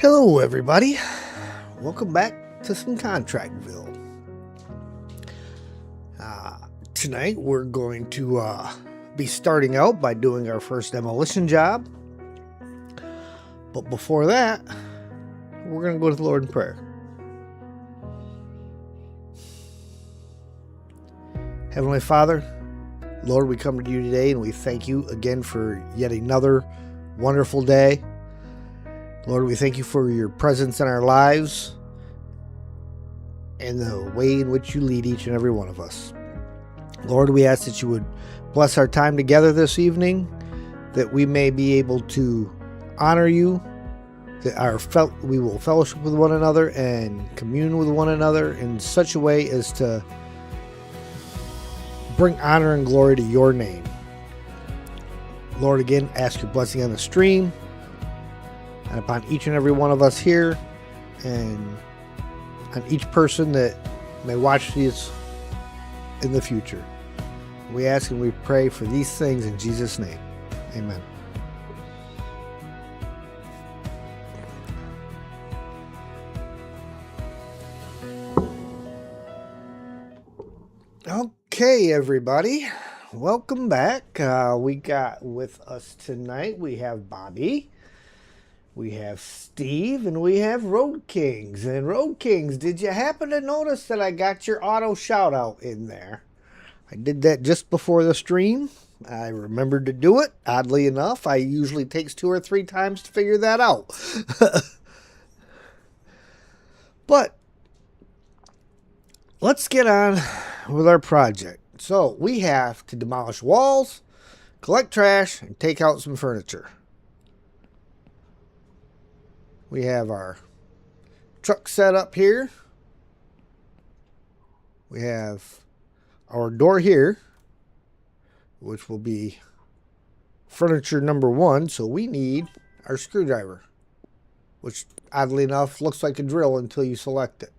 Hello, everybody. Welcome back to some Contractville. Tonight, we're going to be starting out by doing our first demolition job. But before that, we're going to go to the Lord in prayer. Heavenly Father, Lord, we come to you today and we thank you again for yet another wonderful day. Lord, we thank you for your presence in our lives and the way in which you lead each and every one of us. Lord, we ask that you would bless our time together this evening, that we may be able to honor you, that we will fellowship with one another and commune with one another in such a way as to bring honor and glory to your name. Lord, again, ask your blessing on the stream and upon each and every one of us here and on each person that may watch these in the future. We ask and we pray for these things in Jesus' name. Amen. Okay, everybody, welcome back. We got with us tonight, we have Bobby, we have Steve, and we have Road Kings. And Road Kings, did you happen to notice that I got your auto shout out in there? I did that just before the stream. I remembered to do it. Oddly enough, I usually takes 2 or 3 times to figure that out. But let's get on with our project. So we have to demolish walls, collect trash, and take out some furniture. We have our truck set up here. We have our door here, which will be furniture number 1. So we need our screwdriver, which oddly enough looks like a drill until you select it.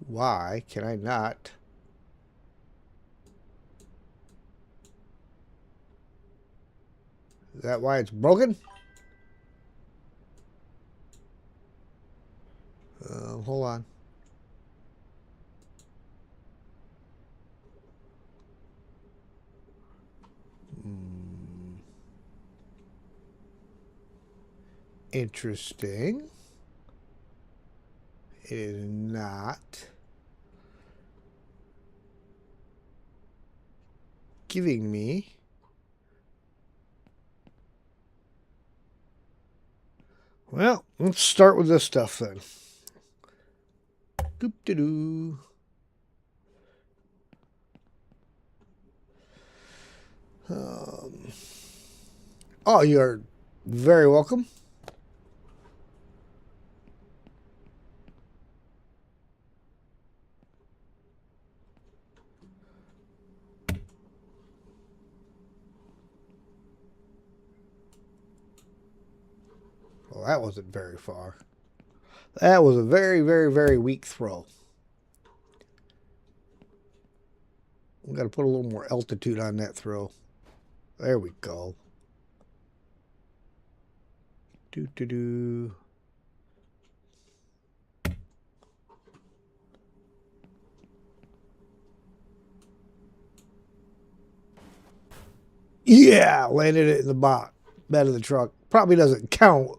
Why can I not? Is that why it's broken? Hold on. Interesting. It is not giving me well, let's start with this stuff then. Doop-de-doo. Oh, you're very welcome. Well, that wasn't very far. That was a very, very, very weak throw. We've got to put a little more altitude on that throw. There we go. Doo-doo-doo. Yeah, landed it in the bed of the truck. Probably doesn't count.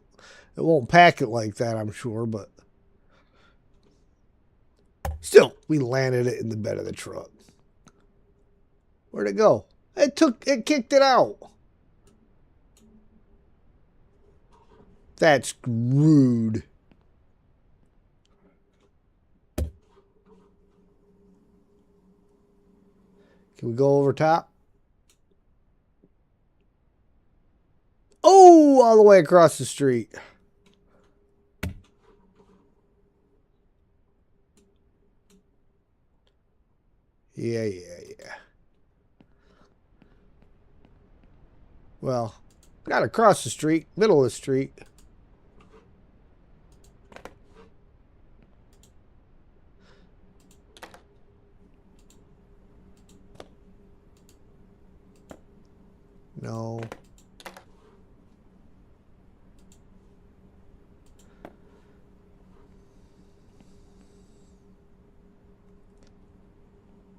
It won't pack it like that, I'm sure, but still, we landed it in the bed of the truck. Where'd it go? It kicked it out. That's rude. Can we go over top? Oh, all the way across the street. Yeah. Well, not across the street, middle of the street. No.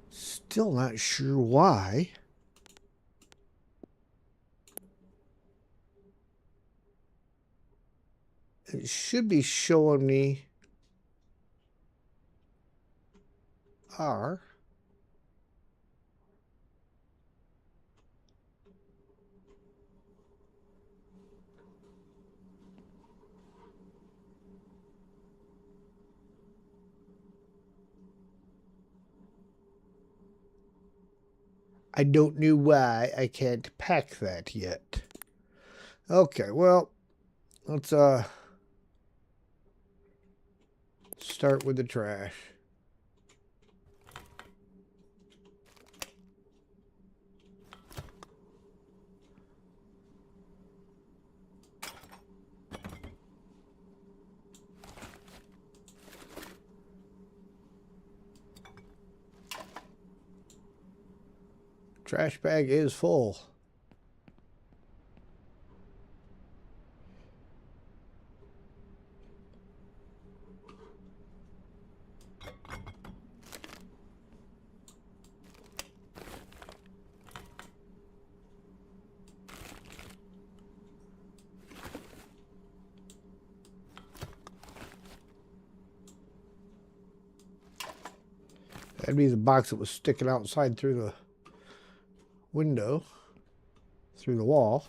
Still not sure why. It should be showing me are. I don't know why I can't pack that yet. Okay, well, let's start with the trash. Trash bag is full. That'd be the box that was sticking outside through the window, through the wall.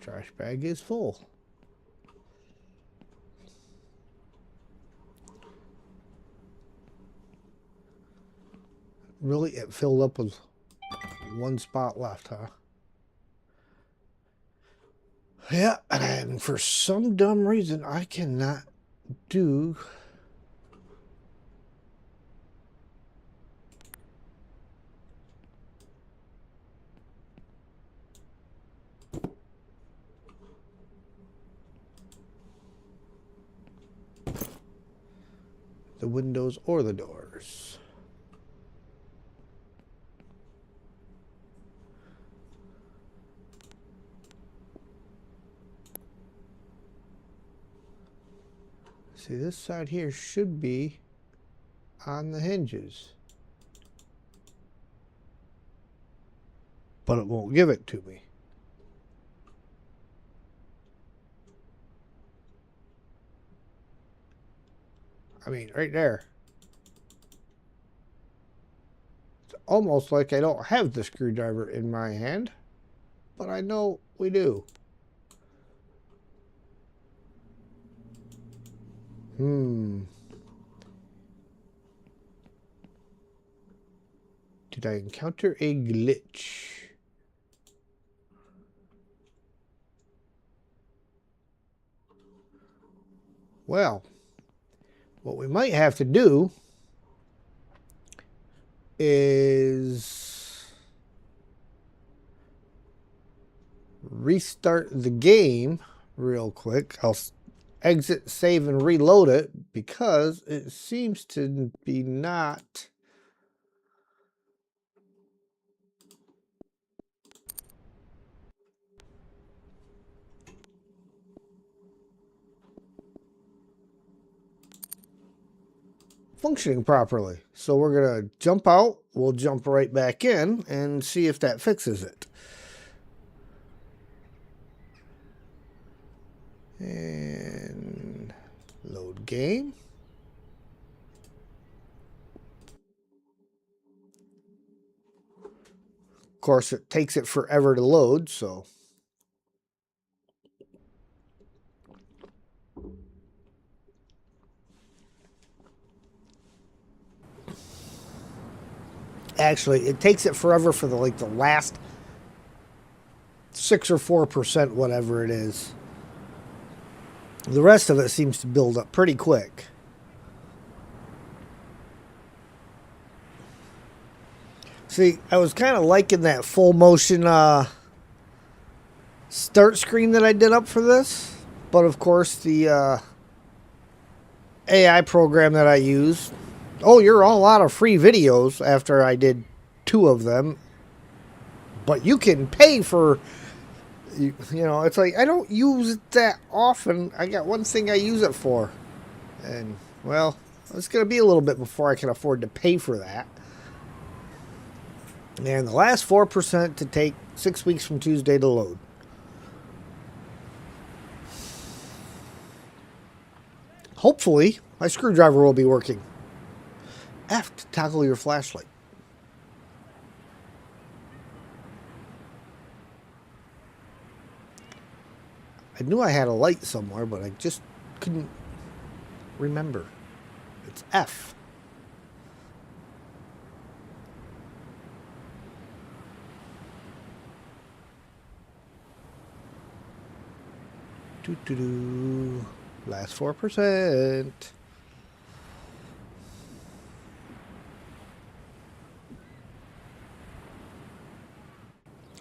Trash bag is full. Really, it filled up with one spot left, huh? Yeah, and for some dumb reason, I cannot do the windows or the doors. See, this side here should be on the hinges, but it won't give it to me. I mean, right there. It's almost like I don't have the screwdriver in my hand, but I know we do. Did I encounter a glitch? Well, what we might have to do is restart the game real quick. I'll exit, save, and reload it because it seems to be not functioning properly. So we're going to jump out, we'll jump right back in and see if that fixes it. And load game. Of course, it takes it forever to load, so actually it takes it forever for the last 6 or 4%, whatever it is. The rest of it seems to build up pretty quick. See, I was kind of liking that full motion start screen that I did up for this, but of course the AI program that I use, oh, you're all out of free videos after I did 2 of them, but you can pay for, you know, it's like I don't use it that often. I got one thing I use it for, and well, it's going to be a little bit before I can afford to pay for that. And the last 4% to take 6 weeks from Tuesday to load. Hopefully, my screwdriver will be working. F to toggle your flashlight. I knew I had a light somewhere, but I just couldn't remember. It's F. Doo-doo-doo. Last 4%.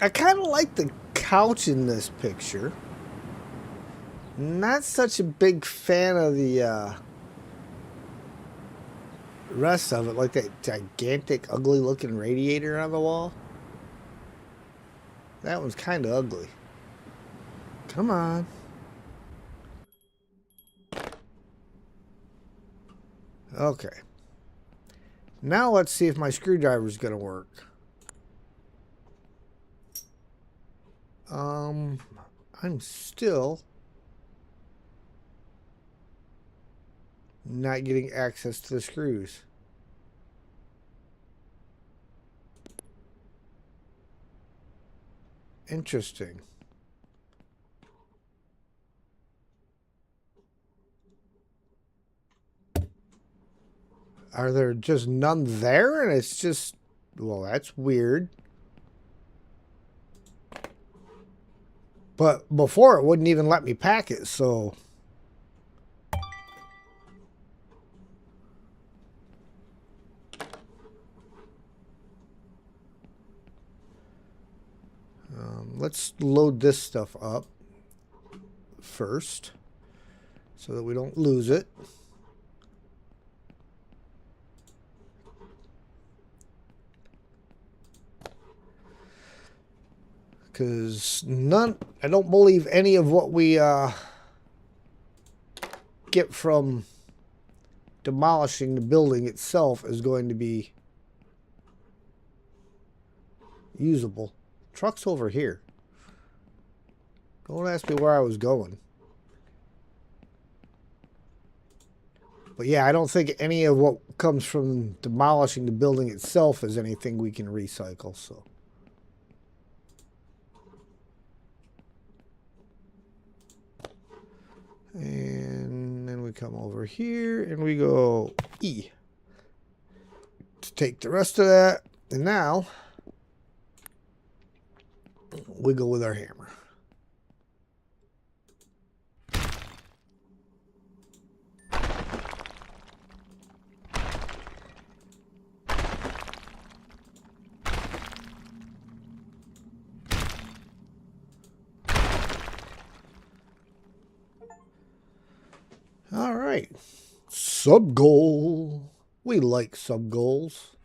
I kind of like the couch in this picture. Not such a big fan of the rest of it, like that gigantic, ugly-looking radiator on the wall. That one's kind of ugly. Come on. Okay. Now let's see if my screwdriver's going to work. I'm still not getting access to the screws. Interesting. Are there just none there? And it's just, well, that's weird. But before it wouldn't even let me pack it, so. Let's load this stuff up first so that we don't lose it. Because I don't believe any of what we get from demolishing the building itself is going to be usable. Truck's over here. Don't ask me where I was going. But yeah, I don't think any of what comes from demolishing the building itself is anything we can recycle, so. And then we come over here and we go E to take the rest of that. And now we go with our hammer. All right. Sub goal. We like sub goals.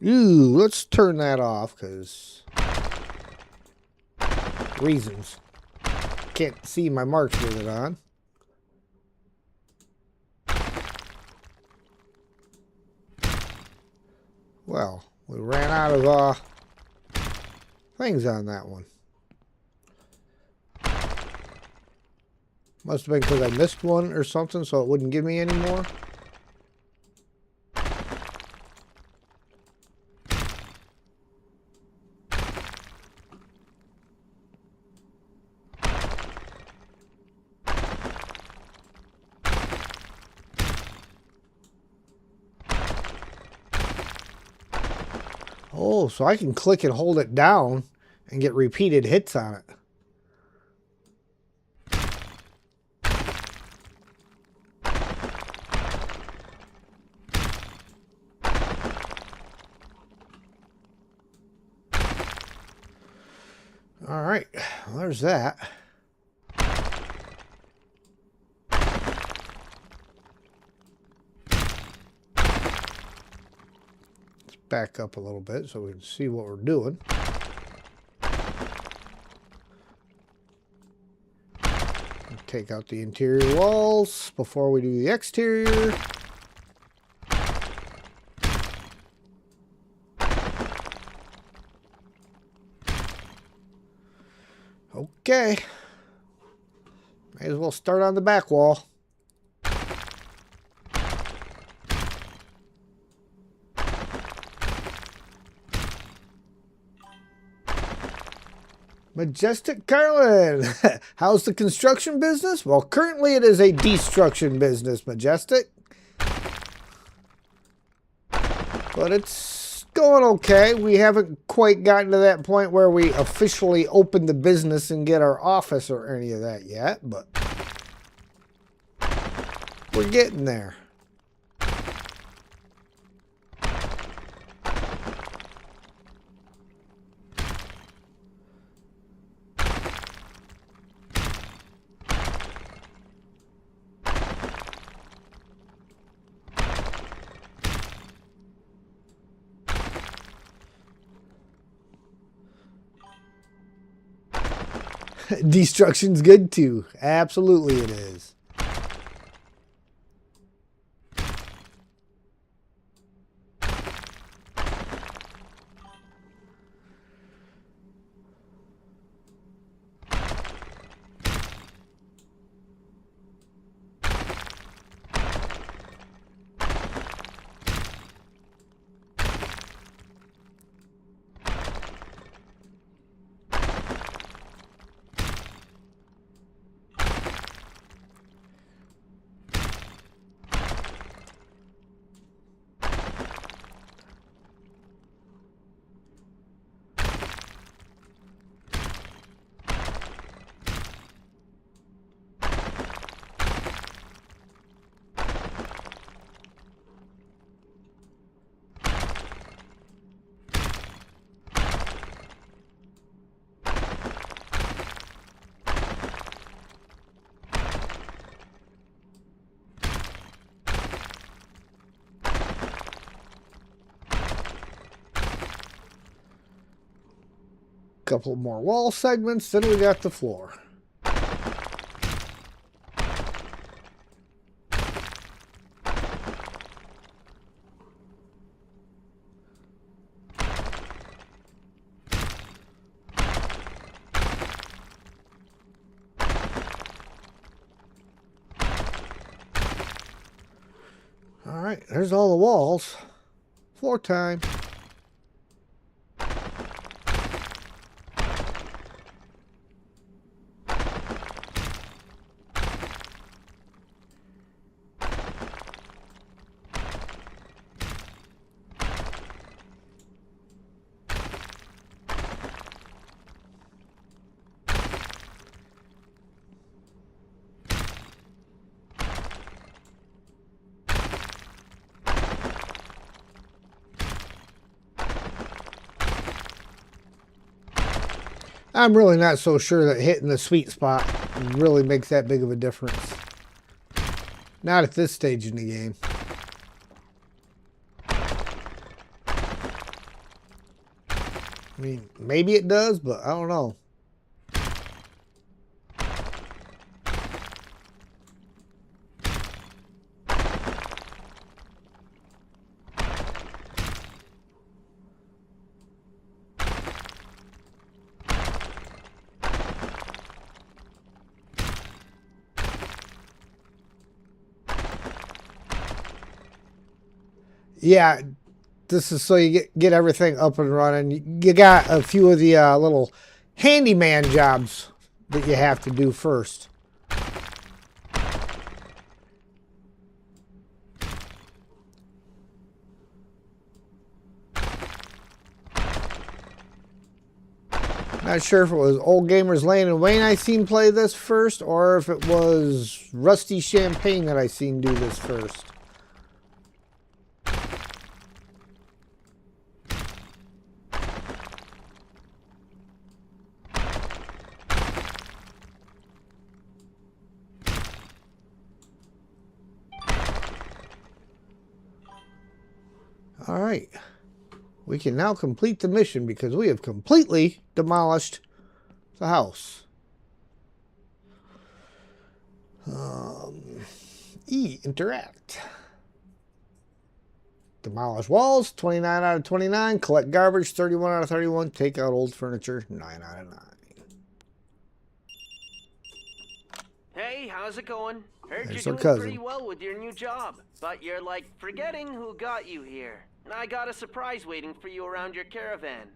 Ooh, let's turn that off because reasons. Can't see my marks with it on. Well, we ran out of things on that one. Must have been because I missed one or something, so it wouldn't give me any more. Oh, so I can click and hold it down and get repeated hits on it. All right, well, there's that. Let's back up a little bit so we can see what we're doing. Take out the interior walls before we do the exterior. Okay. Might as well start on the back wall. Majestic Carlin, how's the construction business? Well, currently it is a destruction business, Majestic. But it's going okay. We haven't quite gotten to that point where we officially open the business and get our office or any of that yet, but we're getting there. Destruction's good too. Absolutely it is. Couple more wall segments, then we got the floor. All right, there's all the walls. Floor time. I'm really not so sure that hitting the sweet spot really makes that big of a difference. Not at this stage in the game. I mean, maybe it does, but I don't know. Yeah, this is so you get everything up and running. You got a few of the little handyman jobs that you have to do first. Not sure if it was Old Gamers Lane and Wayne I seen play this first, or if it was Rusty Champagne that I seen do this first. All right. We can now complete the mission because we have completely demolished the house. Interact. Demolish walls, 29 out of 29. Collect garbage, 31 out of 31. Take out old furniture, 9 out of 9. Hey, how's it going? Heard There's you're our doing pretty cousin. well with your new job, but you're like forgetting who got you here. I got a surprise waiting for you around your caravan.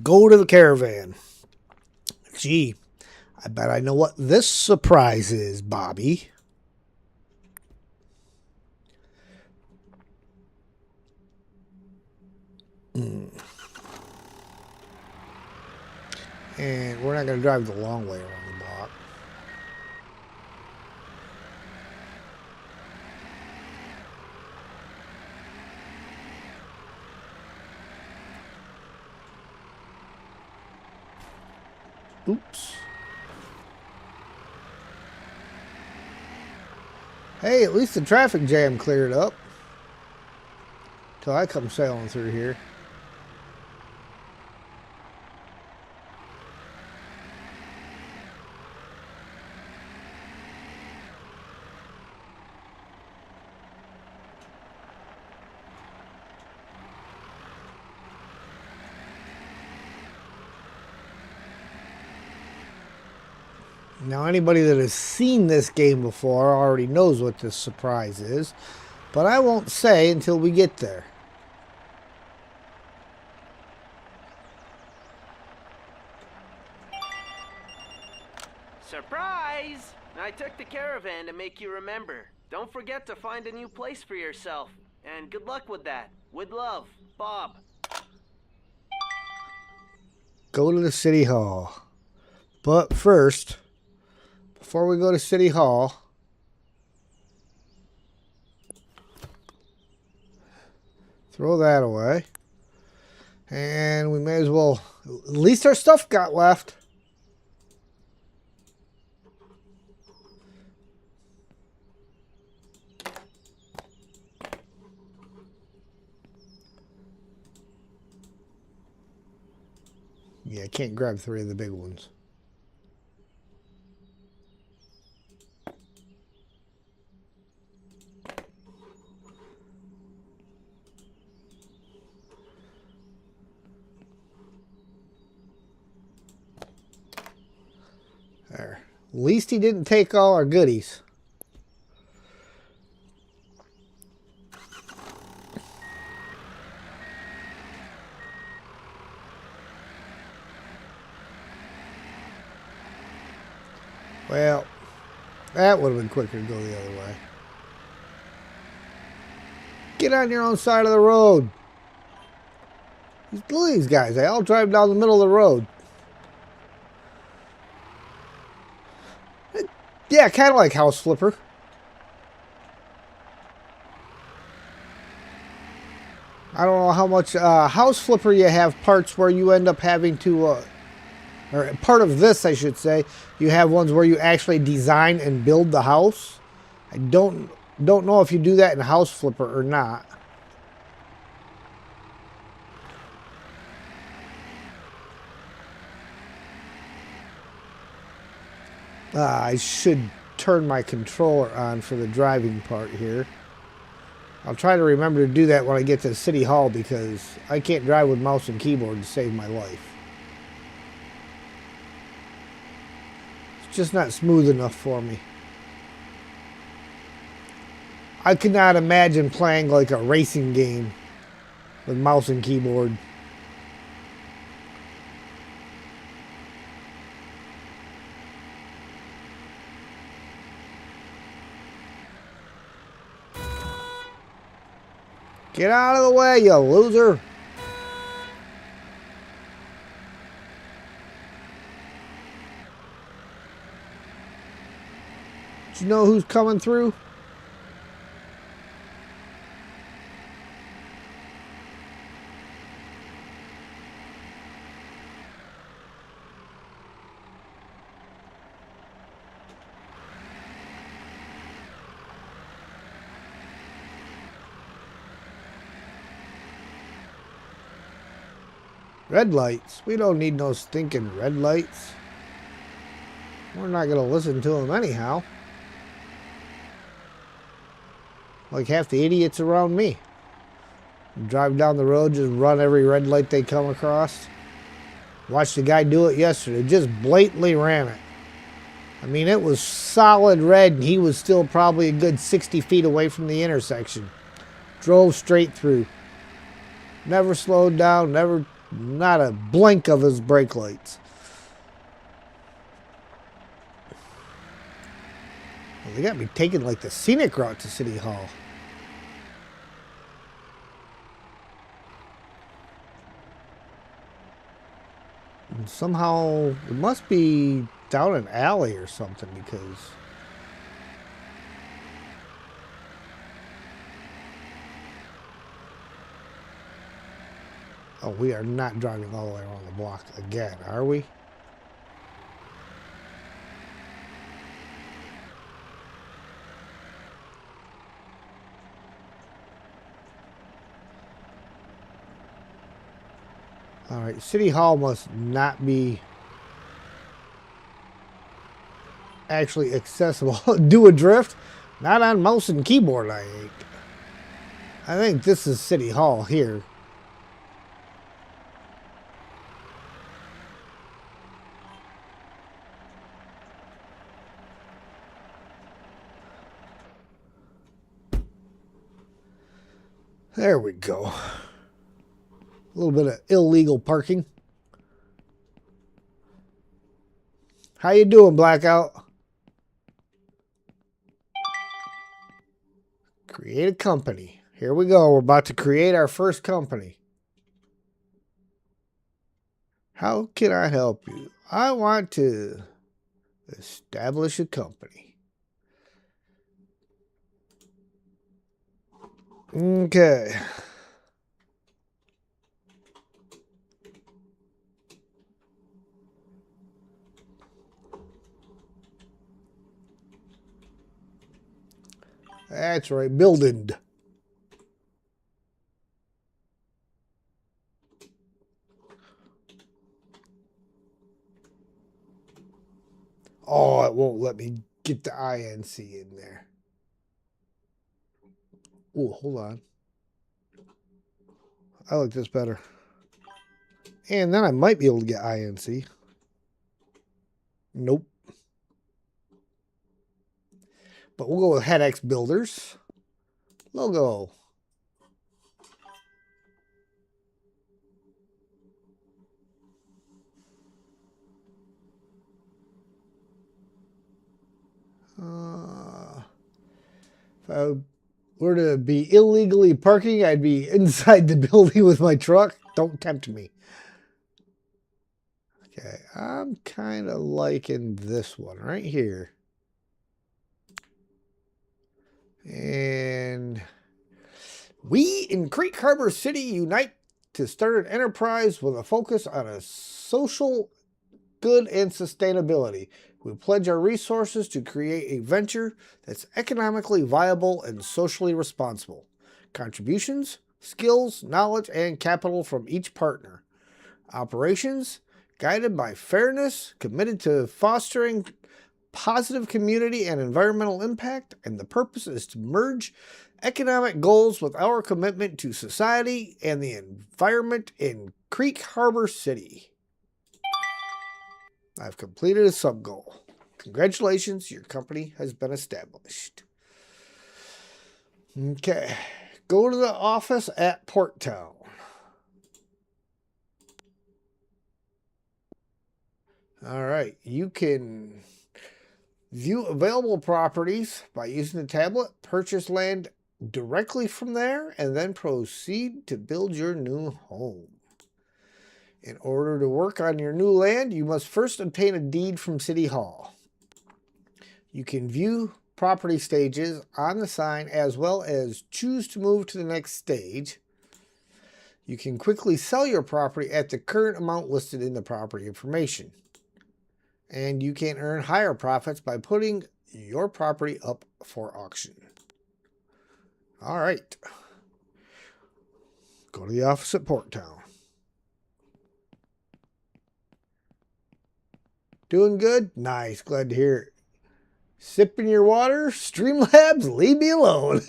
Go to the caravan. Gee, I bet I know what this surprise is, Bobby. And we're not going to drive the long way around the block. Oops. Hey, at least the traffic jam cleared up. Till I come sailing through here. Now, anybody that has seen this game before already knows what this surprise is, but I won't say until we get there. Surprise! I took the caravan to make you remember. Don't forget to find a new place for yourself. And good luck with that. With love, Bob. Go to the city hall. But first, before we go to city hall, throw that away. And we may as well, at least our stuff got left. Yeah, I can't grab 3 of the big ones. There. At least he didn't take all our goodies. Well, that would have been quicker to go the other way. Get on your own side of the road. Look at these guys. They all drive down the middle of the road. Yeah, kind of like House Flipper. I don't know how much House Flipper you have parts where you end up having to... or part of this, I should say, you have ones where you actually design and build the house. I don't know if you do that in House Flipper or not. I should turn my controller on for the driving part here. I'll try to remember to do that when I get to City Hall because I can't drive with mouse and keyboard to save my life. Just not smooth enough for me. I could not imagine playing like a racing game with mouse and keyboard. Get out of the way, you loser. Do you know who's coming through? Red lights. We don't need no stinking red lights. We're not going to listen to them anyhow. Like half the idiots around me. Drive down the road, just run every red light they come across. Watched the guy do it yesterday. Just blatantly ran it. I mean, it was solid red, and he was still probably a good 60 feet away from the intersection. Drove straight through. Never slowed down, not a blink of his brake lights. Well, they got me taking like the scenic route to City Hall. And somehow, it must be down an alley or something because... Oh, we are not driving all the way around the block again, are we? All right, City Hall must not be actually accessible. Do a drift? Not on mouse and keyboard, I ain't. I think this is City Hall here. There we go. A little bit of illegal parking. How you doing, Blackout? Create a company. Here we go. We're about to create our first company. How can I help you? I want to establish a company. Okay. That's right, building. Oh, it won't let me get the INC in there. Oh, hold on. I like this better. And then I might be able to get INC. Nope. But we'll go with HeadX Builders. Logo. If I were to be illegally parking, I'd be inside the building with my truck. Don't tempt me. Okay, I'm kind of liking this one right here. And we in Creek Harbor City unite to start an enterprise with a focus on a social good and sustainability. We pledge our resources to create a venture that's economically viable and socially responsible. Contributions, skills, knowledge, and capital from each partner. Operations, guided by fairness, committed to fostering positive community and environmental impact, and the purpose is to merge economic goals with our commitment to society and the environment in Creek Harbor City. I've completed a sub-goal. Congratulations, your company has been established. Okay, go to the office at Port Town. All right, you can view available properties by using the tablet, purchase land directly from there, and then proceed to build your new home. In order to work on your new land, you must first obtain a deed from City Hall. You can view property stages on the sign as well as choose to move to the next stage. You can quickly sell your property at the current amount listed in the property information. And you can earn higher profits by putting your property up for auction. All right. Go to the office at Port Town. Doing good? Nice. Glad to hear it. Sipping your water? Streamlabs, leave me alone.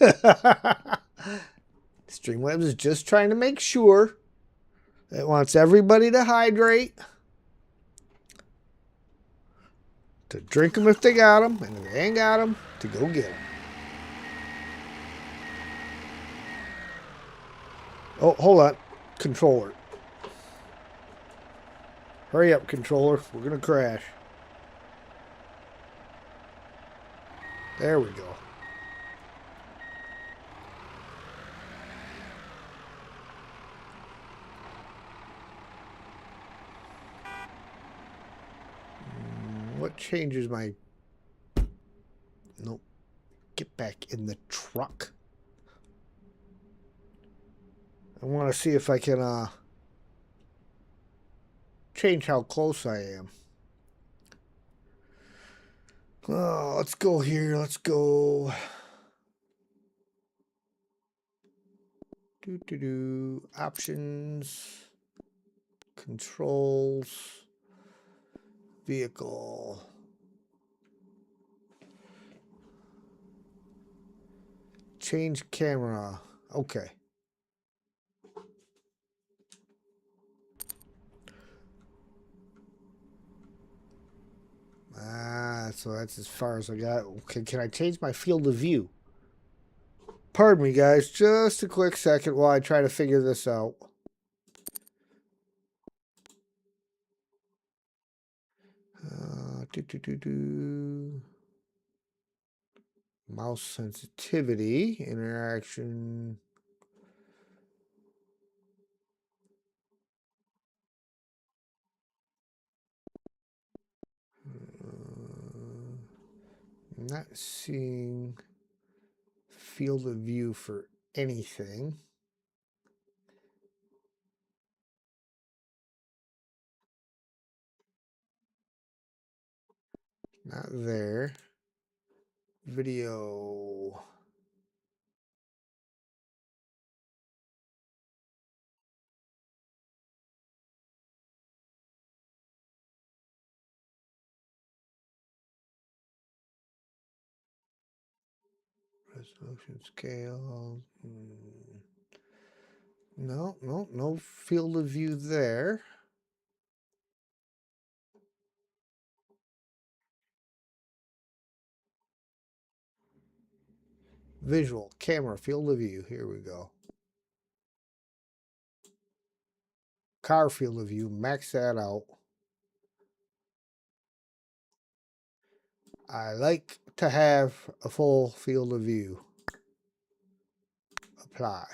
Streamlabs is just trying to make sure. It wants everybody to hydrate. to drink them if they got them, and if they ain't got them, to go get them. Oh, hold on. Controller. Hurry up, controller. We're going to crash. There we go. What changes my... Nope. Get back in the truck. I want to see if I can change how close I am. Oh, let's go here. Let's go. Options. Controls. Vehicle. Change camera. Okay. So that's as far as I got. Okay, can I change my field of view? Pardon me, guys. Just a quick second while I try to figure this out. Mouse sensitivity, interaction. Not seeing field of view for anything. Not there. Video. Resolution scale. No field of view there. Visual, camera, field of view. Here we go. Car field of view, max that out. I like to have a full field of view. Apply.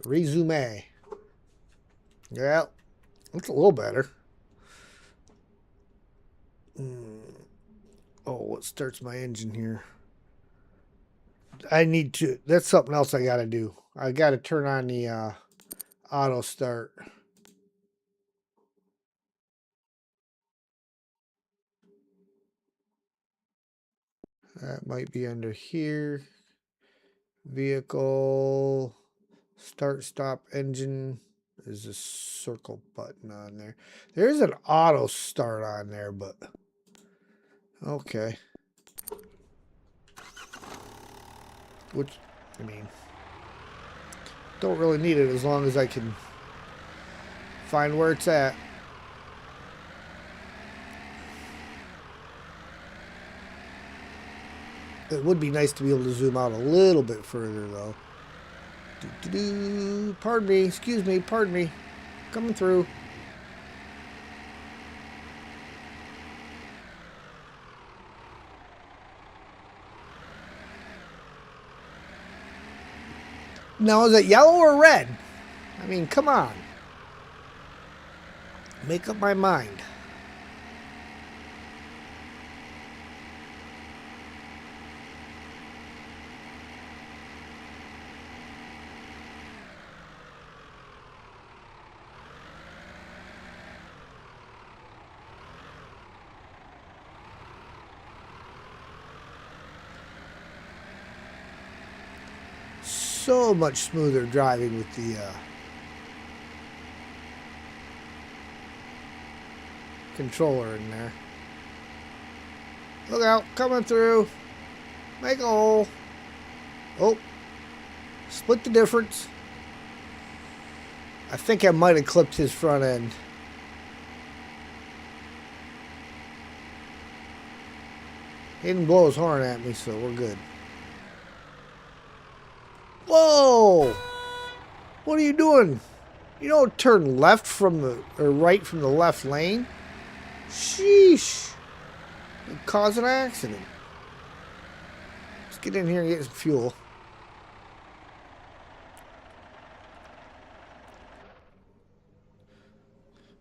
Resume. Yeah, it's a little better. Oh, what starts my engine here? I need to, that's something else I got to do. I got to turn on the auto start. That might be under here. Vehicle, start, stop, engine. There's a circle button on there. There's an auto start on there, but okay. Which, I mean, don't really need it as long as I can find where it's at. It would be nice to be able to zoom out a little bit further, though. Pardon me, excuse me, pardon me. Coming through. Now, is it yellow or red? I mean, come on. Make up my mind. So much smoother driving with the controller in there. Look out, coming through. Make a hole. Oh, split the difference. I think I might have clipped his front end. He didn't blow his horn at me, so we're good. Whoa! What are you doing? You don't turn left from the, or right from the left lane. Sheesh. It'd cause an accident. Let's get in here and get some fuel.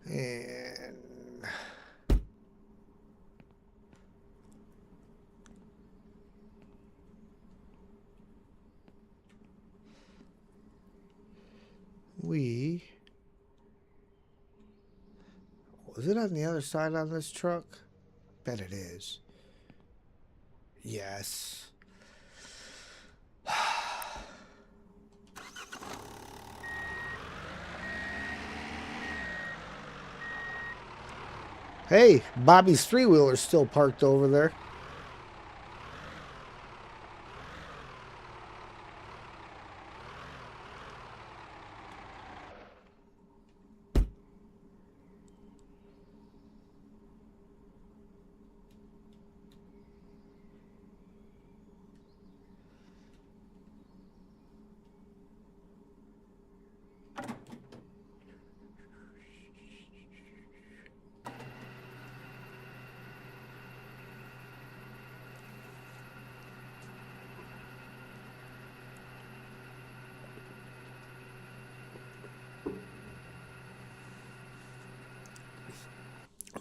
And was it on the other side on this truck? Bet it is. Yes. Hey, Bobby's three-wheeler's still parked over there.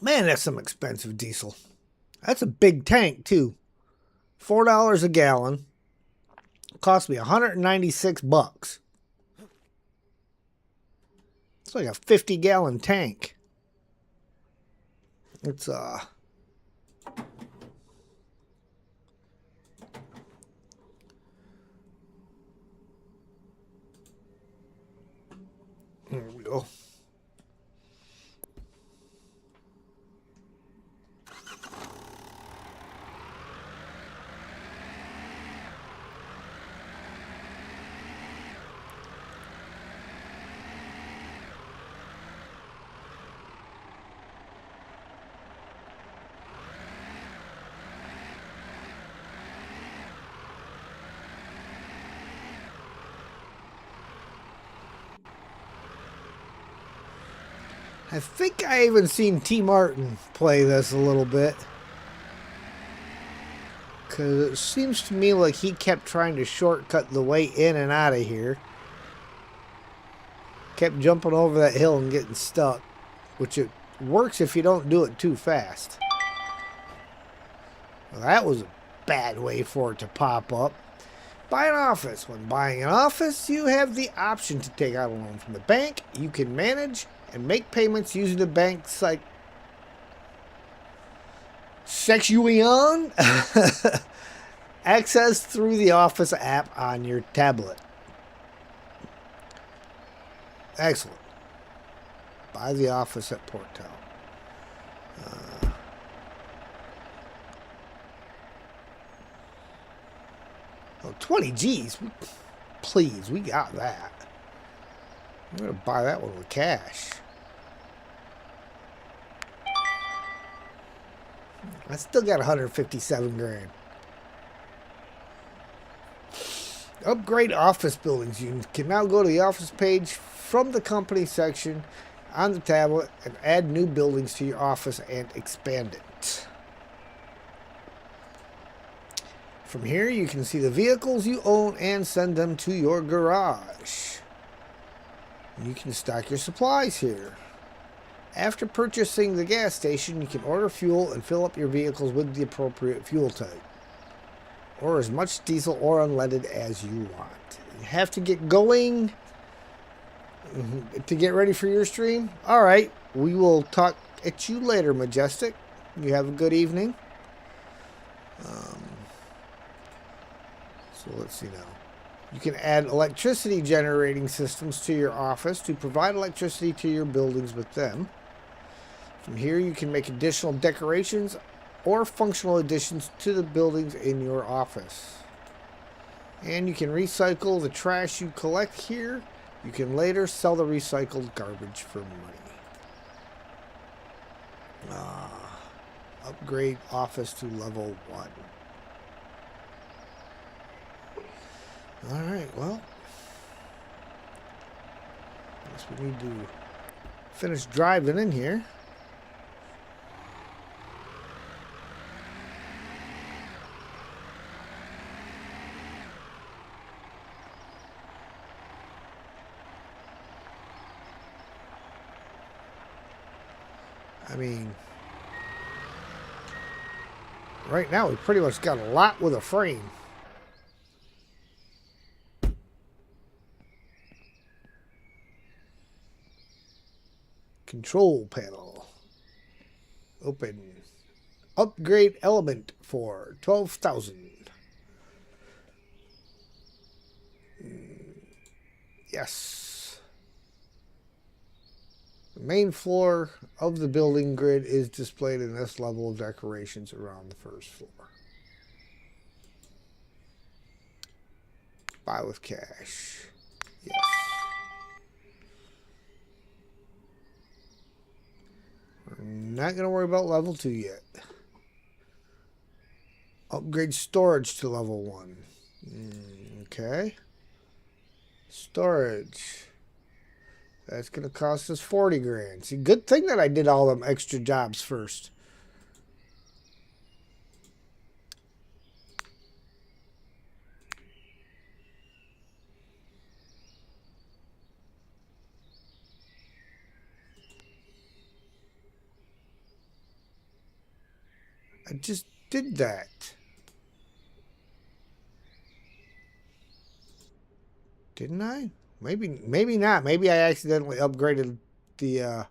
Man, that's some expensive diesel. That's a big tank, too. $4 a gallon. Cost me $196. It's like a 50-gallon tank. It's, Here we go. I think I even seen T. Martin play this a little bit. Because it seems to me like he kept trying to shortcut the way in and out of here. Kept jumping over that hill and getting stuck. Which it works if you don't do it too fast. Well, that was a bad way for it to pop up. Buy an office. When buying an office, you have the option to take out a loan from the bank. You can manage and make payments using the bank's like Section access through the Office app on your tablet. Excellent. Buy the office at Portel. 20 G's. Please, we got that. I'm going to buy that one with cash. I still got 157 grand. Upgrade office buildings. You can now go to the office page from the company section on the tablet and add new buildings to your office and expand it. From here, you can see the vehicles you own and send them to your garage. You can stock your supplies here. After purchasing the gas station, you can order fuel and fill up your vehicles with the appropriate fuel type. Or as much diesel or unleaded as you want. You have to get going to get ready for your stream. Alright, we will talk at you later, Majestic. You have a good evening. So let's see now. You can add electricity generating systems to your office to provide electricity to your buildings with them. From here, you can make additional decorations or functional additions to the buildings in your office. And you can recycle the trash you collect here. You can later sell the recycled garbage for money. Upgrade office to level 1. Alright, well. I guess we need to finish driving in here. I mean, right now we pretty much got a lot with a frame. Control panel. Open. Upgrade element for 12,000. Yes. The main floor of the building grid is displayed in this level of decorations around the first floor. Buy with cash. Yes. We're not going to worry about level 2 yet. Upgrade storage to level 1. Okay. Storage. That's going to cost us 40 grand. See, good thing that I did all them extra jobs first. I just did that. Didn't I? Maybe not. Maybe I accidentally upgraded the,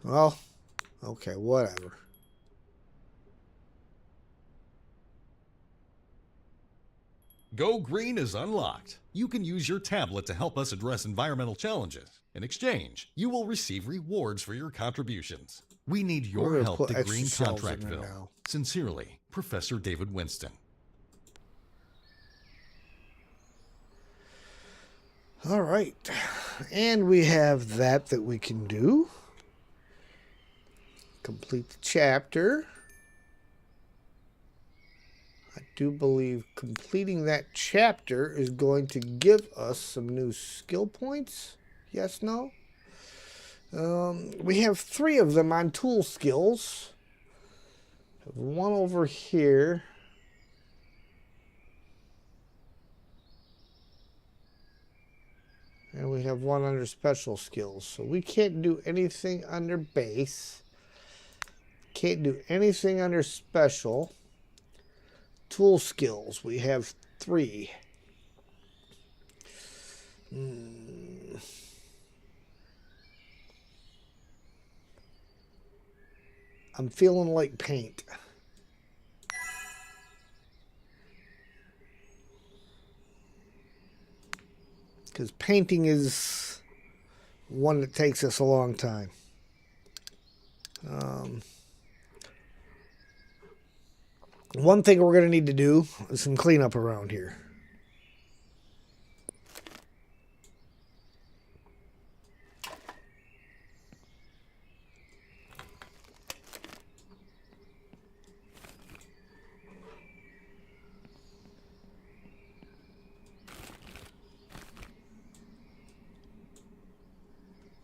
well, okay, whatever. Go Green is unlocked. You can use your tablet to help us address environmental challenges. In exchange, you will receive rewards for your contributions. We need your help to green Contractville. Sincerely, Professor David Winston. All right. And we have that we can do. Complete the chapter. I do believe completing that chapter is going to give us some new skill points. Yes, no? We have 3 of them on tool skills. One over here. And we have one under special skills. So we can't do anything under base. Can't do anything under special. Tool skills, we have 3. I'm feeling like paint. Because painting is one that takes us a long time. One thing we're going to need to do is some cleanup around here.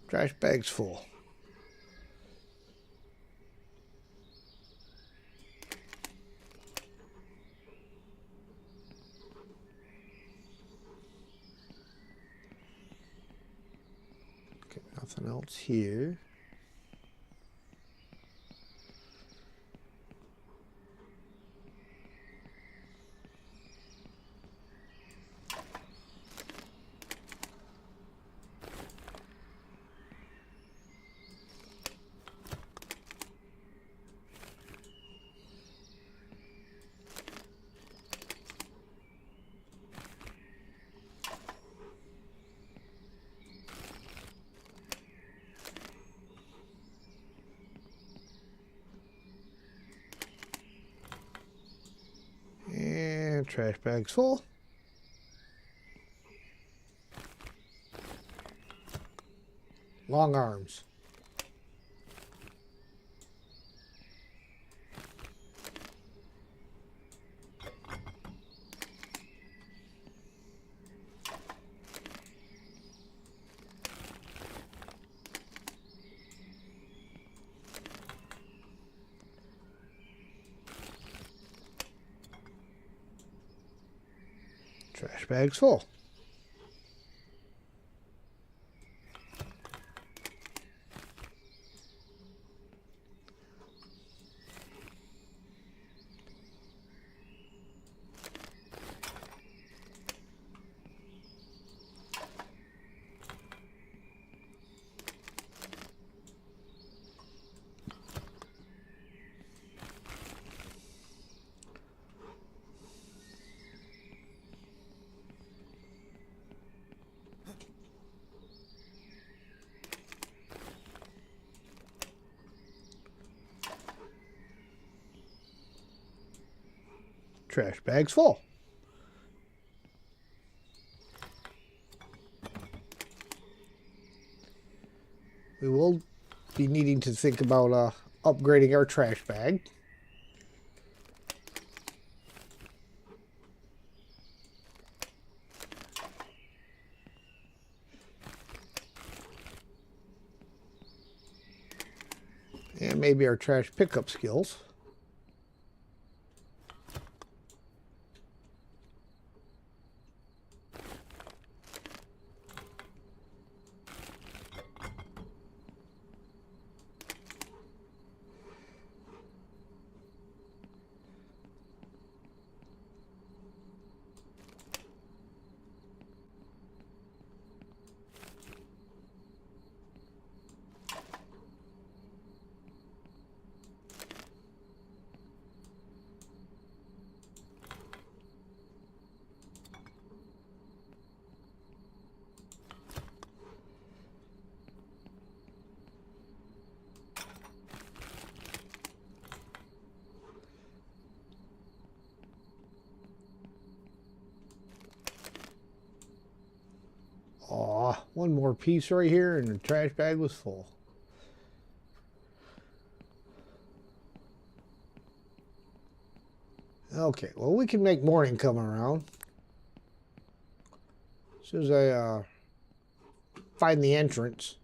Trash bag's full. Okay, nothing else here. Trash bag's full. Long arms. Trash bag's full. Trash bag's full. We will be needing to think about upgrading our trash bag. And maybe our trash pickup skills. Aw, one more piece right here and the trash bag was full. Okay, well, we can make morning come around. As soon as I find the entrance.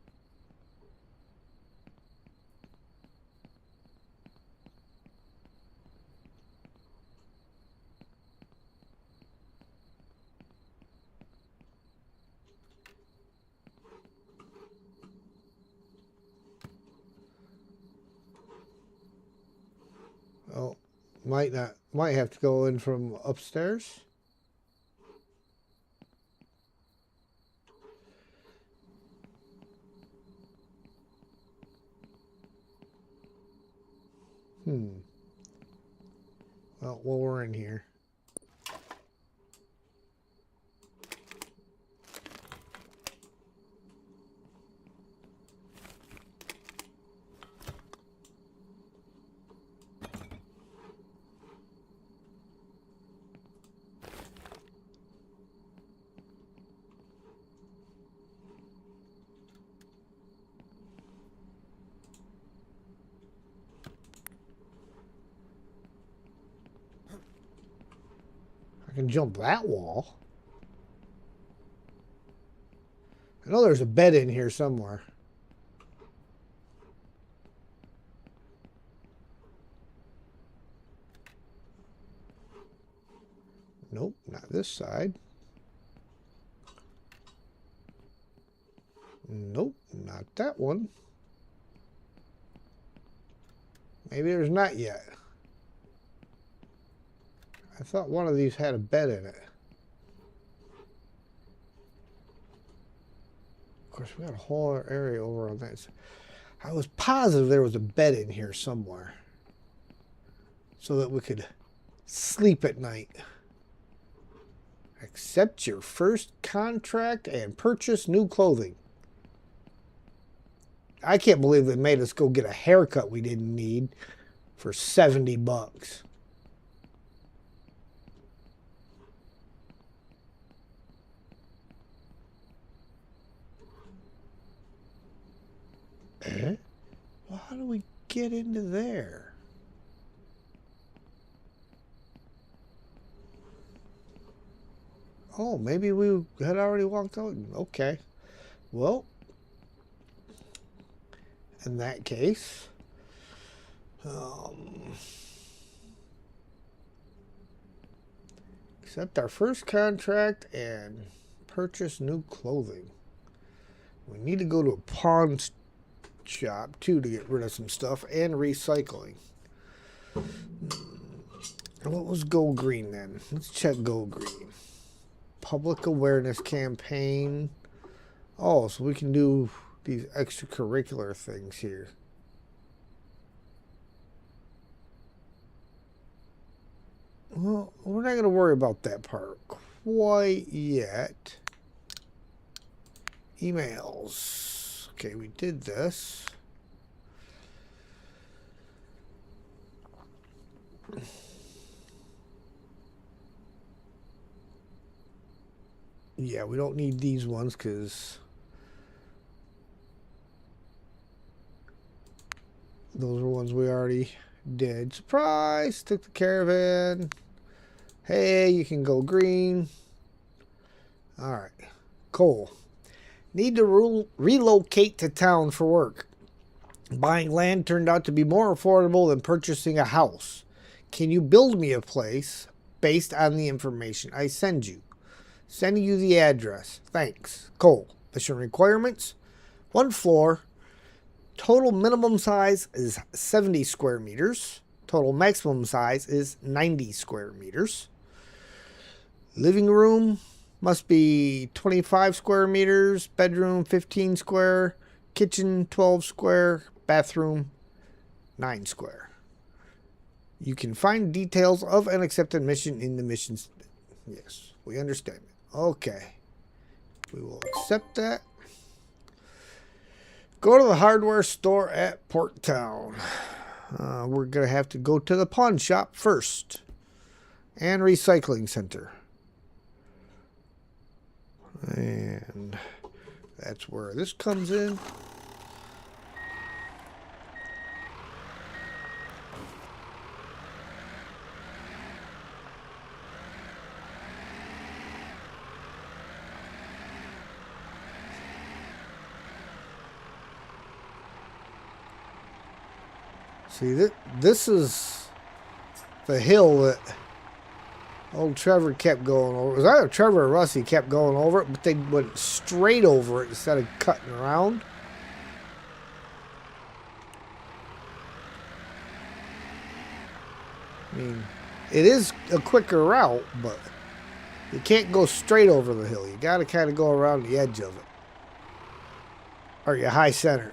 Oh, might have to go in from upstairs. Well, while we're in here. I can jump that wall. I know there's a bed in here somewhere. Nope, not this side. Nope, not that one. Maybe there's not yet. I thought one of these had a bed in it. Of course, we got a whole other area over on that side. I was positive there was a bed in here somewhere so that we could sleep at night. Accept your first contract and purchase new clothing. I can't believe they made us go get a haircut we didn't need for 70 bucks. Well, how do we get into there? Oh, maybe we had already walked out. Okay. Well, in that case, Accept our first contract and purchase new clothing. We need to go to a pawn shop too to get rid of some stuff and recycling. What was Go Green then? Let's check Go Green. Public awareness campaign. Oh, so we can do these extracurricular things here. Well, we're not going to worry about that part quite yet. Emails. Okay, we did this. Yeah, we don't need these ones because those are ones we already did. Surprise! Took the caravan. Hey, you can go green. Alright. Coal. Need to relocate to town for work. Buying land turned out to be more affordable than purchasing a house. Can you build me a place based on the information I send you? Sending you the address. Thanks. Cole. Mission requirements. 1 floor. Total minimum size is 70 square meters. Total maximum size is 90 square meters. Living room must be 25 square meters. Bedroom 15 square. Kitchen 12 square. Bathroom 9 square. You can find details of an accepted mission in the missions. Yes, we understand. Okay. We will accept that. Go to the hardware store at Port Town. We're going to have to go to the pawn shop first. And recycling center. And that's where this comes in. See, this is the hill that old Trevor kept going over. It was either Trevor or Rusty kept going over it, but they went straight over it instead of cutting around. I mean, it is a quicker route, but you can't go straight over the hill. You got to kind of go around the edge of it. Or your high center.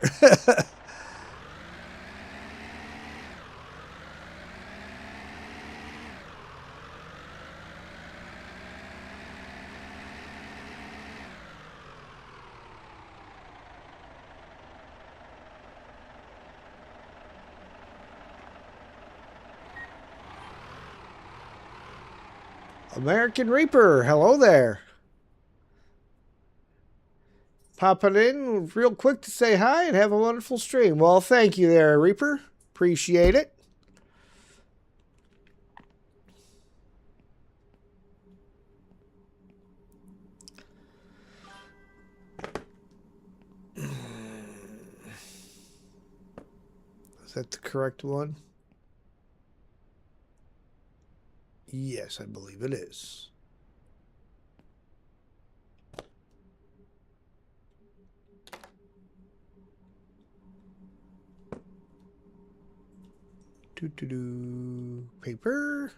American Reaper, hello there. Popping in real quick to say hi and have a wonderful stream. Well, thank you there, Reaper. Appreciate it. Is that the correct one? Yes, I believe it is. Paper.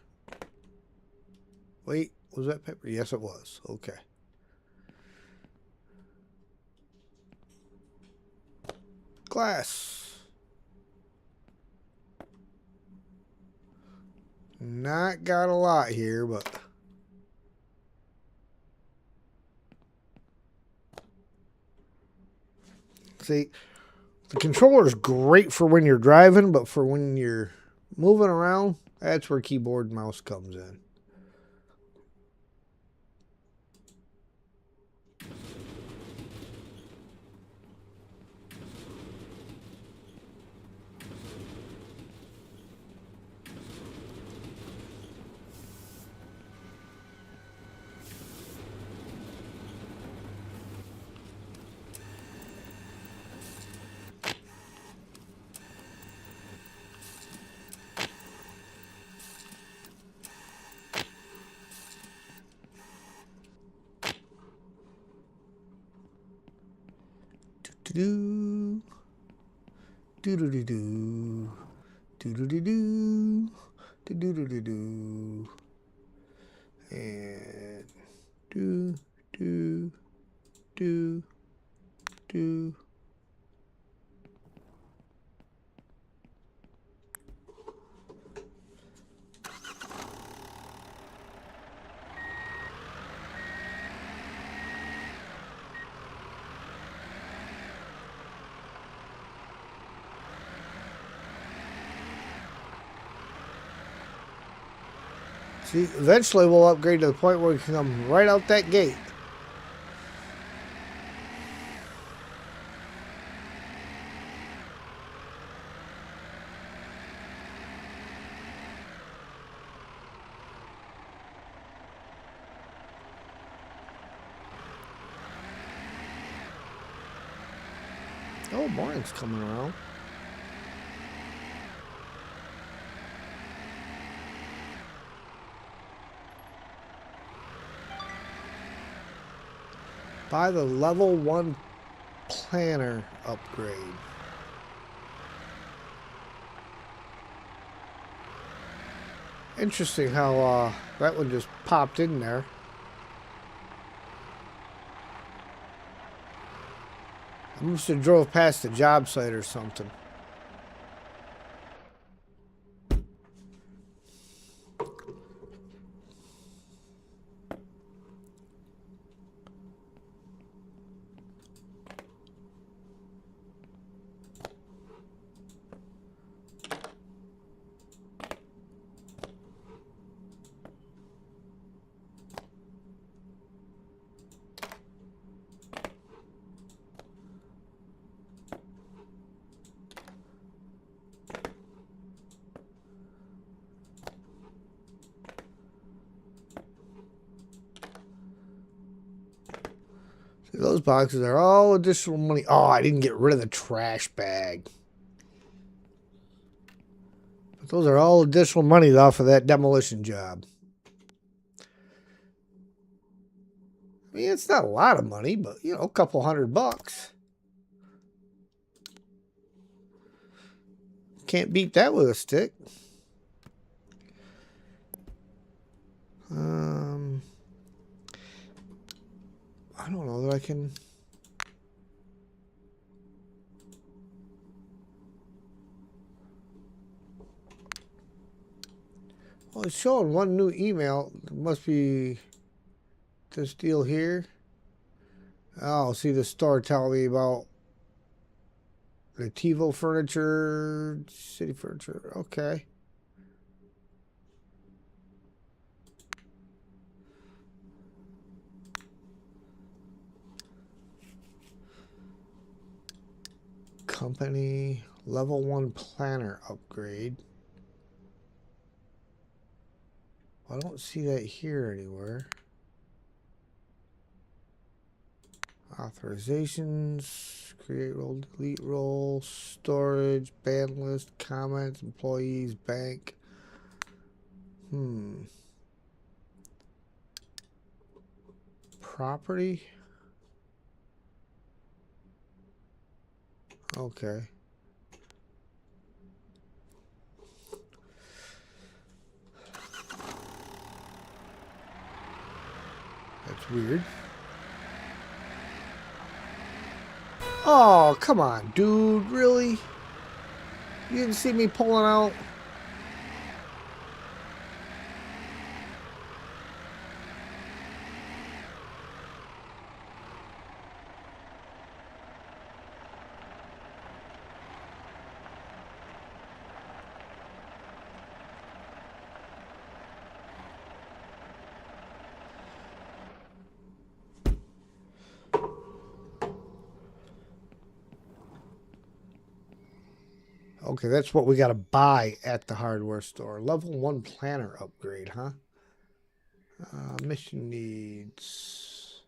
Wait, was that paper? Yes, it was. Okay. Glass. Not got a lot here, but see, the controller is great for when you're driving, but for when you're moving around, that's where keyboard and mouse comes in. Do do do do do do do do do do do do do and do do do do. See, eventually we'll upgrade to the point where we can come right out that gate. Oh, morning's coming around. Buy the level 1 planner upgrade. Interesting how that one just popped in there. I must have drove past the job site or something. Those boxes are all additional money. Oh, I didn't get rid of the trash bag. But those are all additional money off of that demolition job. I mean, it's not a lot of money, but, you know, a couple $100. Can't beat that with a stick. I don't know that I can... Well, it's showing one new email. It must be this deal here. Oh, see the store telling me about the TiVo furniture, city furniture. Okay. Company level 1 planner upgrade. I don't see that here anywhere. Authorizations, create role, delete role, storage, ban list, comments, employees, bank. Property. Okay. That's weird. Oh, come on, dude. Really? You didn't see me pulling out? Okay, that's what we got to buy at the hardware store. Level 1 planner upgrade, huh? Mission needs.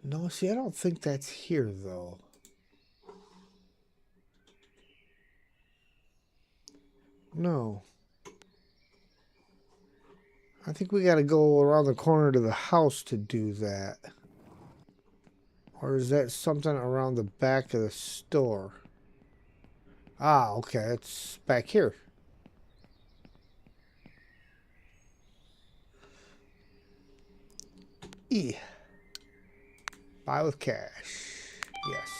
No, see, I don't think that's here, though. No. I think we got to go around the corner to the house to do that. Or is that something around the back of the store? Ah, okay. It's back here. E. Buy with cash. Yes.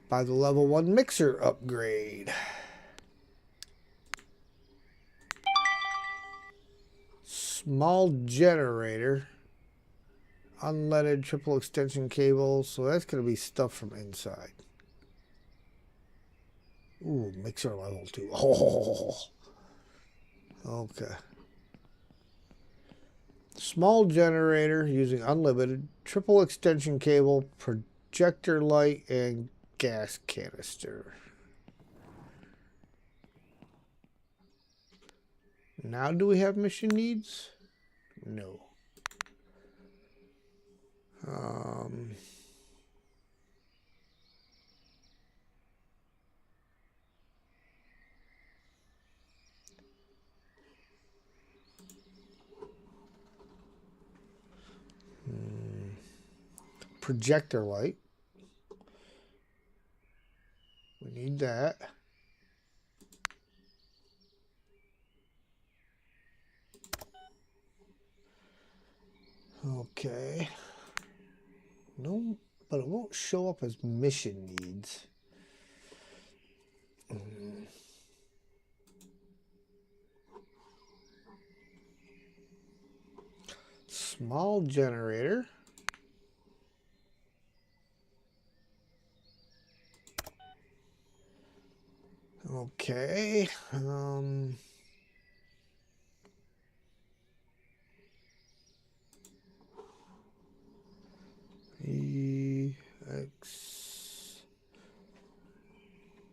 Buy the level 1 mixer upgrade. Small generator. Unleaded triple extension cable. So that's going to be stuff from inside. Ooh, mixer level 2. Oh. Okay. Small generator using unlimited triple extension cable, projector light, and gas canister. Now do we have mission needs? No. Projector light. We need that. Okay. No, but it won't show up as mission needs. Small generator. Okay. EX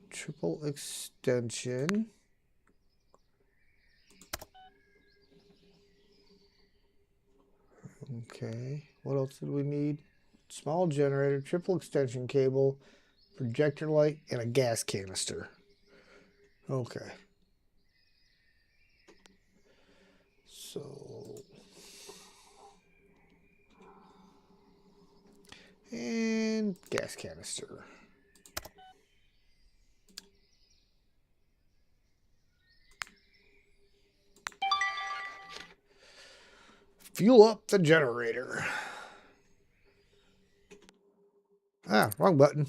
triple extension. Okay. What else did we need? Small generator, triple extension cable, projector light, and a gas canister. Okay. So, and gas canister. Fuel up the generator. Ah, wrong button.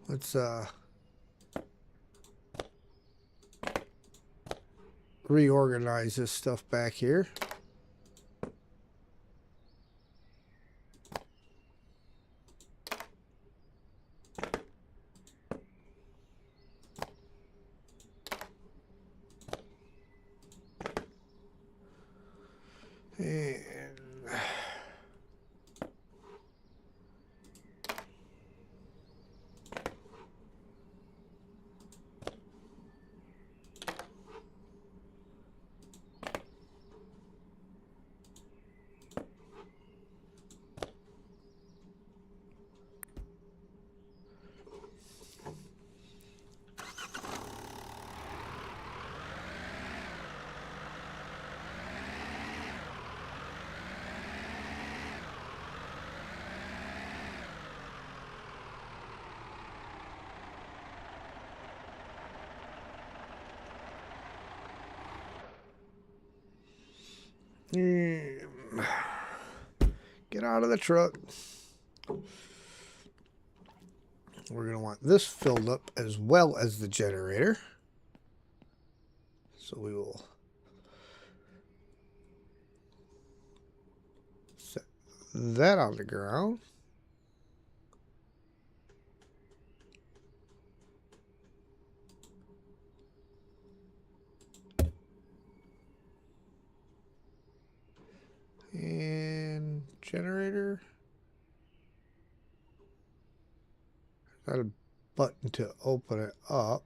Let's reorganize this stuff back here. And get out of the truck. We're going to want this filled up as well as the generator. So we will set that on the ground. And generator. Got a button to open it up.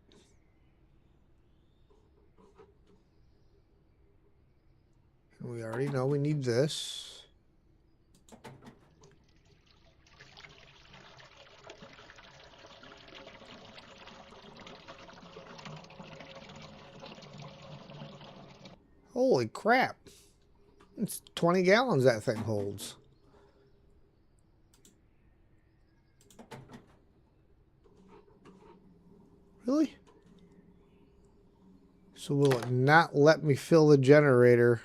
We already know we need this. Holy crap. It's 20 gallons that thing holds. Really? So will it not let me fill the generator?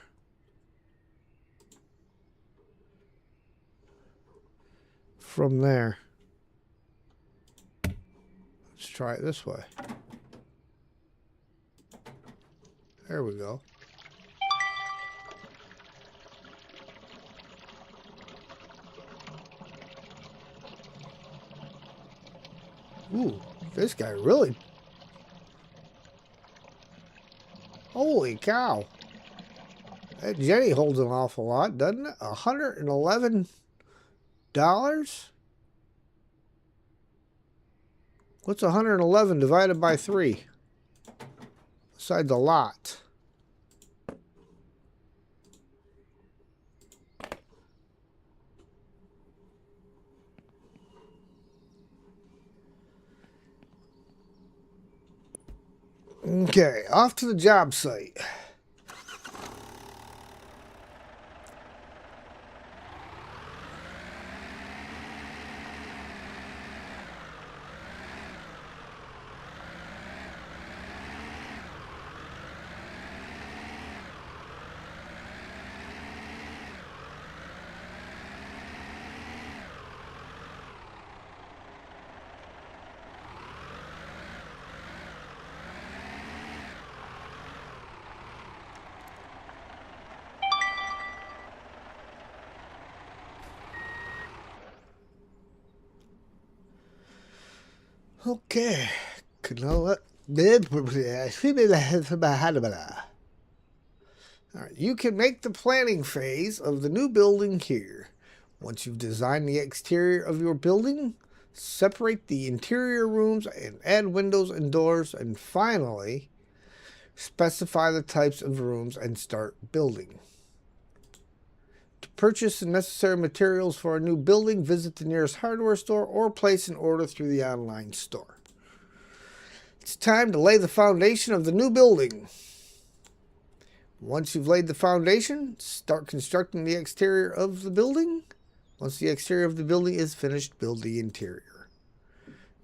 From there. Let's try it this way. There we go. Ooh, this guy really... Holy cow. That Jenny holds an awful lot, doesn't it? $111? What's 111 divided by 3? Besides a lot. Okay, off to the job site. Okay. Alright, you can make the planning phase of the new building here. Once you've designed the exterior of your building, separate the interior rooms and add windows and doors, and finally, specify the types of rooms and start building. To purchase the necessary materials for a new building, visit the nearest hardware store or place an order through the online store. It's time to lay the foundation of the new building. Once you've laid the foundation, start constructing the exterior of the building. Once the exterior of the building is finished, build the interior.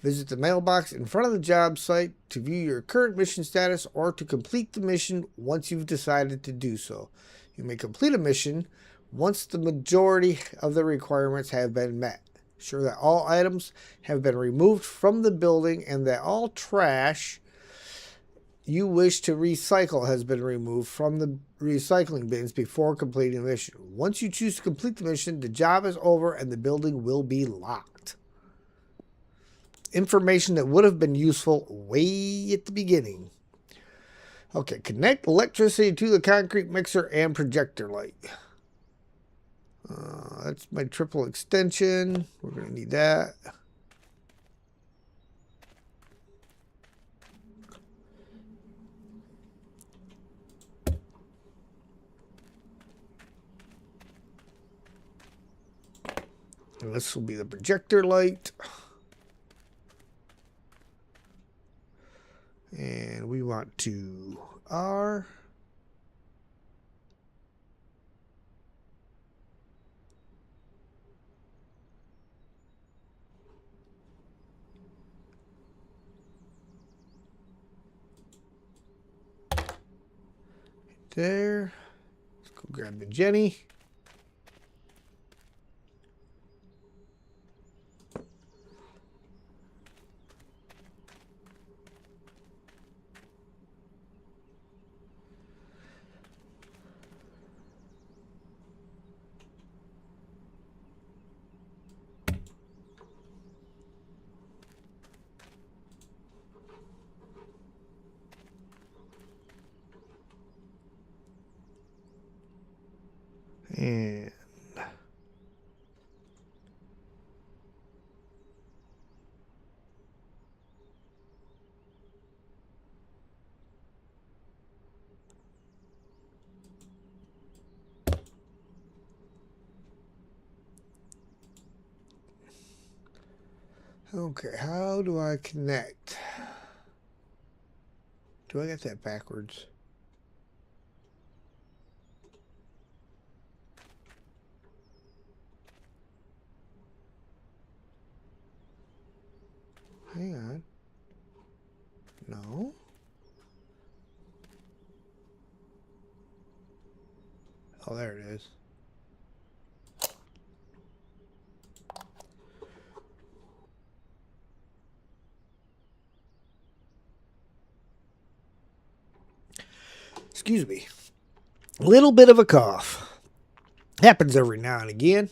Visit the mailbox in front of the job site to view your current mission status or to complete the mission once you've decided to do so. You may complete a mission once the majority of the requirements have been met. Ensure that all items have been removed from the building and that all trash you wish to recycle has been removed from the recycling bins before completing the mission. Once you choose to complete the mission, the job is over and the building will be locked. Information that would have been useful way at the beginning. Okay, connect electricity to the concrete mixer and projector light. That's my triple extension. We're going to need that. And this will be the projector light. And we want to R. There. Let's go grab the Jenny. Okay, how do I connect? Do I get that backwards? Hang on. No. Oh, there it is. Excuse me. A little bit of a cough. Happens every now and again.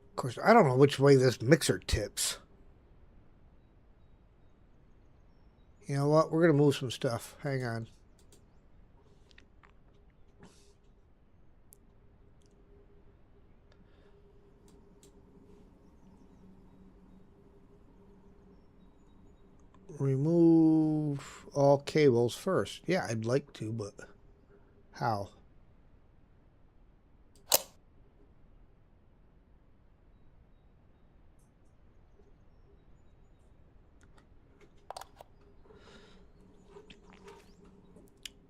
Of course, I don't know which way this mixer tips. You know what? We're going to move some stuff. Hang on. Remove all cables first. Yeah, I'd like to, but how?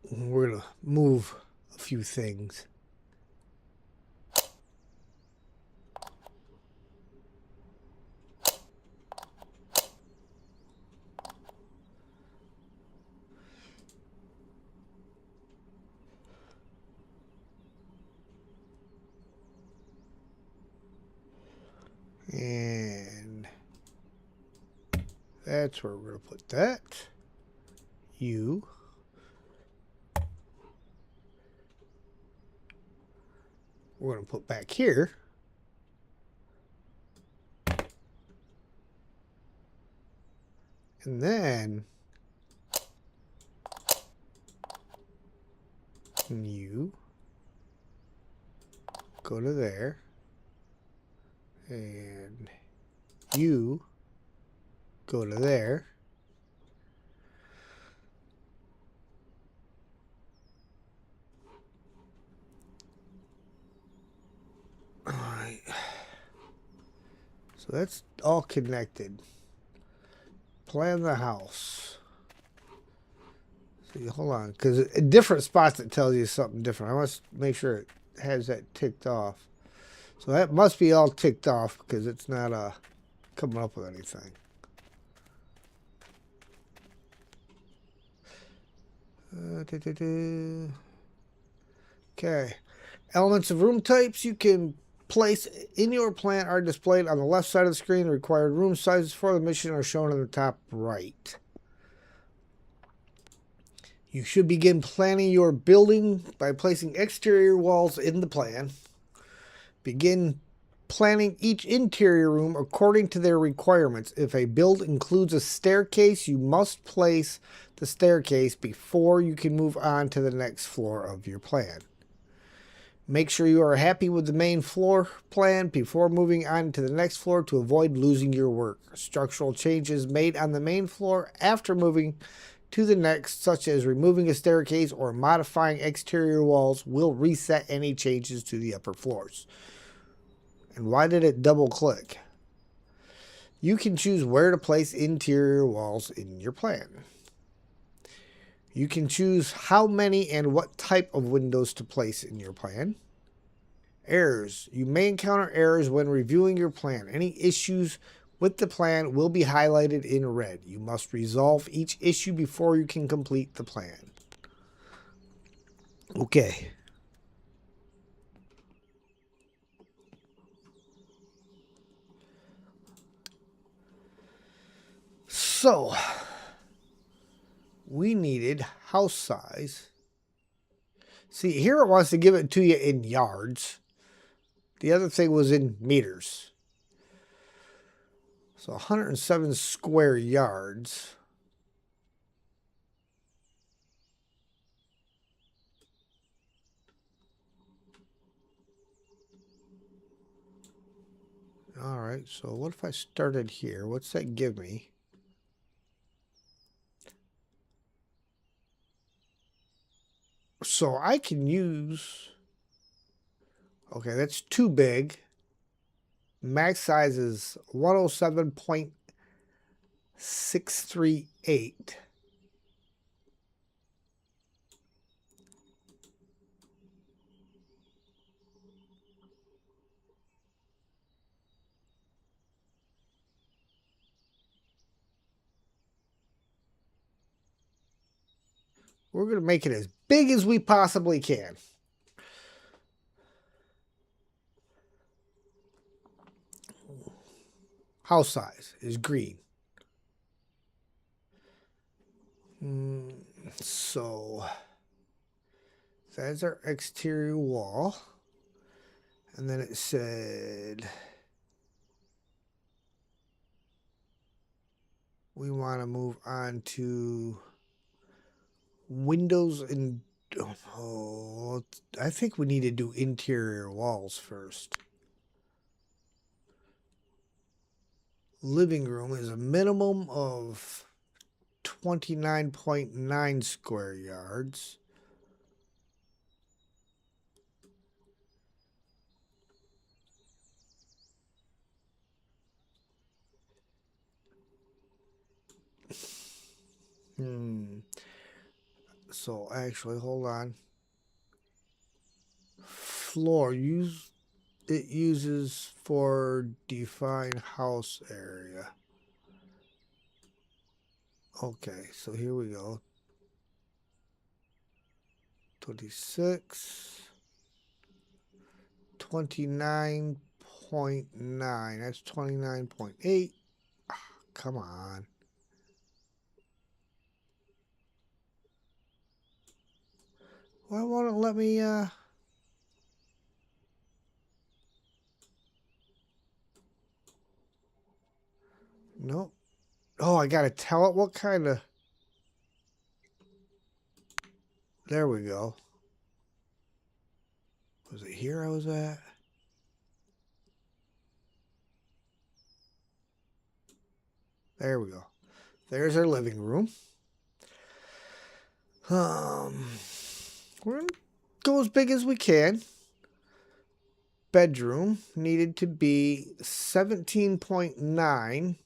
We're going to move a few things. And that's where we're going to put that. You. We're going to put back here. And then you go to there. And you go to there. All right. So that's all connected. Plan the house. See, hold on, because at different spots it tells you something different. I must make sure it has that ticked off. So that must be all ticked off because it's not coming up with anything. Okay. Elements of room types you can place in your plan are displayed on the left side of the screen. The required room sizes for the mission are shown in the top right. You should begin planning your building by placing exterior walls in the plan. Begin planning each interior room according to their requirements. If a build includes a staircase, you must place the staircase before you can move on to the next floor of your plan. Make sure you are happy with the main floor plan before moving on to the next floor to avoid losing your work. Structural changes made on the main floor after moving to the next, such as removing a staircase or modifying exterior walls, will reset any changes to the upper floors. And why did it double click? You can choose where to place interior walls in your plan. You can choose how many and what type of windows to place in your plan. Errors. You may encounter errors when reviewing your plan. Any issues with the plan will be highlighted in red. You must resolve each issue before you can complete the plan. Okay. So, we needed house size. See, here it wants to give it to you in yards. The other thing was in meters. So 107 square yards. All right, so what if I started here? What's that give me? So I can use... Okay, that's too big. Max size is 107.638. We're going to make it as big as we possibly can. House size is green. So that's our exterior wall. And then it said we want to move on to windows and I think we need to do interior walls first. Living room is a minimum of 29.9 square yards. So actually, hold on. Floor it uses for define house area. Okay, so here we go. 26, 29.9. That's 29.8. Come on. Why won't it let me, Nope. Oh, I gotta tell it what kind of... There we go. Was it here I was at? There we go. There's our living room. We're gonna go as big as we can. Bedroom needed to be 17.9.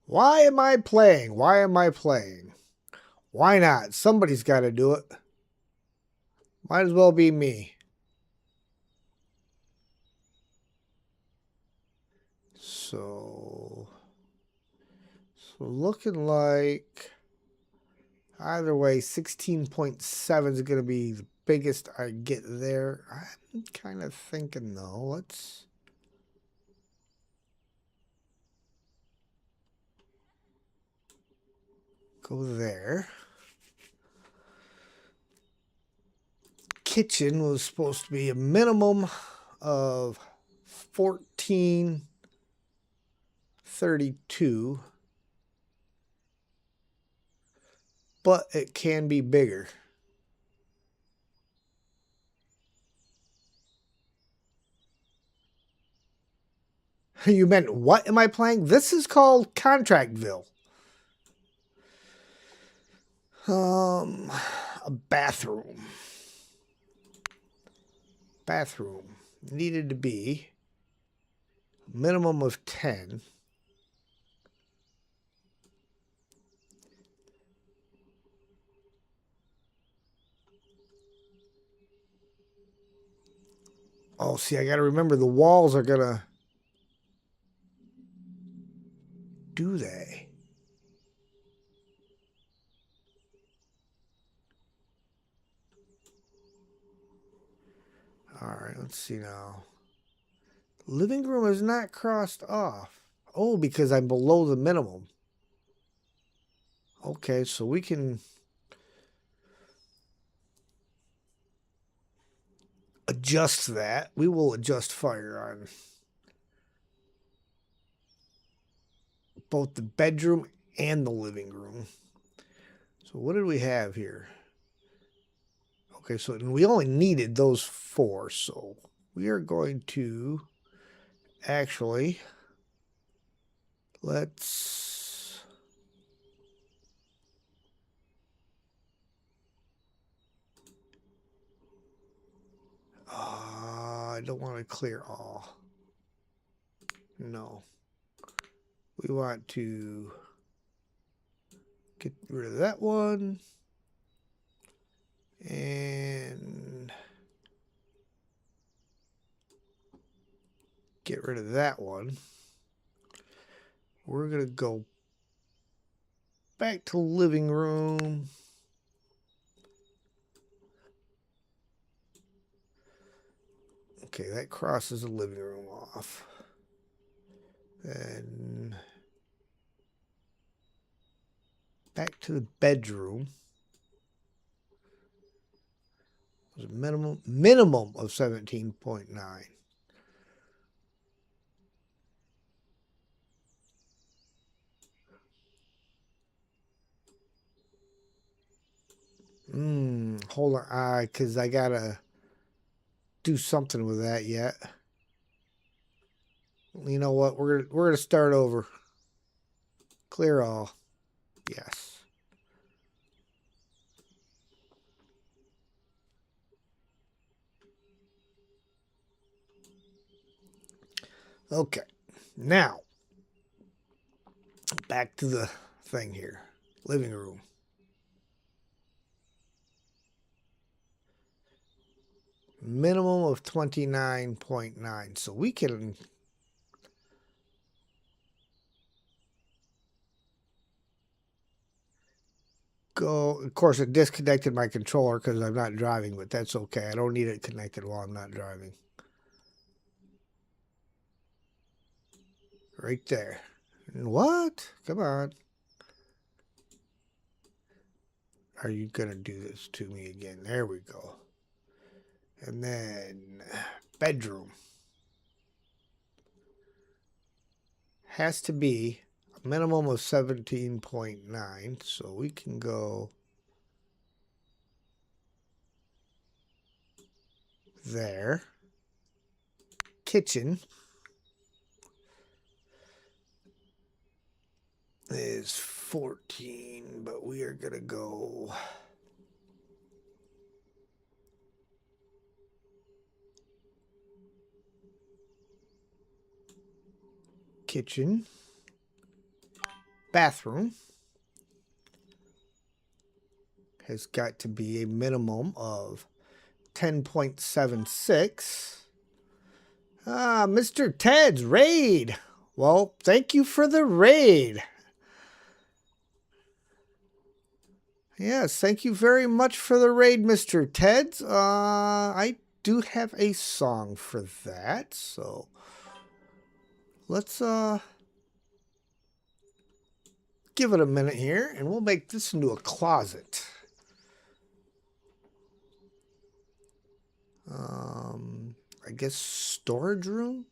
Why am I playing? Why am I playing? Why not? Somebody's got to do it. Might as well be me. So looking like either way, 16.7 is going to be the biggest I get there. I'm kind of thinking though, let's go there. Kitchen was supposed to be a minimum of 1432, but it can be bigger. You meant what am I playing? This is called Contractville. A bathroom. Bathroom needed to be a minimum of 10. Oh, see, I got to remember the walls are going to... Do they? All right, let's see now. Living room is not crossed off. Oh, because I'm below the minimum. Okay, so we can adjust that. We will adjust fire on both the bedroom and the living room. So what did we have here? Okay, so we only needed those 4, so we are going to actually, let's I don't want to clear all. No. We want to get rid of that one. And get rid of that one. We're going to go back to living room. Okay, that crosses the living room off. Then back to the bedroom. It was a minimum of 17.9. Hold on, because I gotta do something with that yet. You know what? We're gonna start over. Clear all. Yes. Okay. Now, back to the thing here. Living room. Minimum of 29.9. So we can go. Of course, it disconnected my controller because I'm not driving, but that's okay. I don't need it connected while I'm not driving. Right there. What? Come on. Are you going to do this to me again? There we go. And then bedroom. Has to be a minimum of 17.9. So we can go there. Kitchen is 14, but we are going to go kitchen, bathroom has got to be a minimum of 10.76. Mr. Ted's raid. Well, thank you for the raid. Yes, thank you very much for the raid, Mr. Ted's. I do have a song for that, so let's give it a minute here, and we'll make this into a closet. I guess storage room?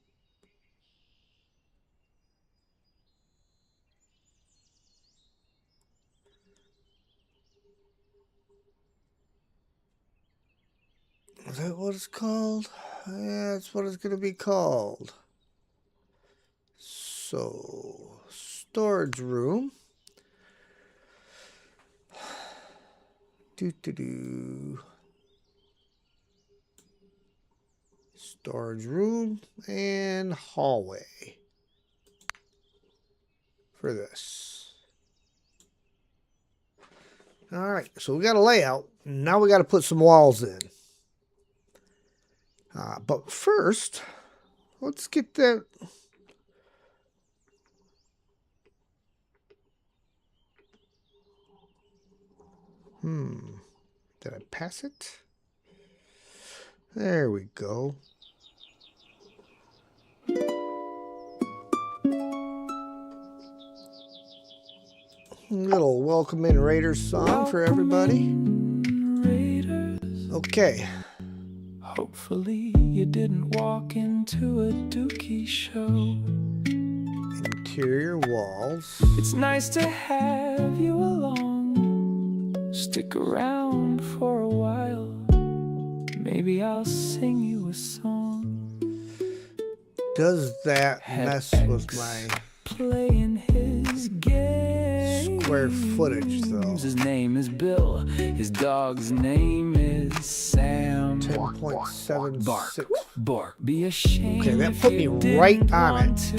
Is that what it's called? Yeah, that's what it's going to be called. So, storage room. Storage room and hallway for this. All right, so we got a layout. Now we got to put some walls in. But first, let's get that. Did I pass it? There we go. Little welcome in Raiders song for everybody. Okay. Hopefully you didn't walk into a dookie show. Interior walls. It's nice to have you along. Stick around for a while. Maybe I'll sing you a song. Does that mess with my playing his game? Square footage though? His name is Bill. His dog's name is Sam. 10.76. Bark. Be ashamed. Okay, that put me right on it.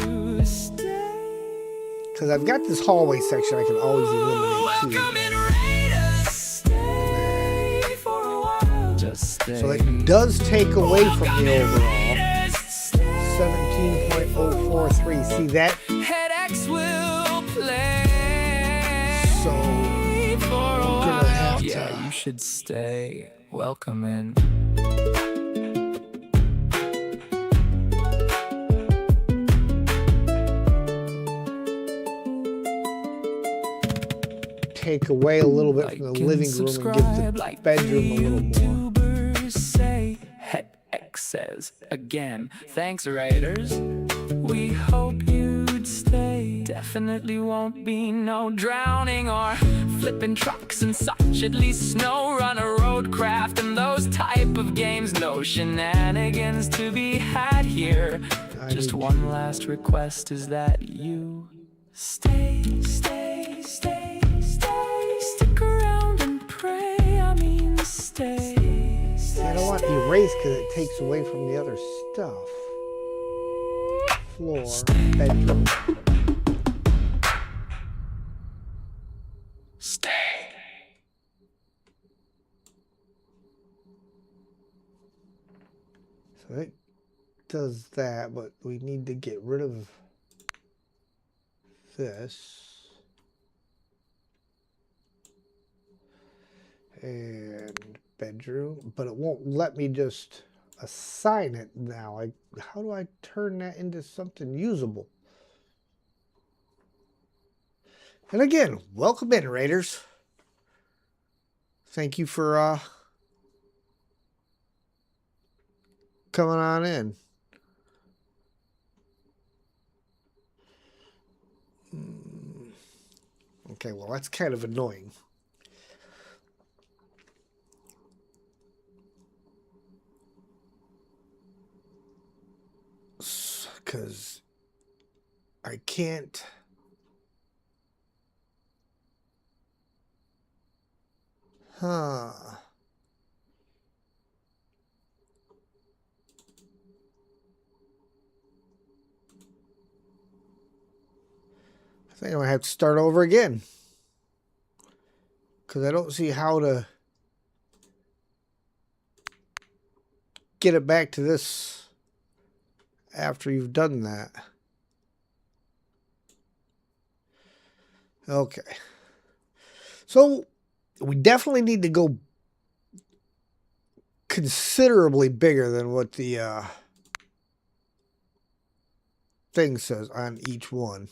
Because I've got this hallway section I can always eliminate too. So it does take away from the overall. 17.043. See that? Headaches will play. So I'm gonna have to. Yeah, you should stay. Welcome in. Take away a little bit from the living room and give the bedroom a little more. Says again, thanks writers, we hope you'd stay. Definitely won't be no drowning or flipping trucks and such. At least no run a roadcraft and those type of games. No shenanigans to be had here. Just one last request is that you stay. Stick around and pray. I mean stay. I don't want erase because it takes away from the other stuff. Floor, bedroom. Stay. So it does that, but we need to get rid of this. And bedroom, but it won't let me just assign it now. How do I turn that into something usable? And again, welcome in, Raiders. Thank you for coming on in. Okay, well, that's kind of annoying. Because I can't. I think I'm going to have to start over again. Because I don't see how to get it back to this after you've done that. Okay. So we definitely need to go considerably bigger than what the thing says on each one.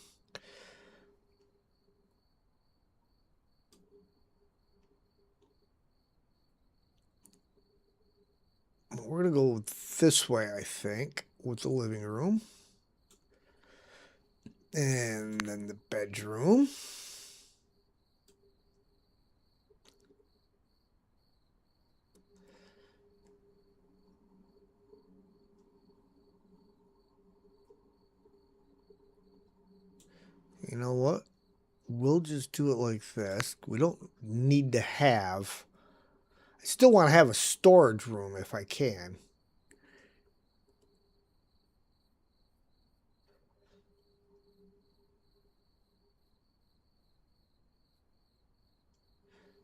We're going to go this way, I think, with the living room. And then the bedroom. You know what? We'll just do it like this. We don't need to have... I still want to have a storage room if I can.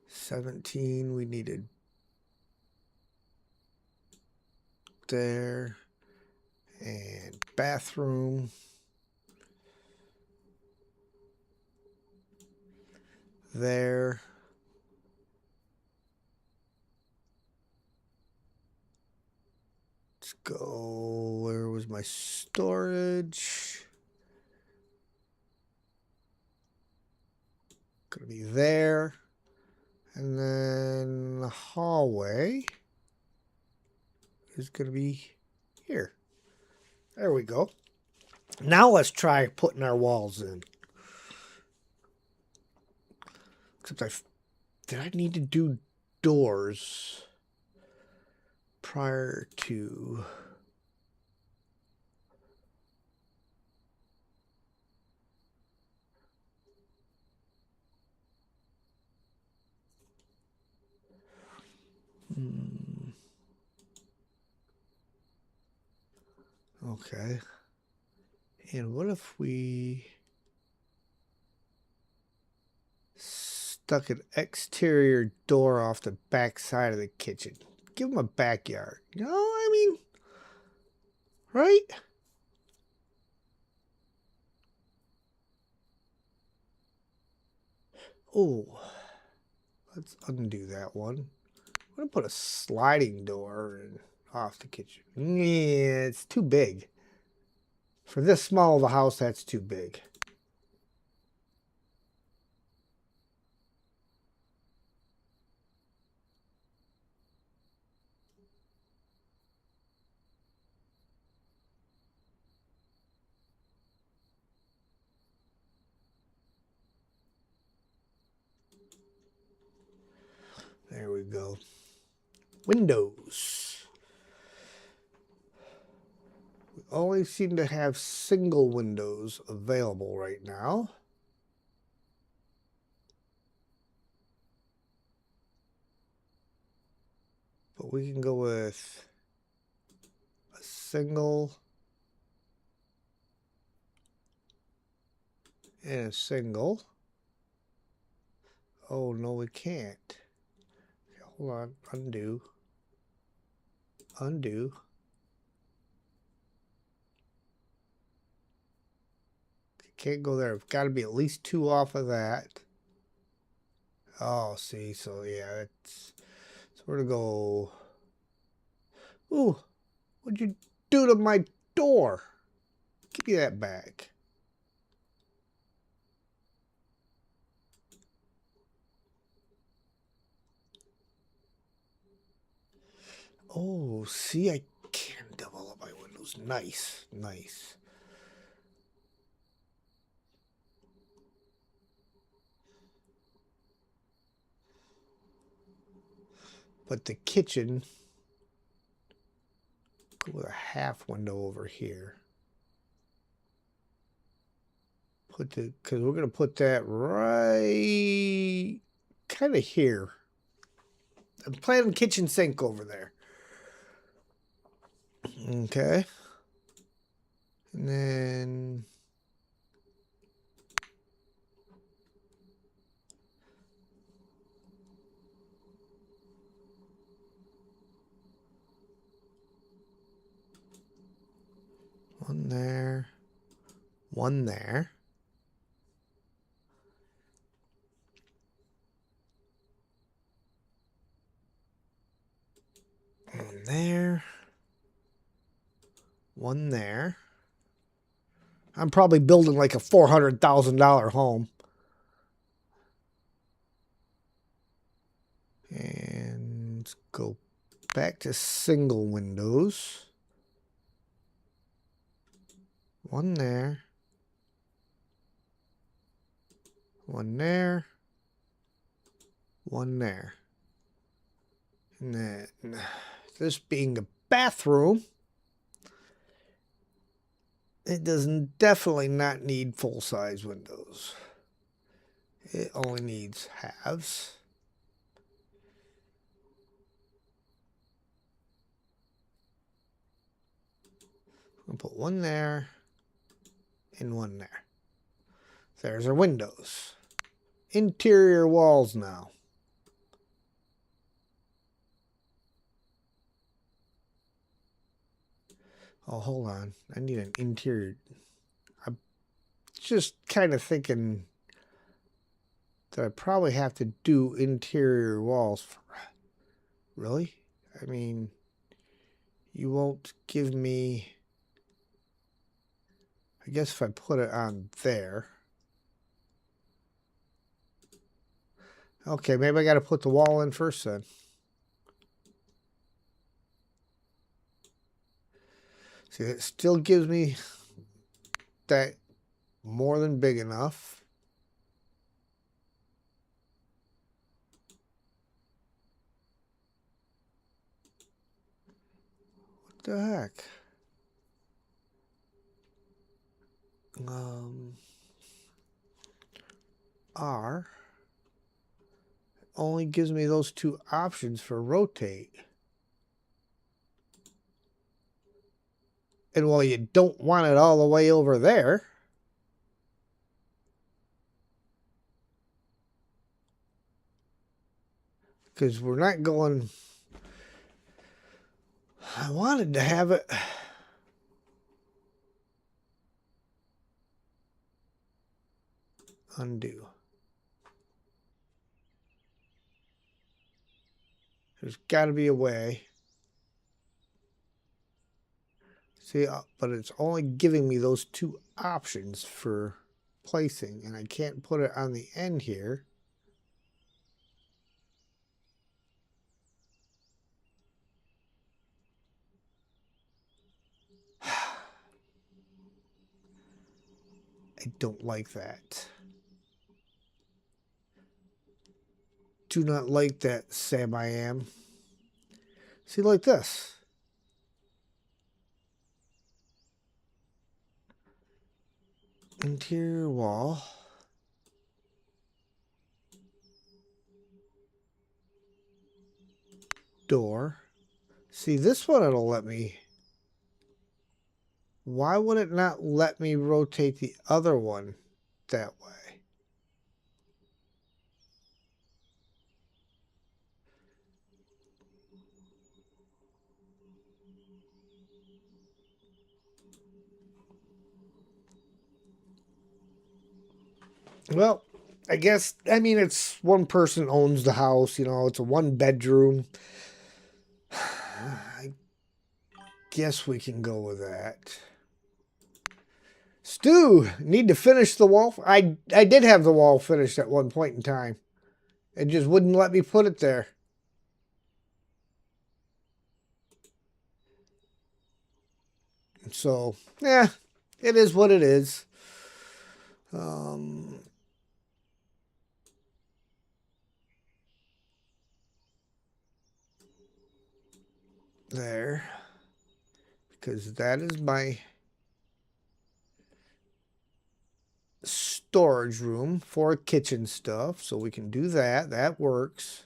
$17 we needed there. And bathroom. There. Let's go. Where was my storage? Gonna be there. And then the hallway is going to be here. There we go. Now let's try putting our walls in. Except did I need to do doors prior to... Okay. And what if we stuck an exterior door off the back side of the kitchen? Give them a backyard. You know, I mean, right? Oh, let's undo that one. I'm going to put a sliding door in off the kitchen. Yeah, it's too big. For this small of a house, that's too big. There we go. Windows. We only seem to have single windows available right now. But we can go with a single and a single. Oh, no, we can't. Okay, hold on. Undo. Undo. Can't go there. It's got to be at least 2 off of that. Oh, see. So, yeah, it's... So we're going to go... Ooh, what'd you do to my door? Give me that back. Oh, see, I can double up my windows. Nice, nice. But the kitchen, go with a half window over here. Put the, because we're going to put that right kind of here. I'm planning kitchen sink over there. Okay. And then one there, one there. One there. One there. I'm probably building like a $400,000 home. And let's go back to single windows. One there. One there. One there. And then this being the bathroom, it does definitely not need full-size windows. It only needs halves. I'm going to put one there and one there. There's our windows. Interior walls now. Oh, hold on. I need an interior. I'm just kind of thinking that I probably have to do interior walls. Really? I mean, you won't give me... I guess if I put it on there. Okay, maybe I got to put the wall in first then. See, it still gives me that more than big enough. What the heck? R only gives me those two options for rotate. And while you don't want it all the way over there, because we're not going, I wanted to have it undo. There's got to be a way. See, but it's only giving me those two options for placing, and I can't put it on the end here. I don't like that. Do not like that, Sam I am. See, like this. Interior wall. Door. See, this one it'll let me. Why would it not let me rotate the other one that way? Well, I guess, I mean, it's one person owns the house, you know, it's a one bedroom. I guess we can go with that. Stu, need to finish the wall. I did have the wall finished at one point in time. It just wouldn't let me put it there. So, yeah, it is what it is. There. Because that is my storage room for kitchen stuff. So we can do that. That works.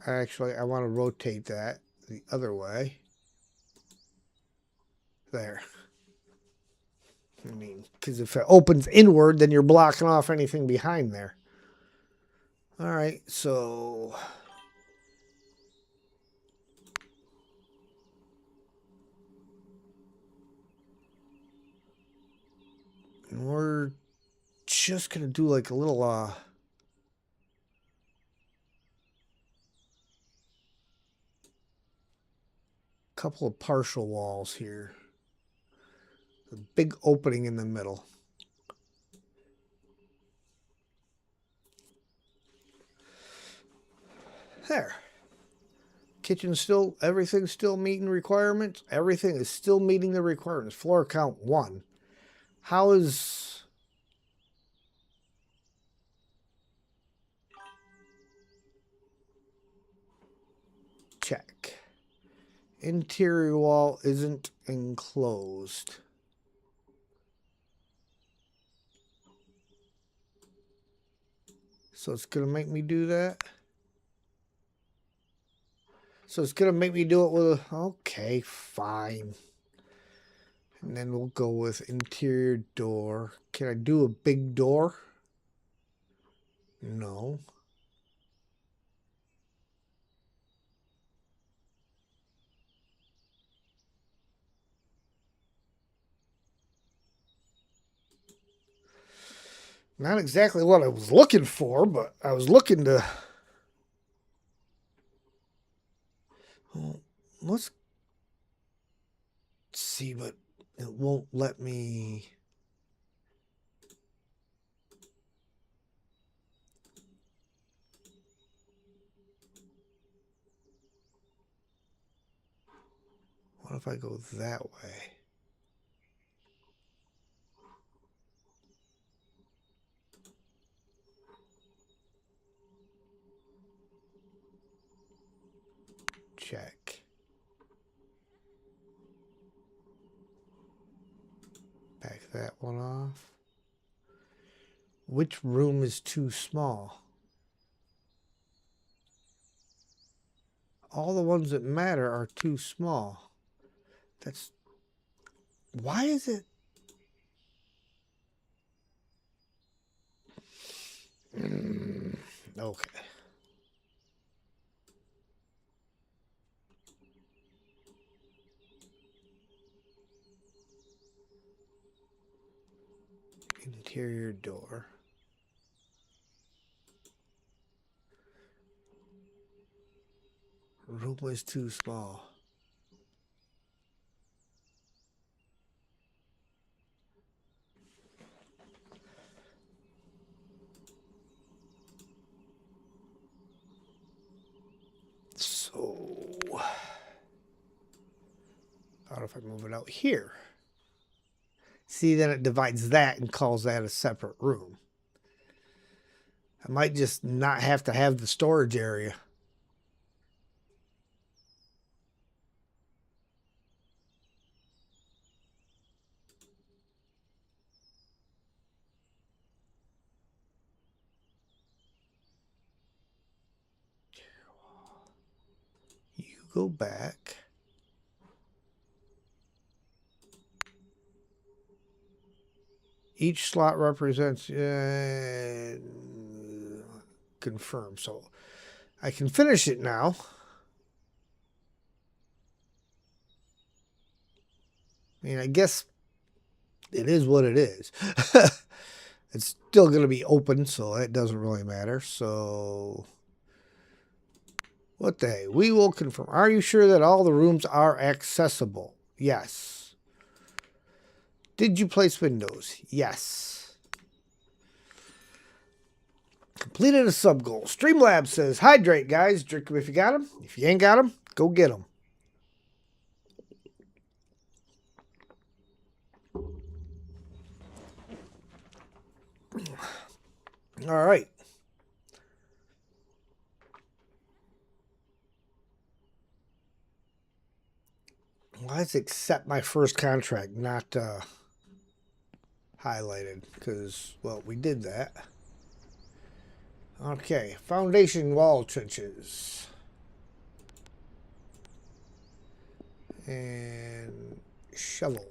Actually, I want to rotate that the other way. There. I mean, because if it opens inward, then you're blocking off anything behind there. All right, so we're just gonna do like a little couple of partial walls here. A big opening in the middle. There. Kitchen still, everything's still meeting requirements. Everything is still meeting the requirements. Floor count 1. How is... Check. Interior wall isn't enclosed. So it's going to make me do that. So it's going to make me do it with a... Okay, fine. And then we'll go with interior door. Can I do a big door? No. Not exactly what I was looking for, but I was looking to... Well, let's see, but it won't let me... if I go that way? Check. Back that one off. Which room is too small? All the ones that matter are too small. That's... Why is it... Okay. Interior door. Room was too small. So, how if I move it out here? See, then it divides that and calls that a separate room. I might just not have to have the storage area. You go back. Each slot represents confirm. So I can finish it now. I mean, I guess it is what it is. It's still going to be open, so it doesn't really matter. So what the heck? We will confirm. Are you sure that all the rooms are accessible? Yes. Did you place windows? Yes. Completed a sub goal. Streamlabs says, hydrate, guys. Drink them if you got them. If you ain't got them, go get them. All right. Let's accept my first contract, not highlighted, because, well, we did that. Okay, foundation wall trenches. And shovel.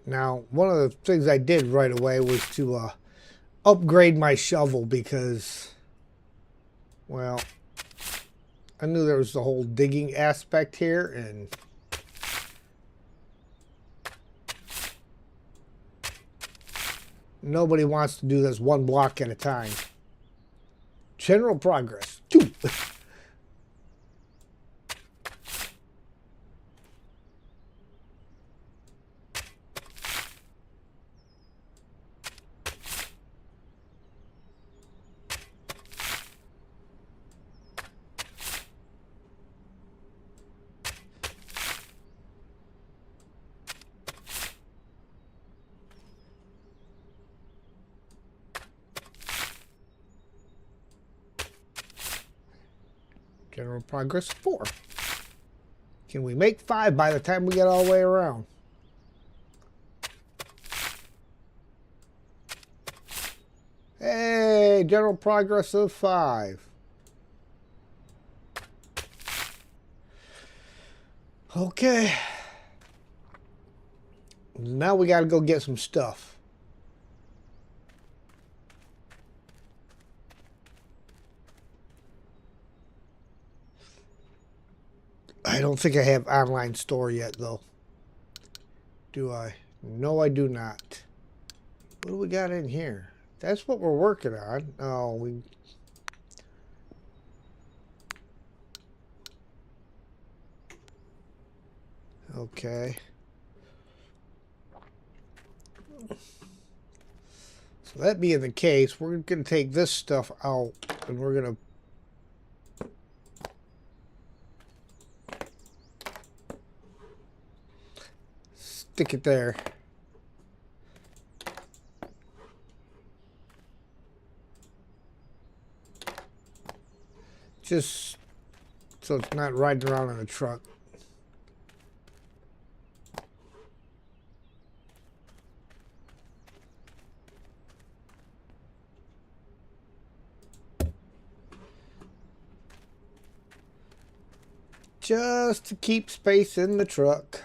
Now, one of the things I did right away was to upgrade my shovel because, well, I knew there was the whole digging aspect here, and nobody wants to do this one block at a time. General progress, 2. General progress 4. Can we make 5 by the time we get all the way around? Hey, general progress of 5. Okay. Now we got to go get some stuff. I don't think I have online store yet, though. Do I? No, I do not. What do we got in here? That's what we're working on. Oh, we... Okay. So that being the case, we're going to take this stuff out and we're going to stick it there. Just so it's not riding around in the truck. Just to keep space in the truck.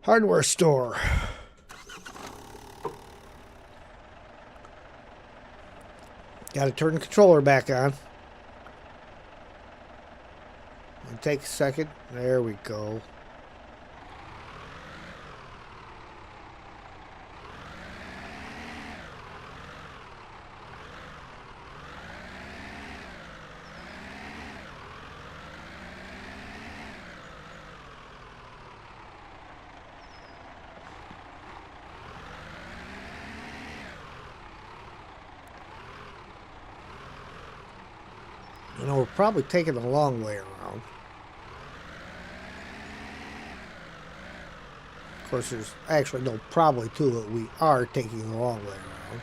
Hardware store. Got to turn the controller back on. It'll take a second. There we go. You know, we're probably taking the long way around. Of course, there's actually no probably to it. We are taking the long way around.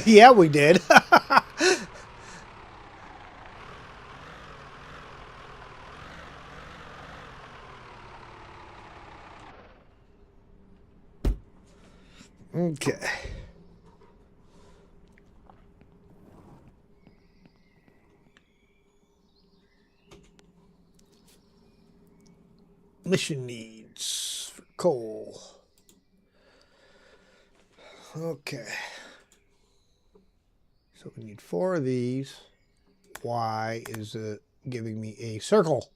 Yeah, we did. Okay. Mission needs for coal. Okay. So we need 4 of these. Why is it giving me a circle?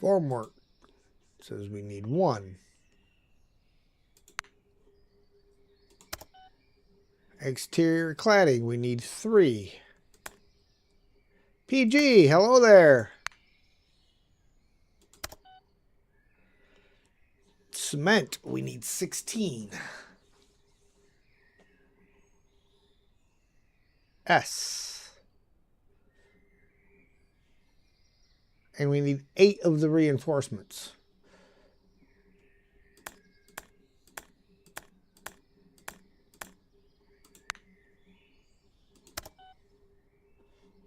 Formwork says we need 1. Exterior cladding, we need 3. PG, hello there. Cement, we need 16. S. And we need 8 of the reinforcements.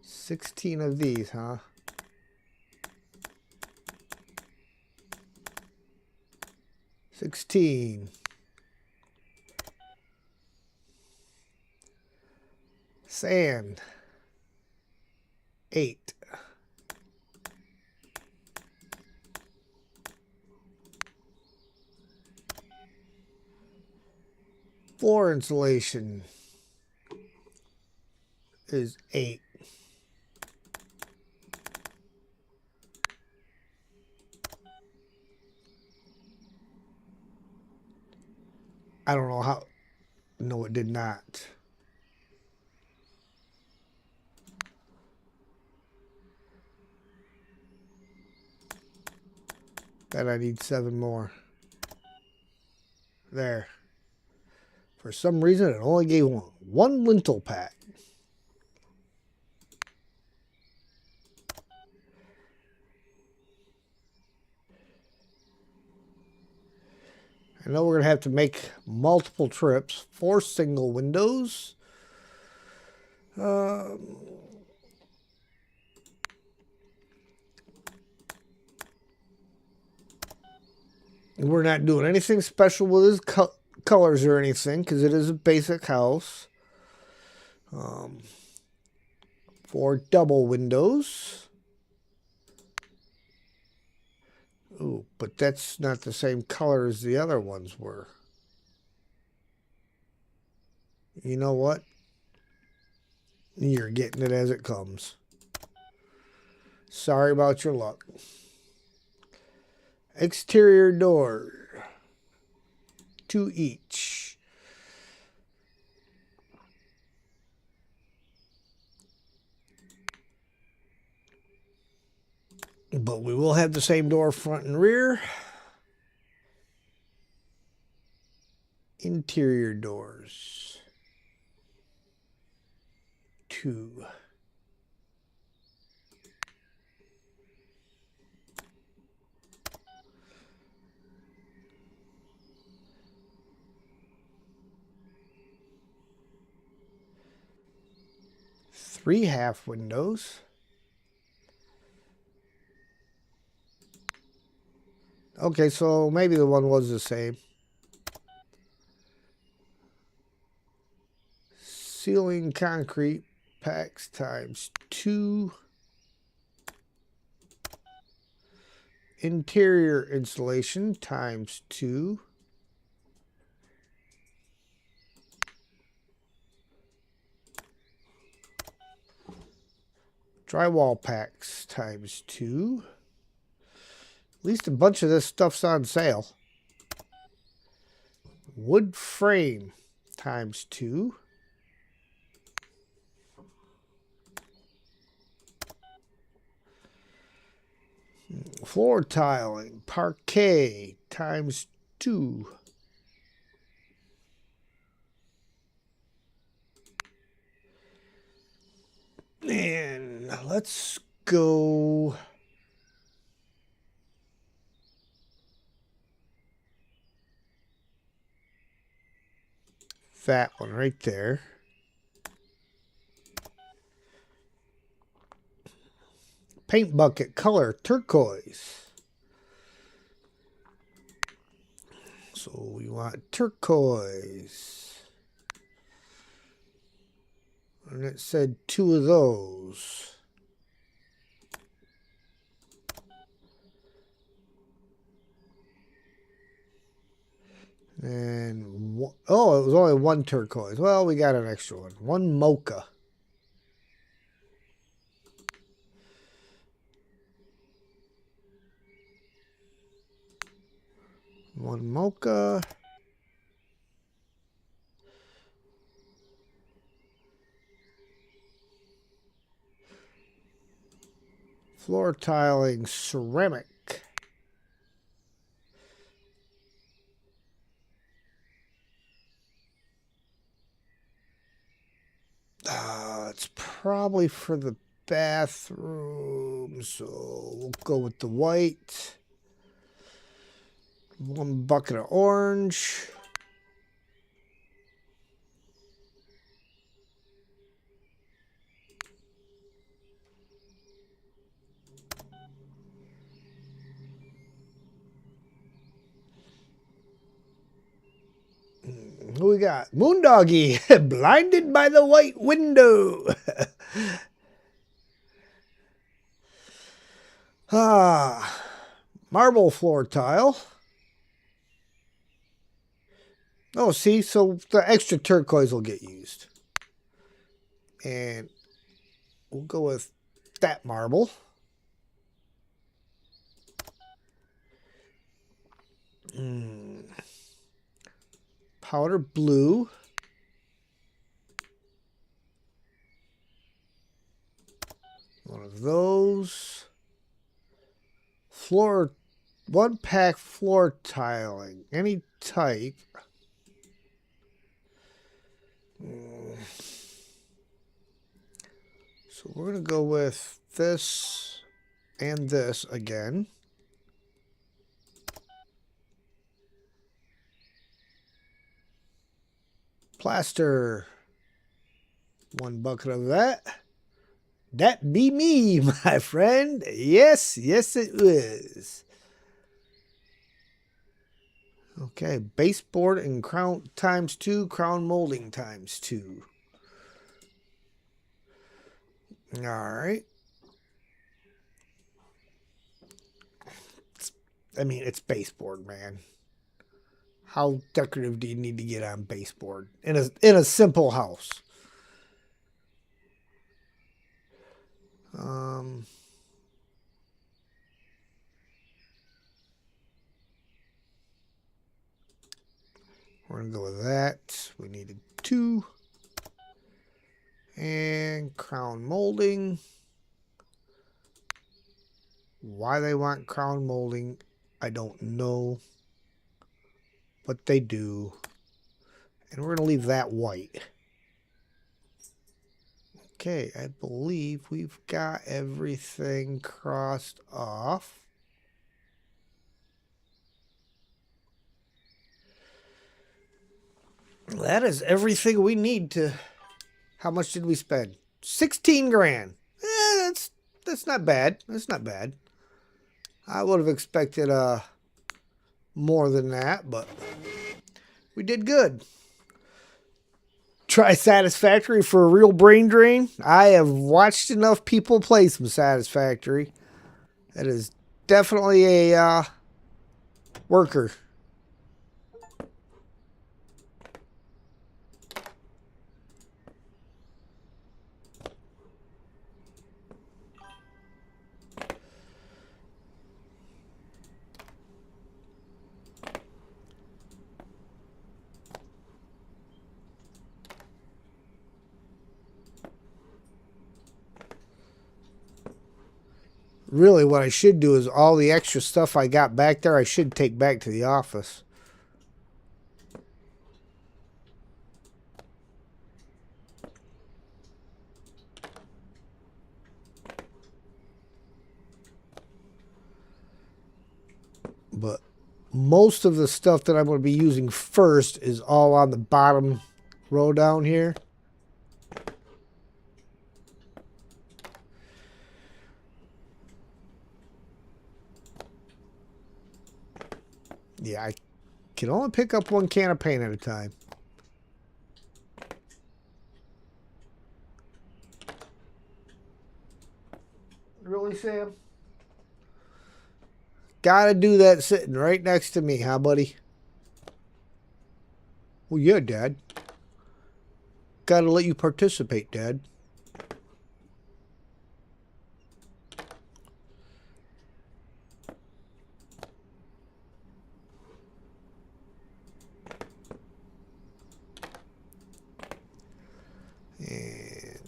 $16 of these, huh? $16. Sand. 8. Floor insulation is 8. I don't know how. No, it did not. Bet I need 7 more. There. For some reason, it only gave one lintel pack. I know we're going to have to make multiple trips. 4 single windows. We're not doing anything special with his colors or anything because it is a basic house. 4 double windows. Ooh, but that's not the same color as the other ones were. You know what? You're getting it as it comes. Sorry about your luck. Exterior door. 2 each. But we will have the same door front and rear. Interior doors. 2. Three half windows. Okay, so maybe the one was the same. Ceiling concrete packs times 2. Interior insulation times 2. Drywall packs times 2. At least a bunch of this stuff's on sale. Wood frame times 2. Floor tiling, parquet times 2. And let's go. That one right there. Paint bucket color turquoise. So we want turquoise. And it said 2 of those. And oh, it was only 1 turquoise. Well, we got an extra one. 1 mocha. One mocha. Floor tiling ceramic. It's probably for the bathroom, so we'll go with the white. 1 bucket of orange. Who we got? Moondoggy, blinded by the white window. Marble floor tile. Oh, see, so the extra turquoise will get used. And we'll go with that marble. Powder blue. One of those. Floor, 1 pack floor tiling. Any type. So we're going to go with this and this again. Plaster. 1 bucket of that. That be me, my friend. Yes, yes it is. Okay, baseboard and crown times 2, crown molding times 2. All right. I mean, it's baseboard, man. How decorative do you need to get on baseboard in a simple house? We're gonna go with that. We needed 2. And crown molding. Why they want crown molding, I don't know. But they do. And we're gonna leave that white. Okay, I believe we've got everything crossed off. That is everything we need to... How much did we spend? 16 grand. That's not bad. That's not bad. I would have expected more than that, but we did good. Try Satisfactory for a real brain drain. I have watched enough people play some Satisfactory. That is definitely a worker. Really, what I should do is all the extra stuff I got back there, I should take back to the office. But most of the stuff that I'm going to be using first is all on the bottom row down here. Yeah, I can only pick up 1 can of paint at a time. Really, Sam? Gotta do that sitting right next to me, huh, buddy? Well, yeah, Dad. Gotta let you participate, Dad. And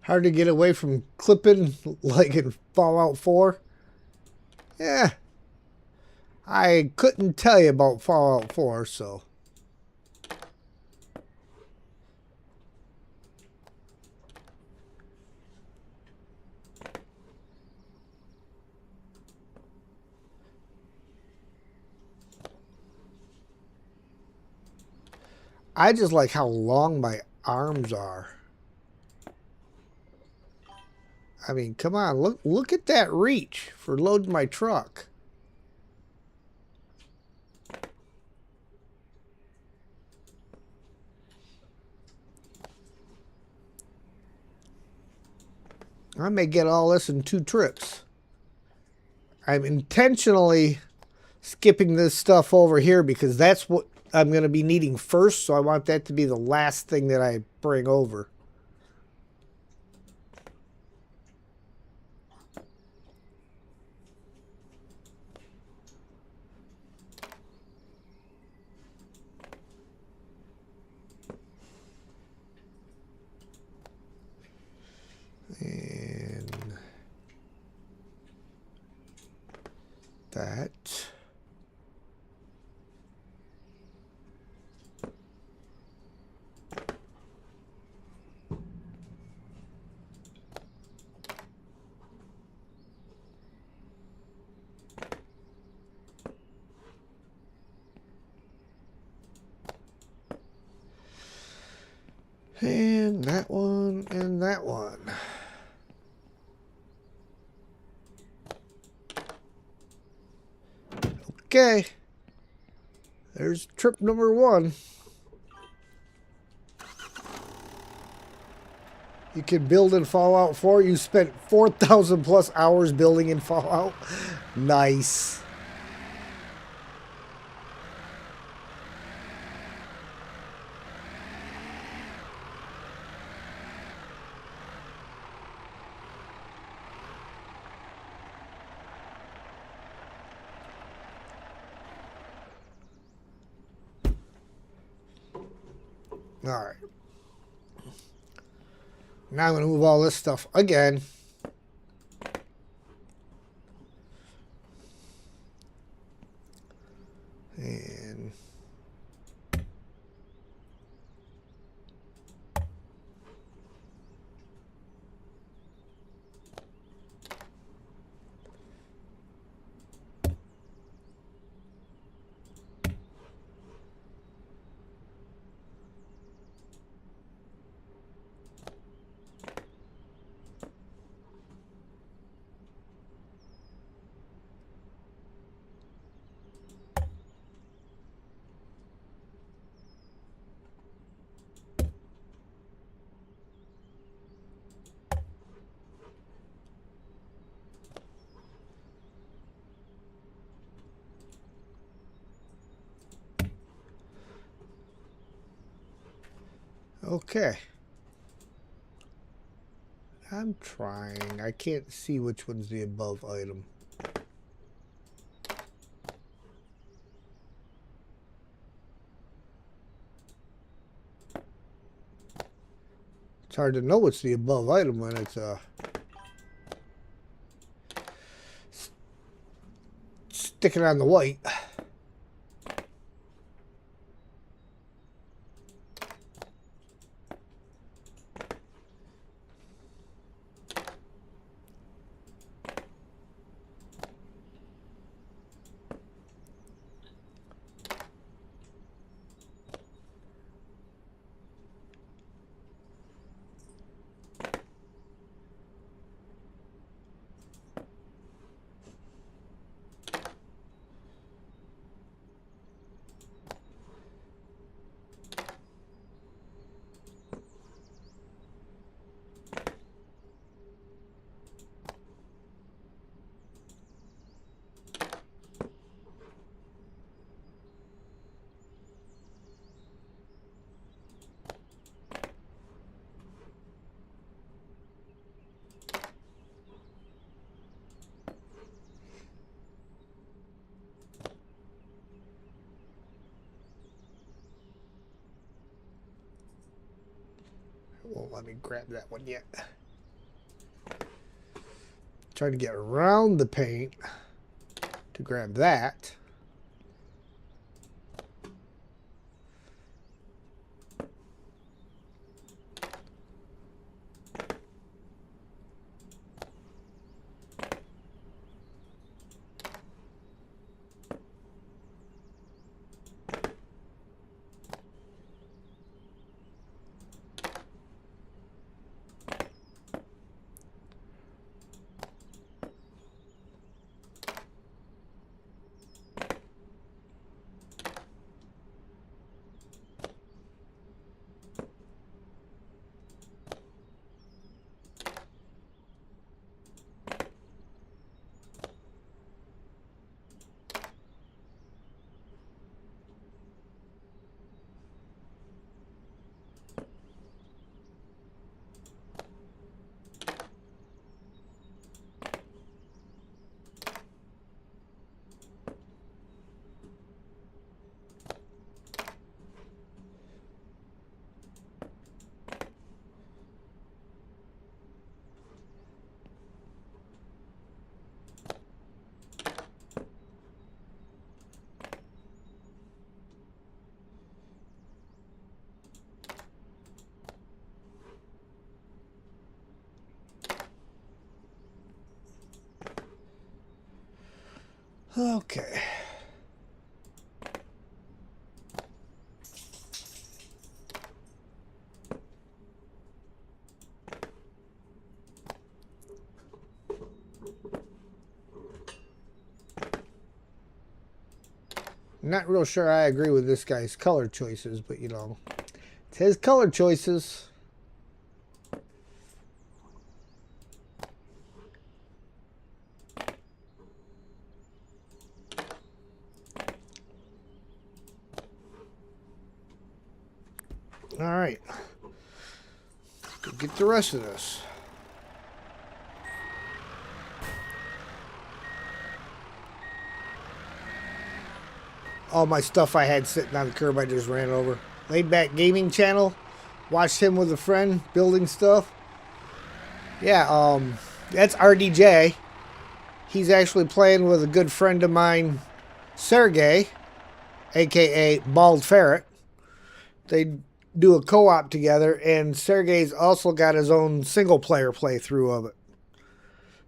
hard to get away from clipping like in Fallout 4. Yeah. I couldn't tell you about Fallout 4, so. I just like how long my arms are. I mean, come on, look at that reach for loading my truck. I may get all this in 2 trips. I'm intentionally skipping this stuff over here because that's what I'm going to be needing first, so I want that to be the last thing that I bring over. And that. And that one, and that one. Okay. There's trip number 1. You can build in Fallout 4. You spent 4,000 plus hours building in Fallout. Nice. All right. Now I'm going to move all this stuff again. And okay. I'm trying. I can't see which one's the above item. It's hard to know what's the above item when it's sticking on the white. Won't let me grab that one yet. Trying to get around the paint to grab that. Okay. not real sure I agree with this guy's color choices, but you know, it's his color choices. All right, go get the rest of this. All my stuff I had sitting on the curb, I just ran over. Laid Back Gaming Channel. Watched him with a friend building stuff. Yeah, that's RDJ. He's actually playing with a good friend of mine, Sergey, aka Bald Ferret. They do a co-op together, and Sergey's also got his own single-player playthrough of it.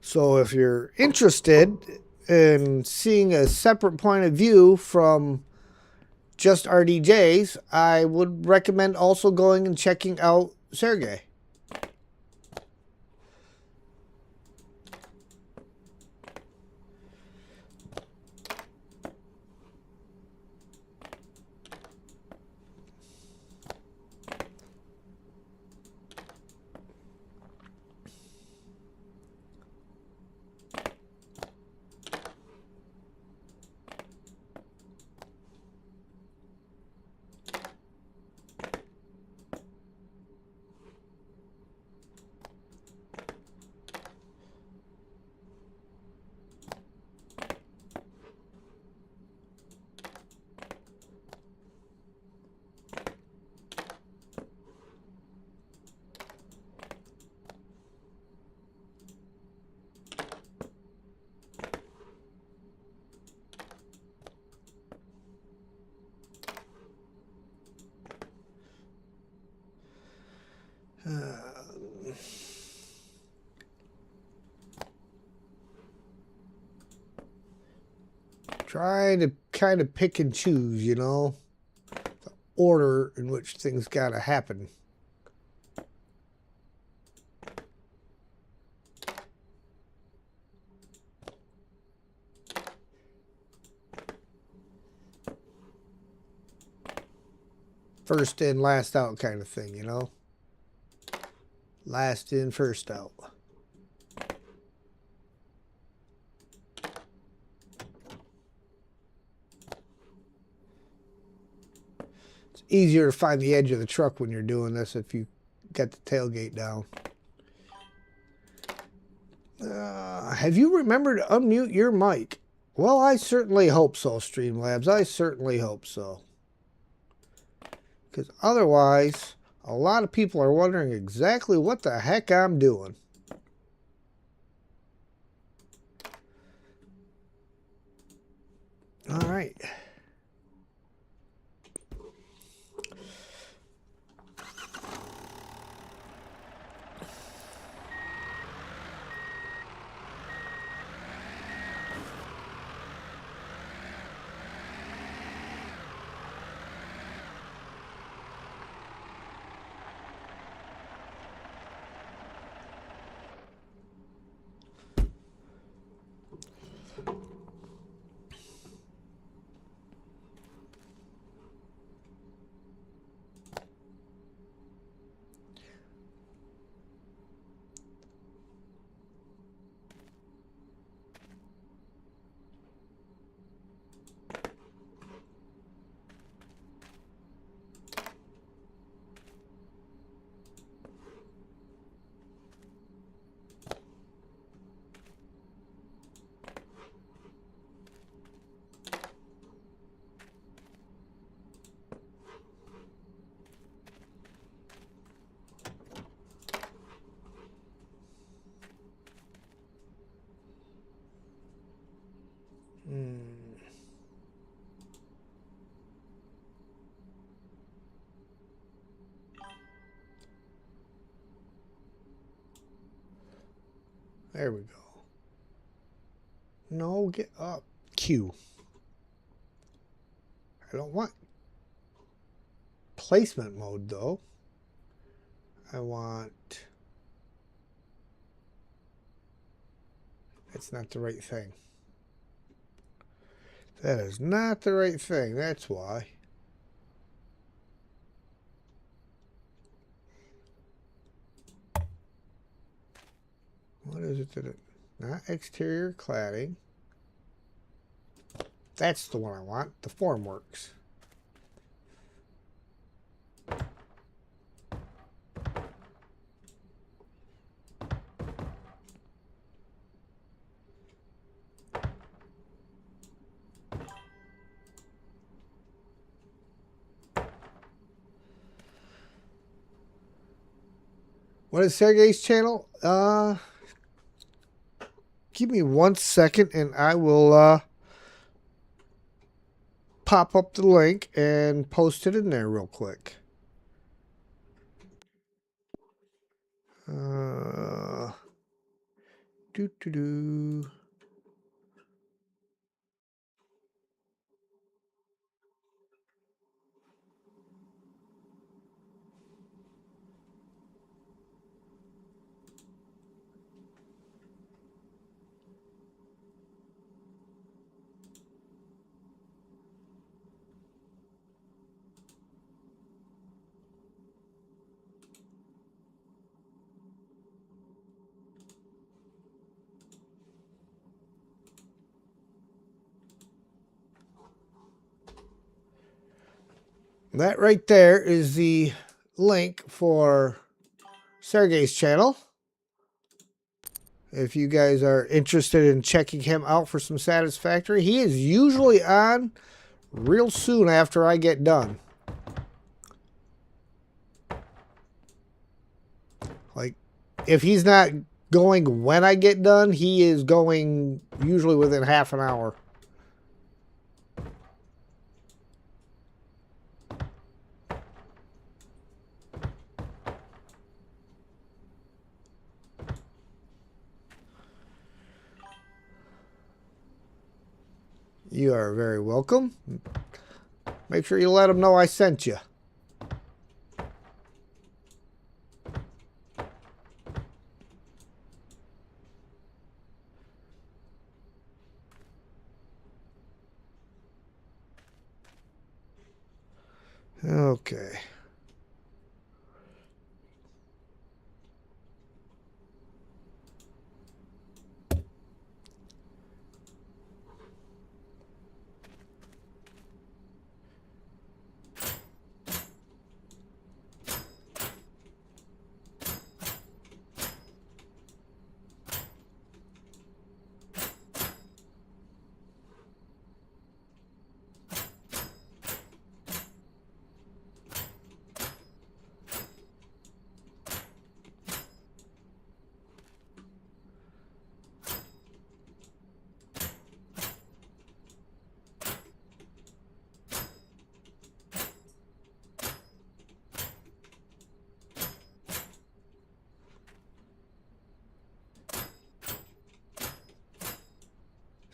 So if you're interested in seeing a separate point of view from just RDJ's, I would recommend also going and checking out Sergey. Trying to kind of pick and choose, you know, the order in which things gotta happen. First in, last out kind of thing, you know? Last in, first out. It's easier to find the edge of the truck when you're doing this if you got the tailgate down. Have you remembered to unmute your mic? Well, I certainly hope so, Streamlabs. I certainly hope so. Because otherwise, a lot of people are wondering exactly what the heck I'm doing. All right. There we go. No, get up. Q. I don't want placement mode, though. I want... That's not the right thing. That is not the right thing, that's why. What is it that it... Not exterior cladding. That's the one I want. The formworks. What is Sergey's channel? Give me 1 second and I will pop up the link and post it in there real quick. Do. That right there is the link for Sergey's channel. If you guys are interested in checking him out for some Satisfactory, he is usually on real soon after I get done. Like, if he's not going when I get done, he is going usually within half an hour. You are very welcome. Make sure you let him know I sent you. Okay.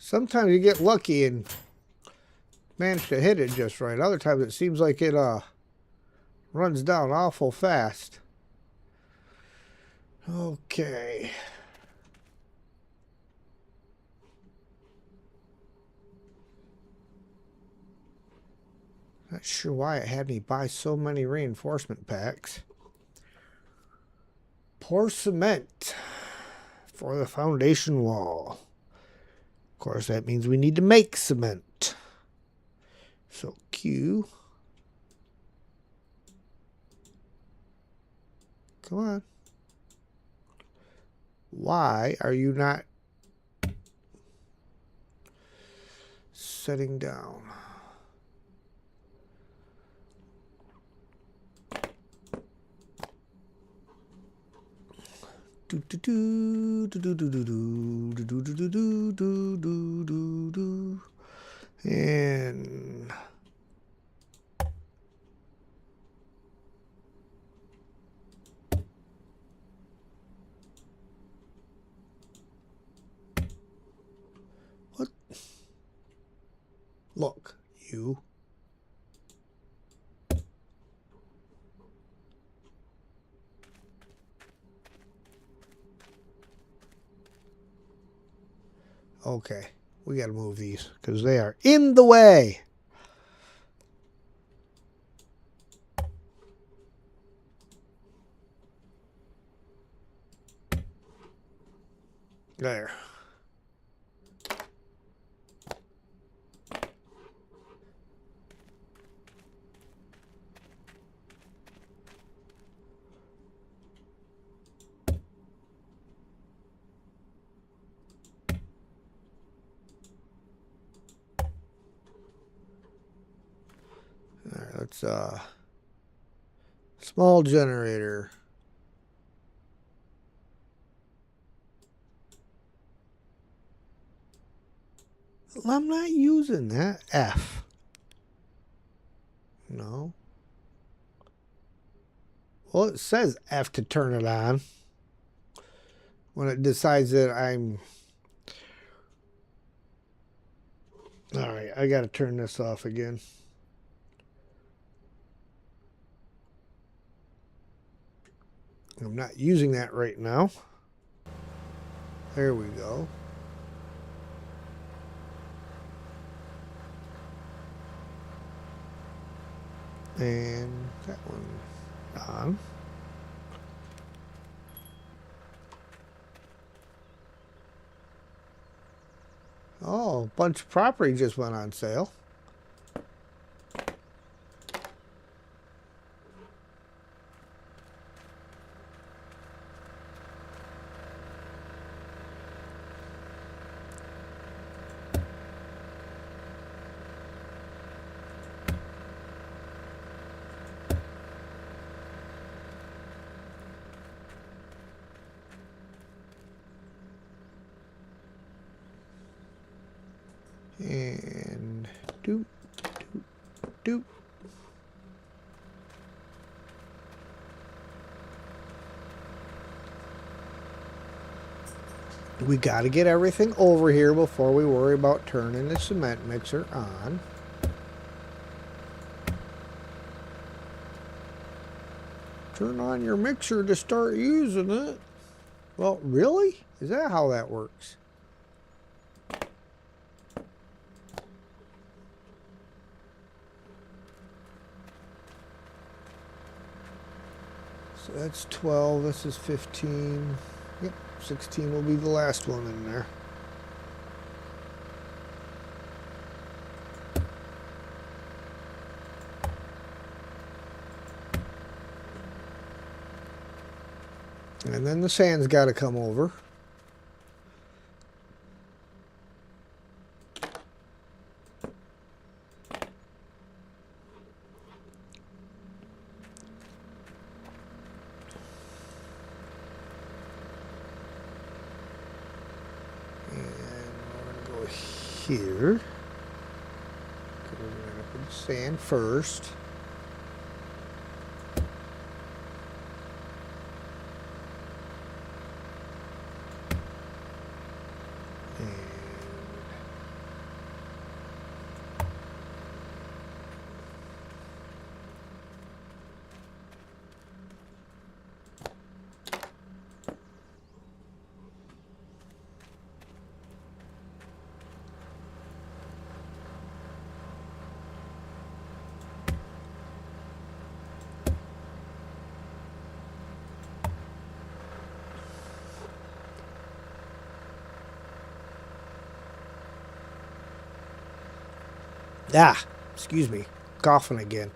Sometimes you get lucky and manage to hit it just right. Other times it seems like it runs down awful fast. Okay. Not sure why it had me buy so many reinforcement packs. Pour cement for the foundation wall. Of course, that means we need to make cement. So Q. Come on. Why are you not setting down? And what? Look, you. Okay, we got to move these because they are in the way. There. All right, let's small generator. Well, I'm not using that F. No. Well, it says F to turn it on. When it decides that I'm... All right, I got to turn this off again. I'm not using that right now. There we go. And that one on. Oh, a bunch of property just went on sale. And doop, doop, doop. We got to get everything over here before we worry about turning the cement mixer on. Turn on your mixer to start using it. Well, really? Is that how that works? So that's 12, this is 15. Yep, 16 will be the last one in there. And then the sand's got to come over. Here. We're going to put the sand first. Ah, excuse me, coughing again.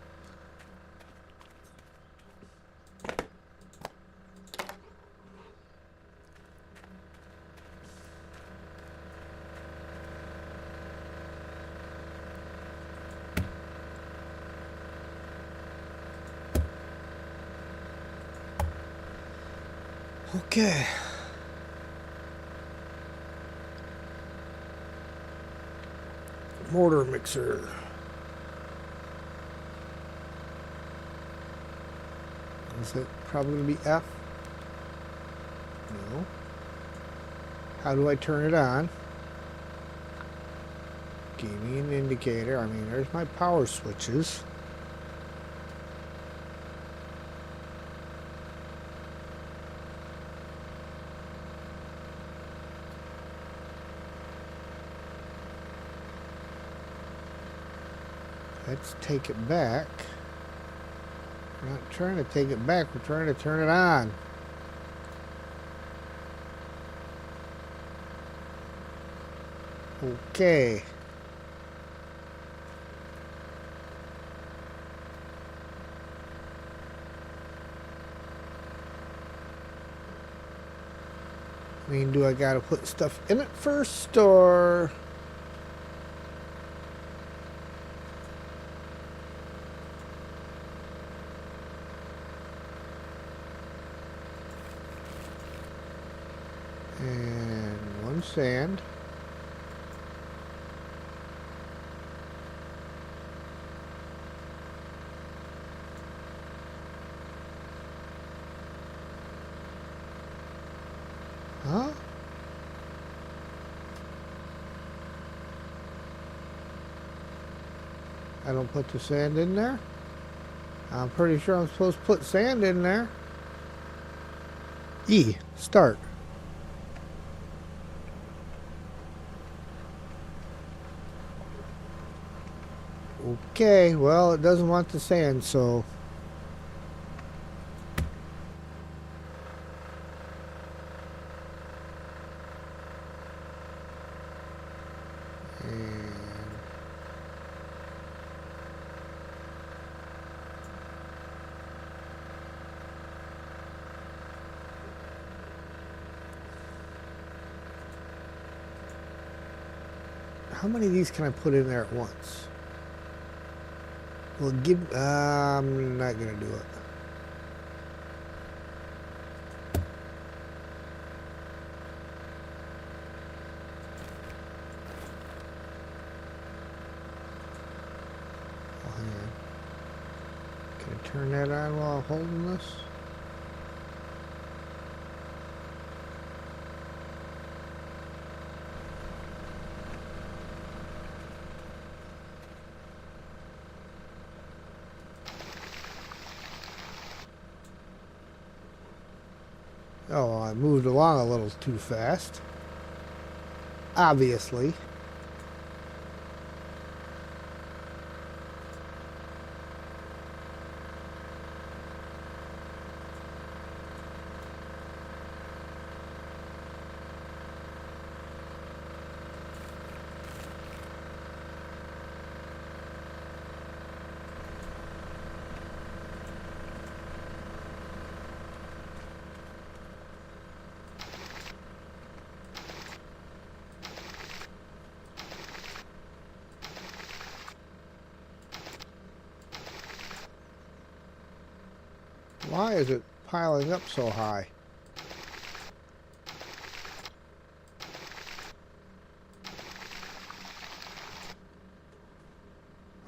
Okay. Mortar mixer. Is it probably going to be F? No. How do I turn it on? Give me an indicator. I mean, there's my power switches. let's take it back. We're not trying to take it back, we're trying to turn it on. Okay. I mean, do I gotta put stuff in it first, or... And one sand. Huh? I don't put the sand in there? I'm pretty sure I'm supposed to put sand in there. E, start. Okay, well, it doesn't want the sand, so... And... How many of these can I put in there at once? Well, I'm not gonna do it. Oh, hang on. Can I turn that on while I'm holding this? Oh, I moved along a little too fast. Obviously. Why is it piling up so high?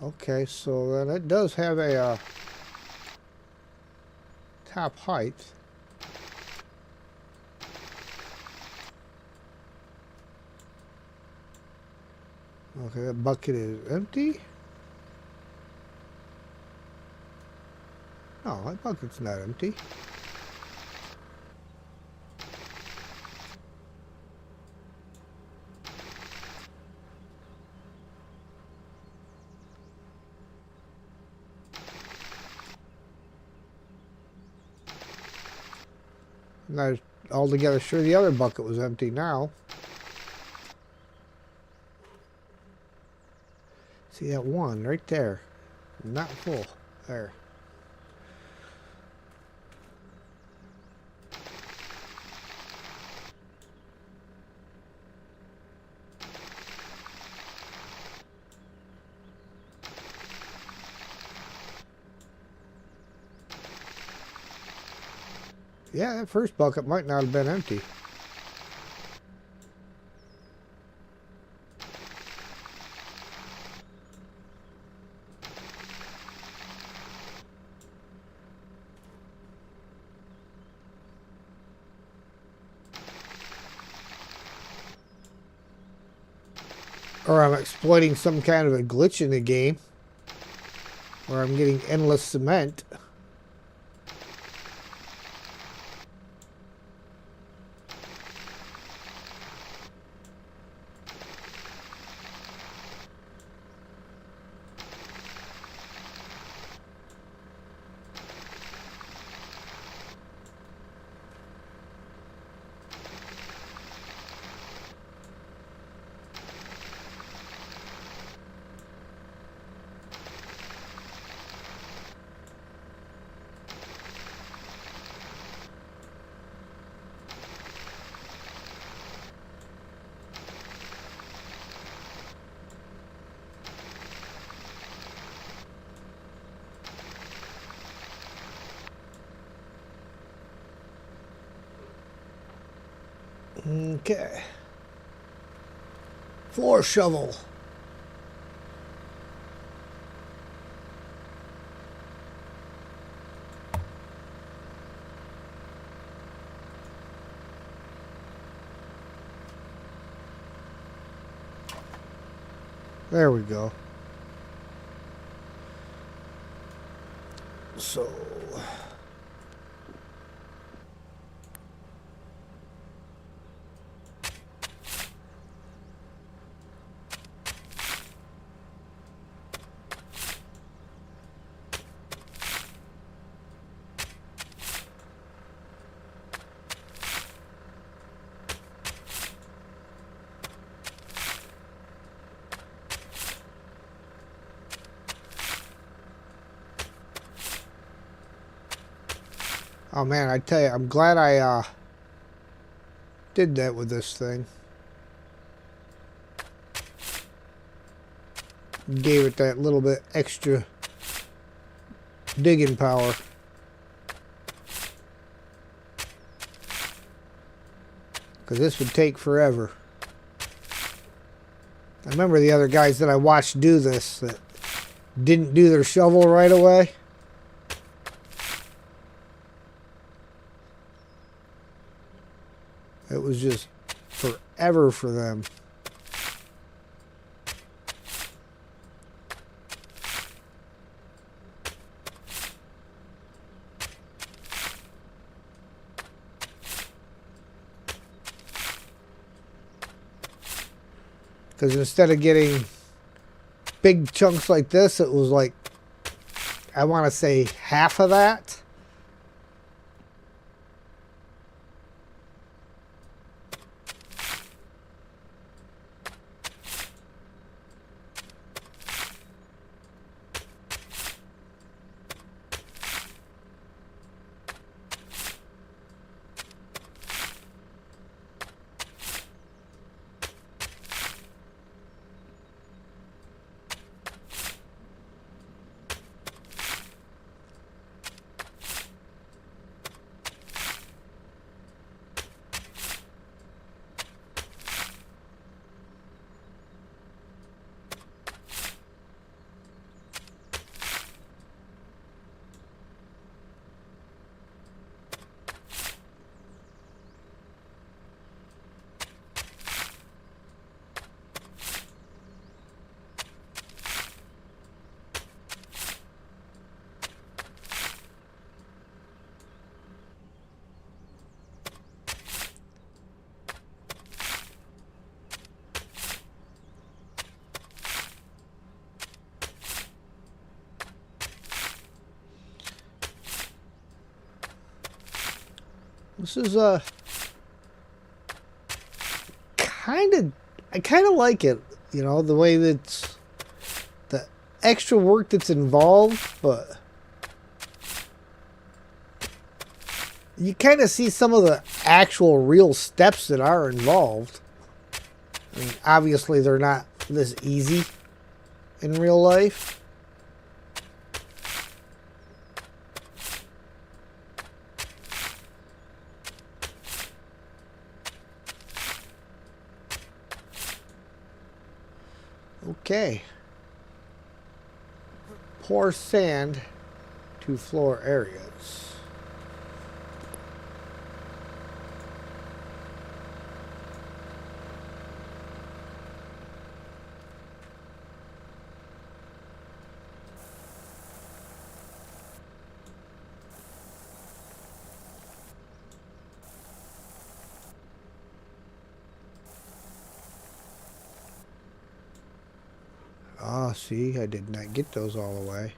Okay, so then it does have a top height. Okay, that bucket is empty. No, that bucket's not empty. I'm not altogether sure the other bucket was empty now. See that one right there? Not full. There. Yeah, that first bucket might not have been empty. Or I'm exploiting some kind of a glitch in the game where I'm getting endless cement. Okay. Floor shovel. There we go. So oh man, I tell you, I'm glad I did that with this thing. Gave it that little bit extra digging power. Because this would take forever. I remember the other guys that I watched do this that didn't do their shovel right away. It was just forever for them. Because instead of getting big chunks like this, it was like, I want to say half of that. This is I kind of like it, you know, the way that's the extra work that's involved, but you kind of see some of the actual real steps that are involved. I mean, obviously they're not this easy in real life. Okay. Pour sand to floor areas. Ah, see, I did not get those all the way.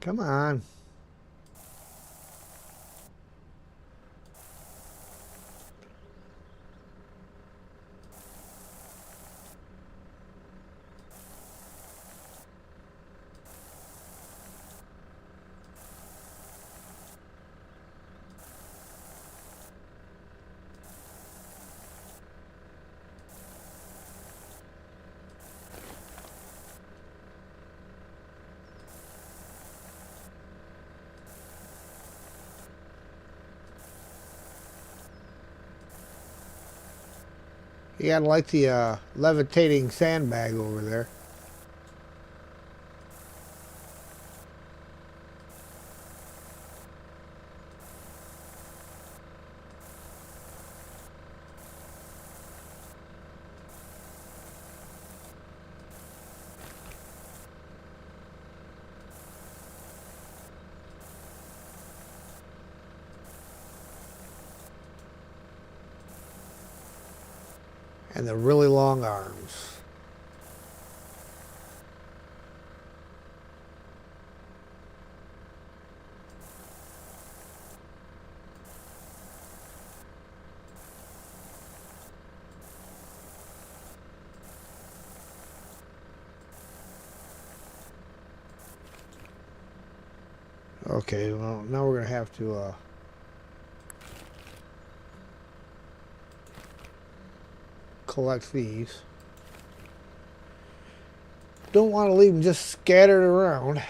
Come on. Yeah, I like the levitating sandbag over there. And the really long arms. Okay, well, now we're going to have to collect these. Don't want to leave them just scattered around.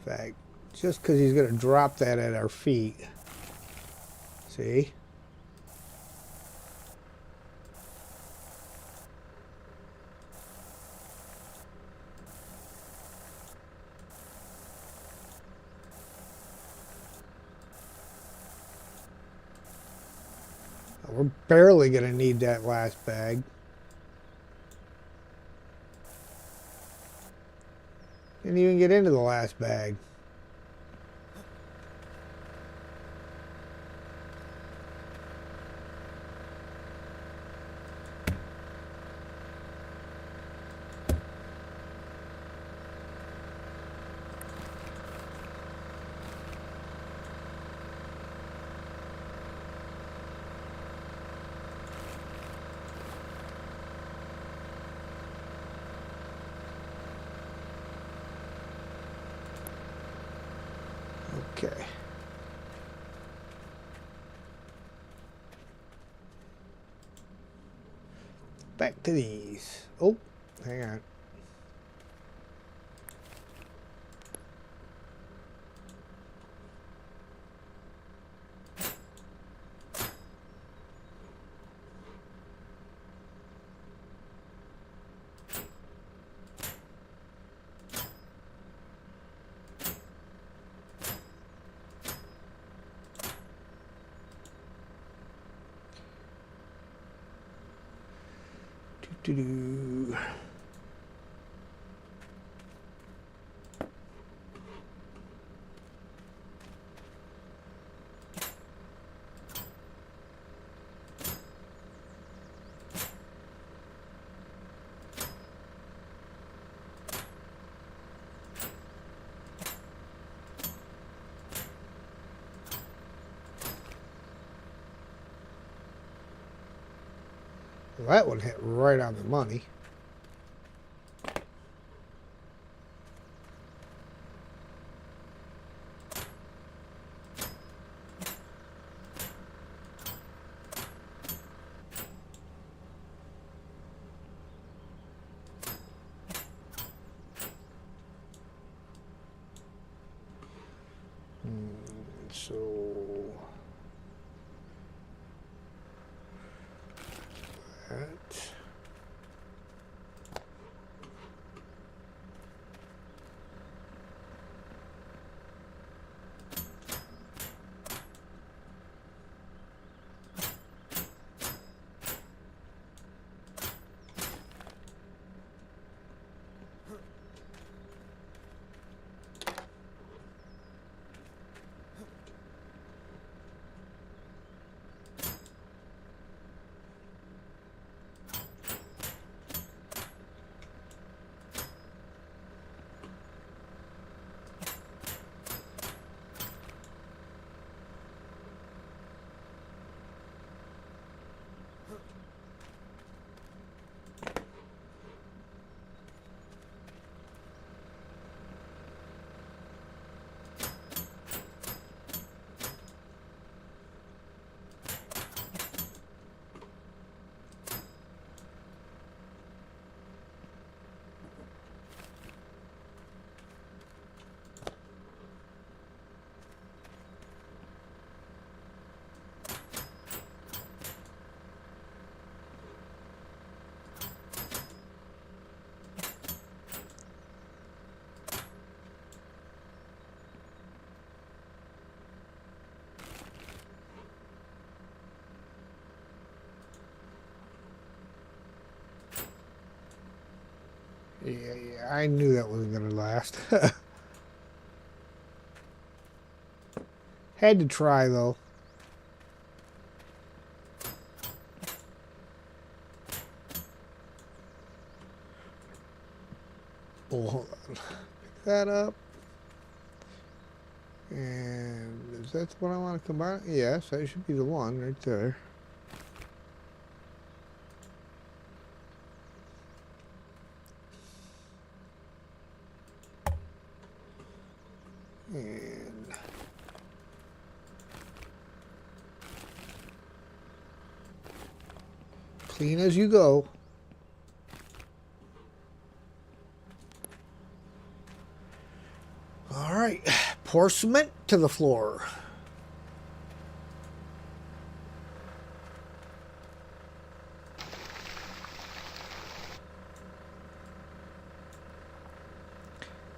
In fact, just because he's going to drop that at our feet. See? We're barely going to need that last bag. Didn't even get into the last bag. Okay. Back to these. Oh, hang on. Do-do. Well, that one hit right on the money. So Yeah, I knew that wasn't going to last. Had to try, though. Oh, hold on. Pick that up. And is that the one I want to combine? Yes, that should be the one right there. And clean as you go. All right, pour cement to the floor.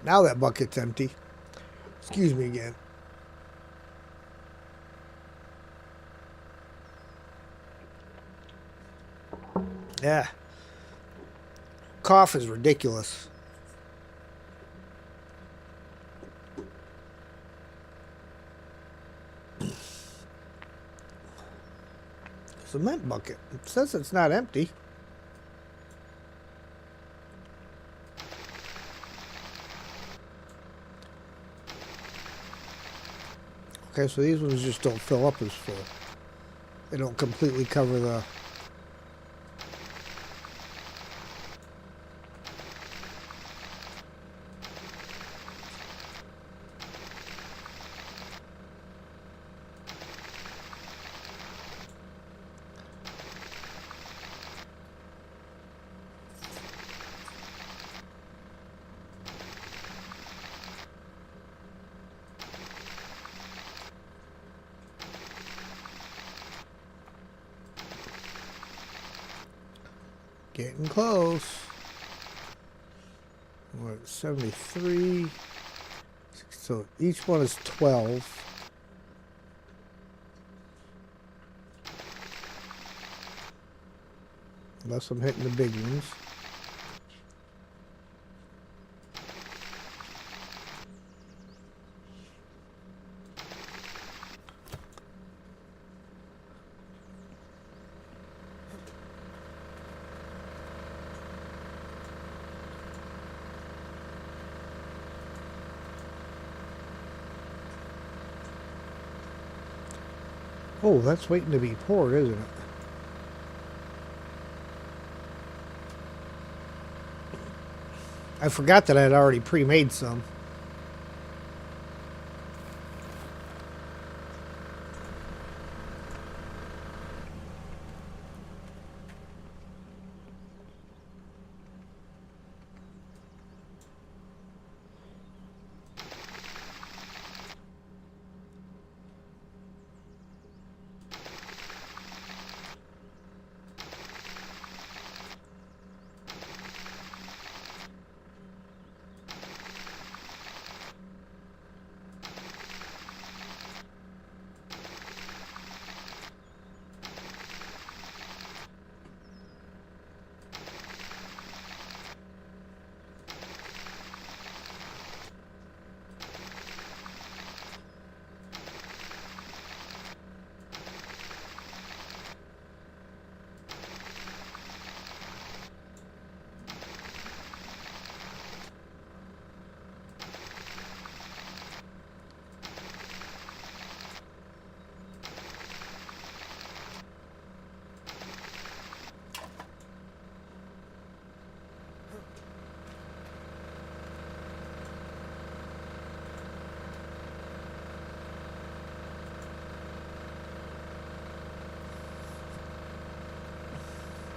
Now that bucket's empty. Excuse me again. Yeah. Cough is ridiculous. Cement bucket. It says it's not empty. Okay, so these ones just don't fill up as full. They don't completely cover the... Getting close. We're at 73. So each one is 12. Unless I'm hitting the big ones. Oh, that's waiting to be poured, isn't it? I forgot that I had already pre-made some.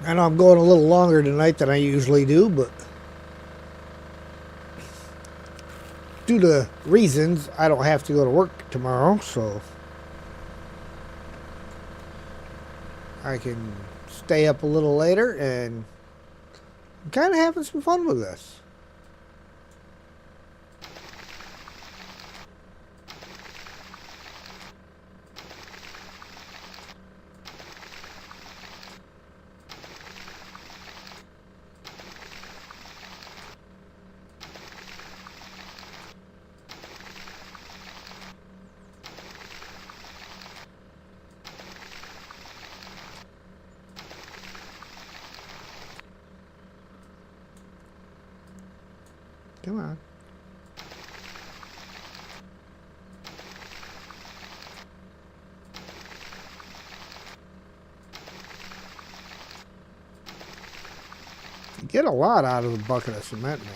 I know I'm going a little longer tonight than I usually do, but due to reasons, I don't have to go to work tomorrow, so I can stay up a little later and I'm kind of having some fun with this. Come on. You get a lot out of a bucket of cement, man.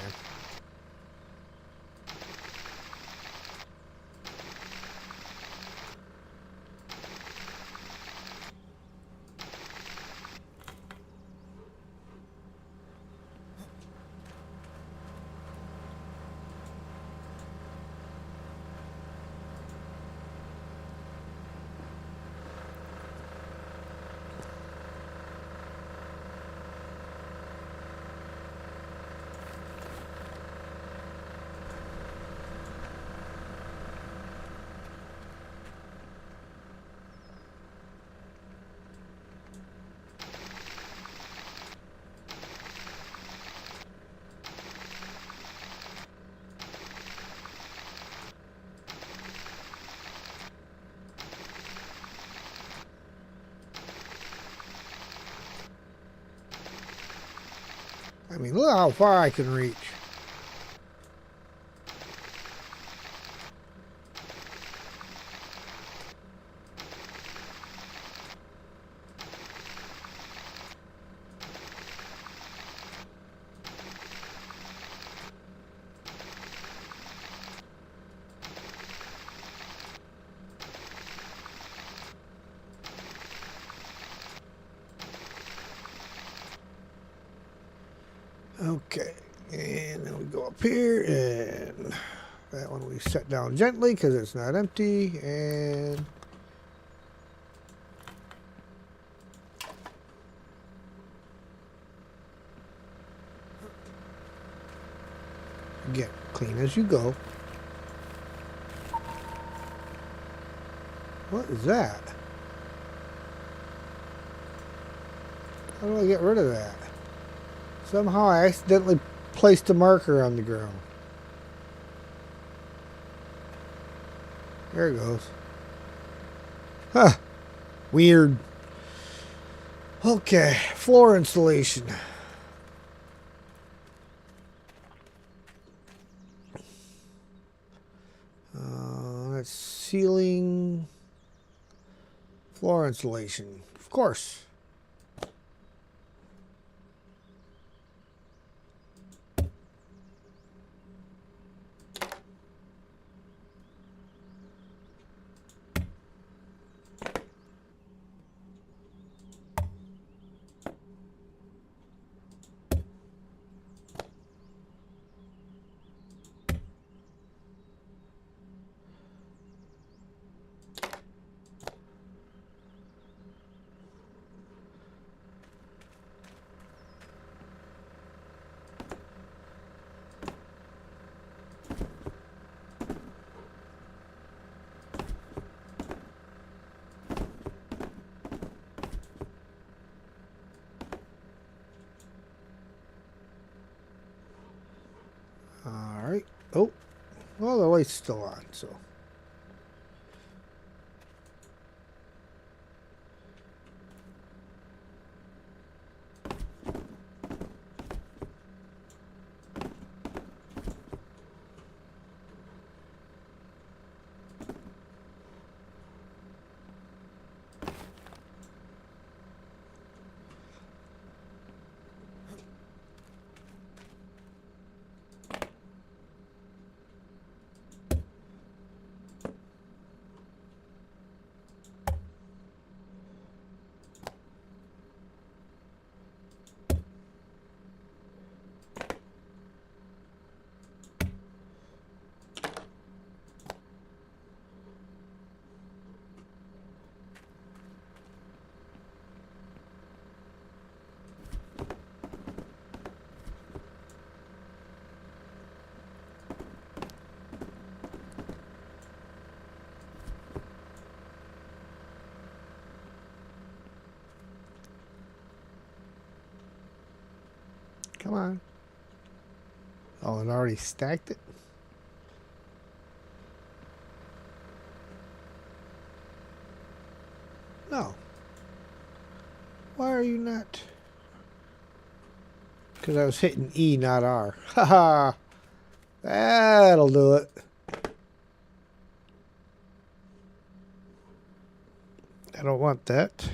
I mean, look how far I can reach. Okay, and then we go up here, and that one we set down gently because it's not empty, and again, clean as you go. What is that? How do I get rid of that? Somehow I accidentally placed a marker on the ground. There it goes. Huh. Weird. Okay, floor installation. That's ceiling. Floor installation. Of course. Alright. Oh. Well, the light's still on, so. Come on. Oh, it already stacked it? No. Why are you not? Because I was hitting E, not R. Haha. That'll do it. I don't want that.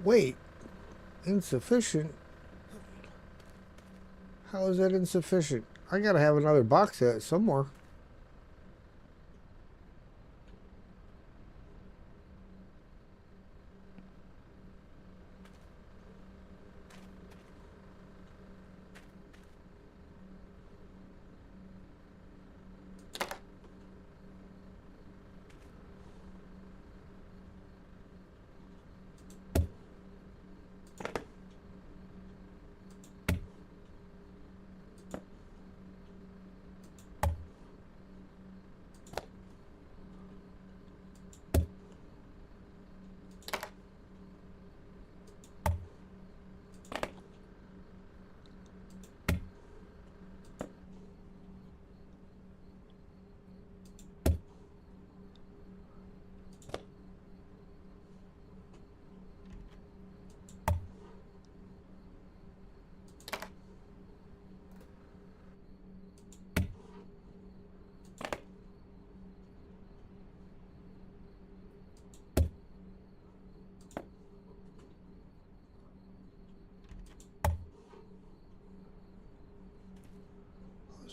Wait, insufficient? How is that insufficient? I gotta have another box set somewhere.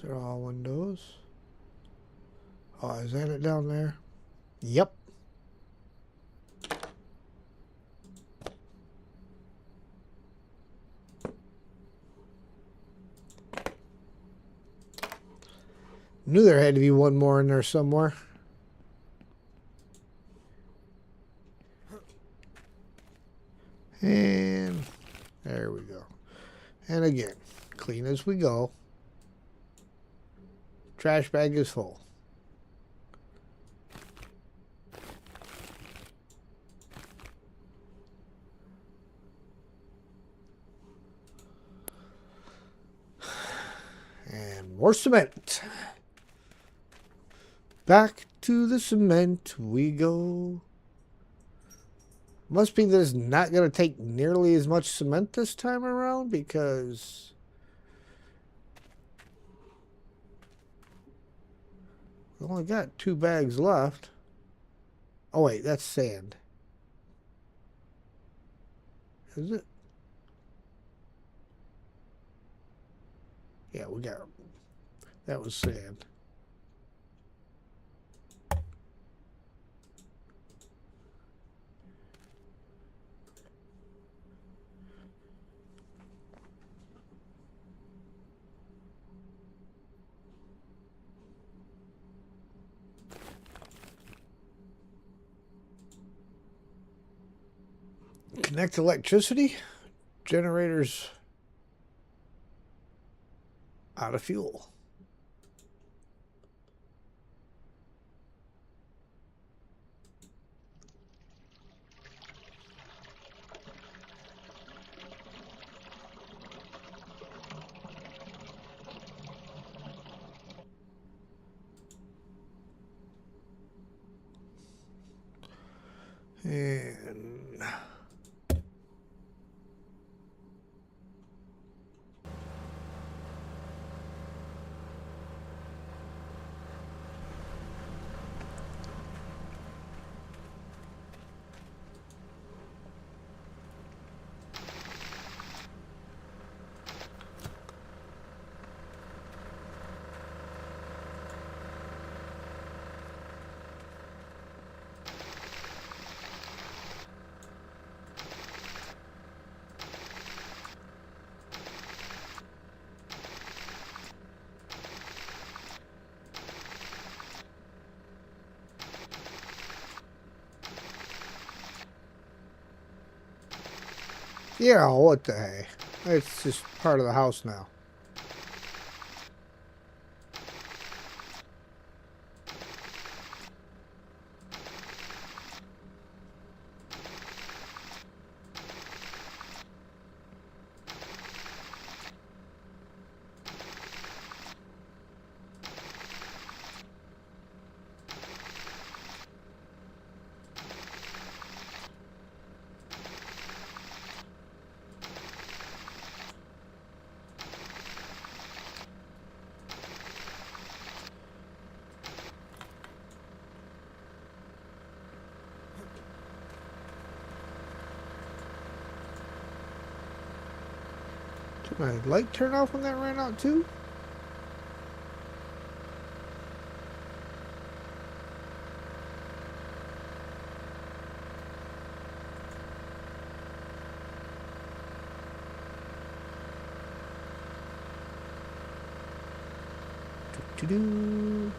Those are all windows. Oh, is that it down there? Yep. Knew there had to be one more in there somewhere. And there we go. And again, clean as we go. Trash bag is full. And more cement. Back to the cement we go. Must be that it's not going to take nearly as much cement this time around because we only got 2 bags left. Oh wait, that's sand. Is it? Yeah, we got, that was sand. Connect electricity. Generators out of fuel. And yeah, what the heck? It's just part of the house now. Did my light turn off when that ran out too? Do-do-do.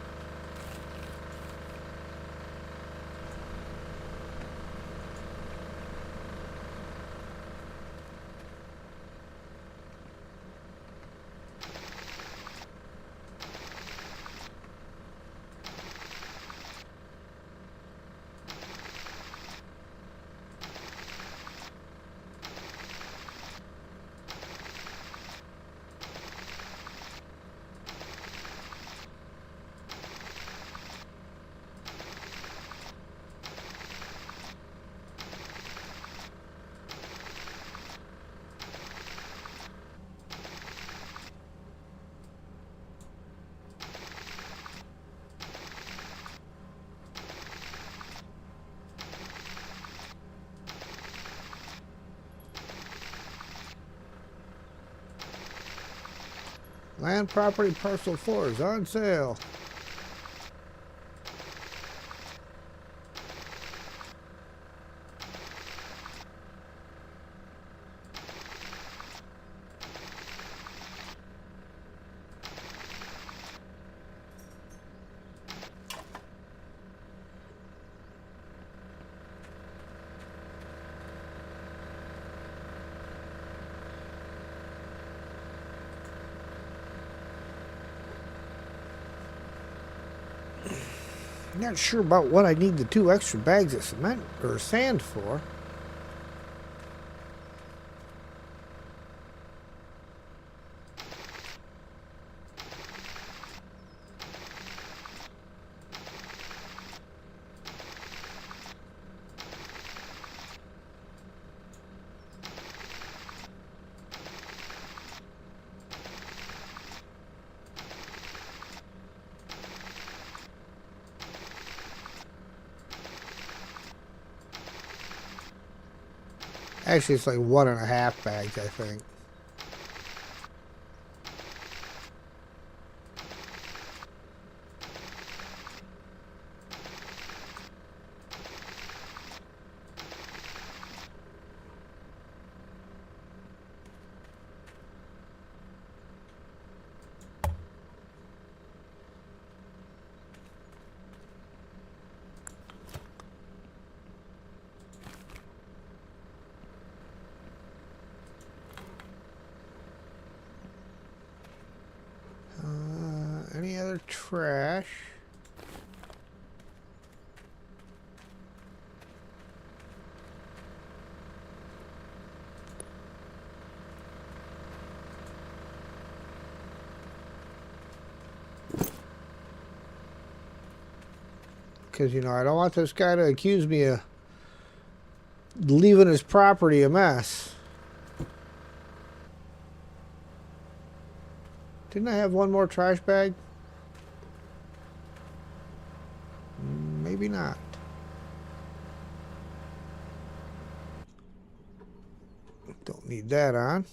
Land property parcel 4 is on sale. Not sure about what I need the 2 extra bags of cement or sand for. Actually, it's like 1.5 bags, I think. other trash. Because, you know, I don't want this guy to accuse me of leaving his property a mess. Didn't I have one more trash bag? Maybe not. Don't need that on.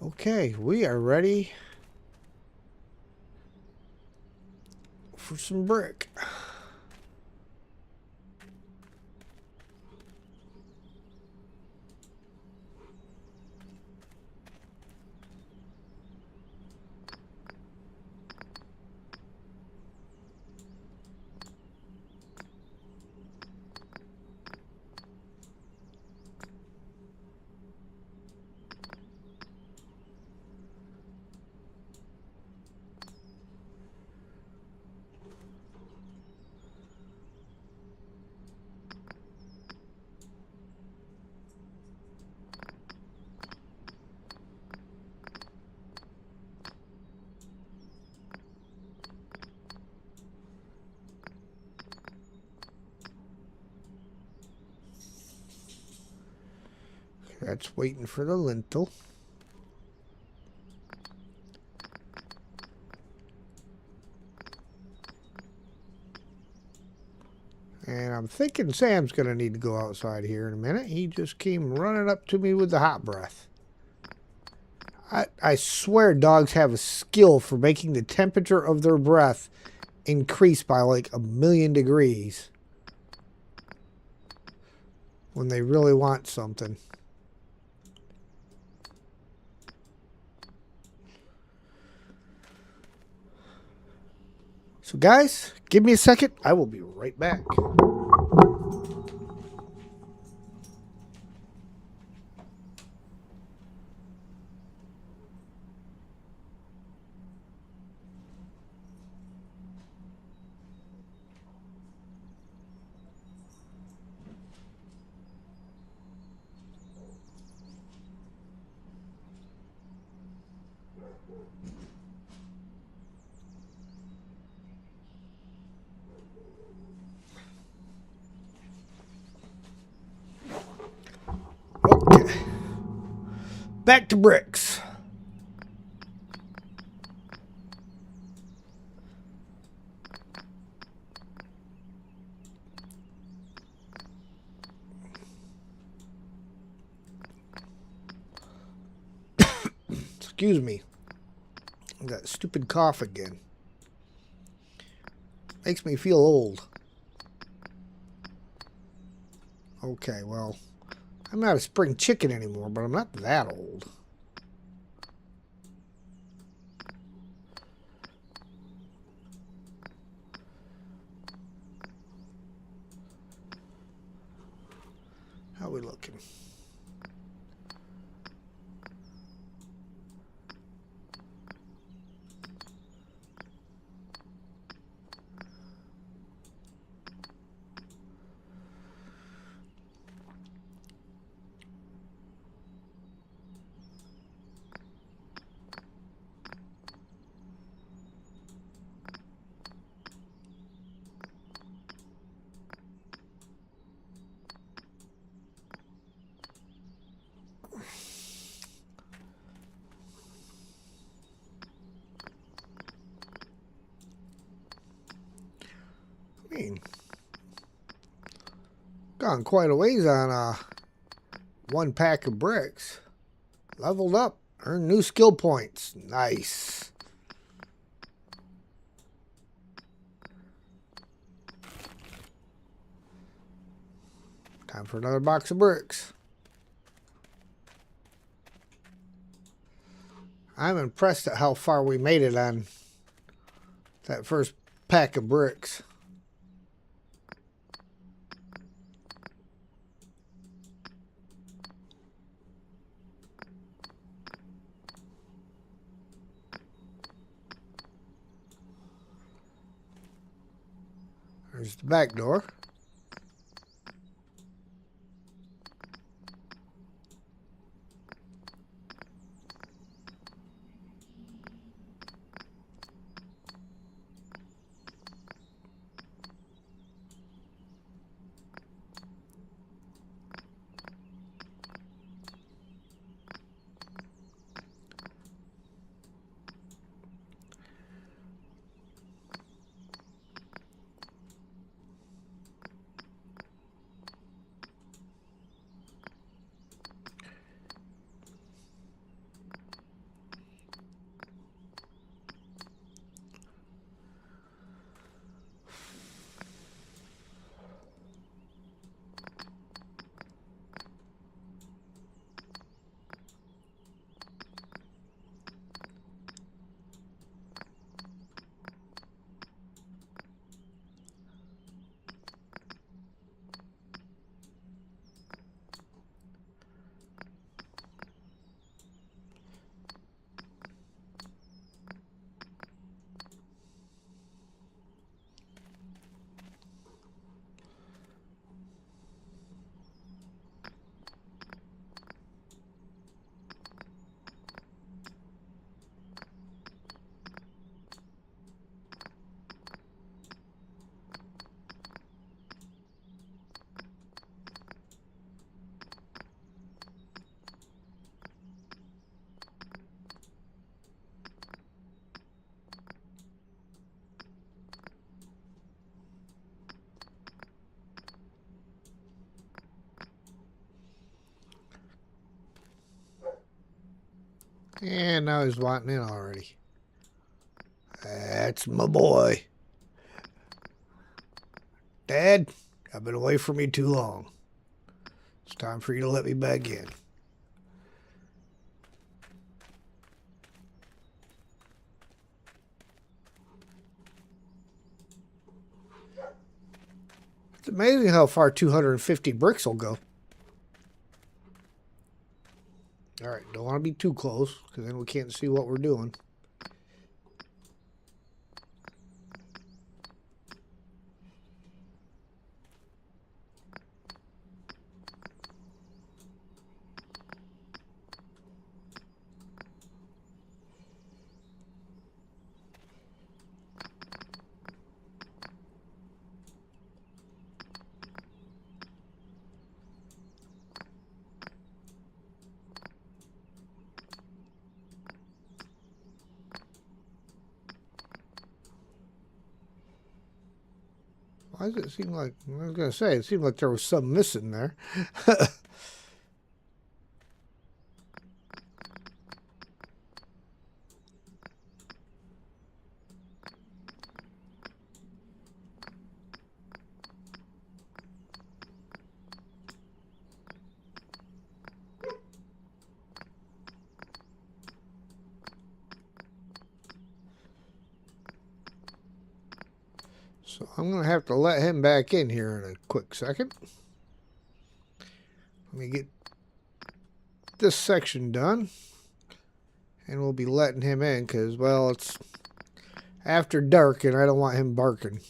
Okay, we are ready for some brick. That's waiting for the lintel. And I'm thinking Sam's going to need to go outside here in a minute. He just came running up to me with the hot breath. I swear dogs have a skill for making the temperature of their breath increase by like 1,000,000 degrees when they really want something. So guys, give me a second. I will be right back. Okay. Back to bricks. Excuse me. That stupid cough again. Makes me feel old. Okay, well, I'm not a spring chicken anymore, but I'm not that old. How are we looking? I mean, gone quite a ways on one pack of bricks. Leveled up, earned new skill points. Nice. Time for another box of bricks. I'm impressed at how far we made it on that first pack of bricks. There's the back door. And now he's wanting in already. That's my boy. Dad, I've been away from you too long. It's time for you to let me back in. It's amazing how far 250 bricks will go. Alright, don't want to be too close, because then we can't see what we're doing. Why does it seem like, I was going to say, it seemed like there was some missing there. So I'm going to have to let him back in here in a quick second. Let me get this section done. And we'll be letting him in because, well, it's after dark and I don't want him barking.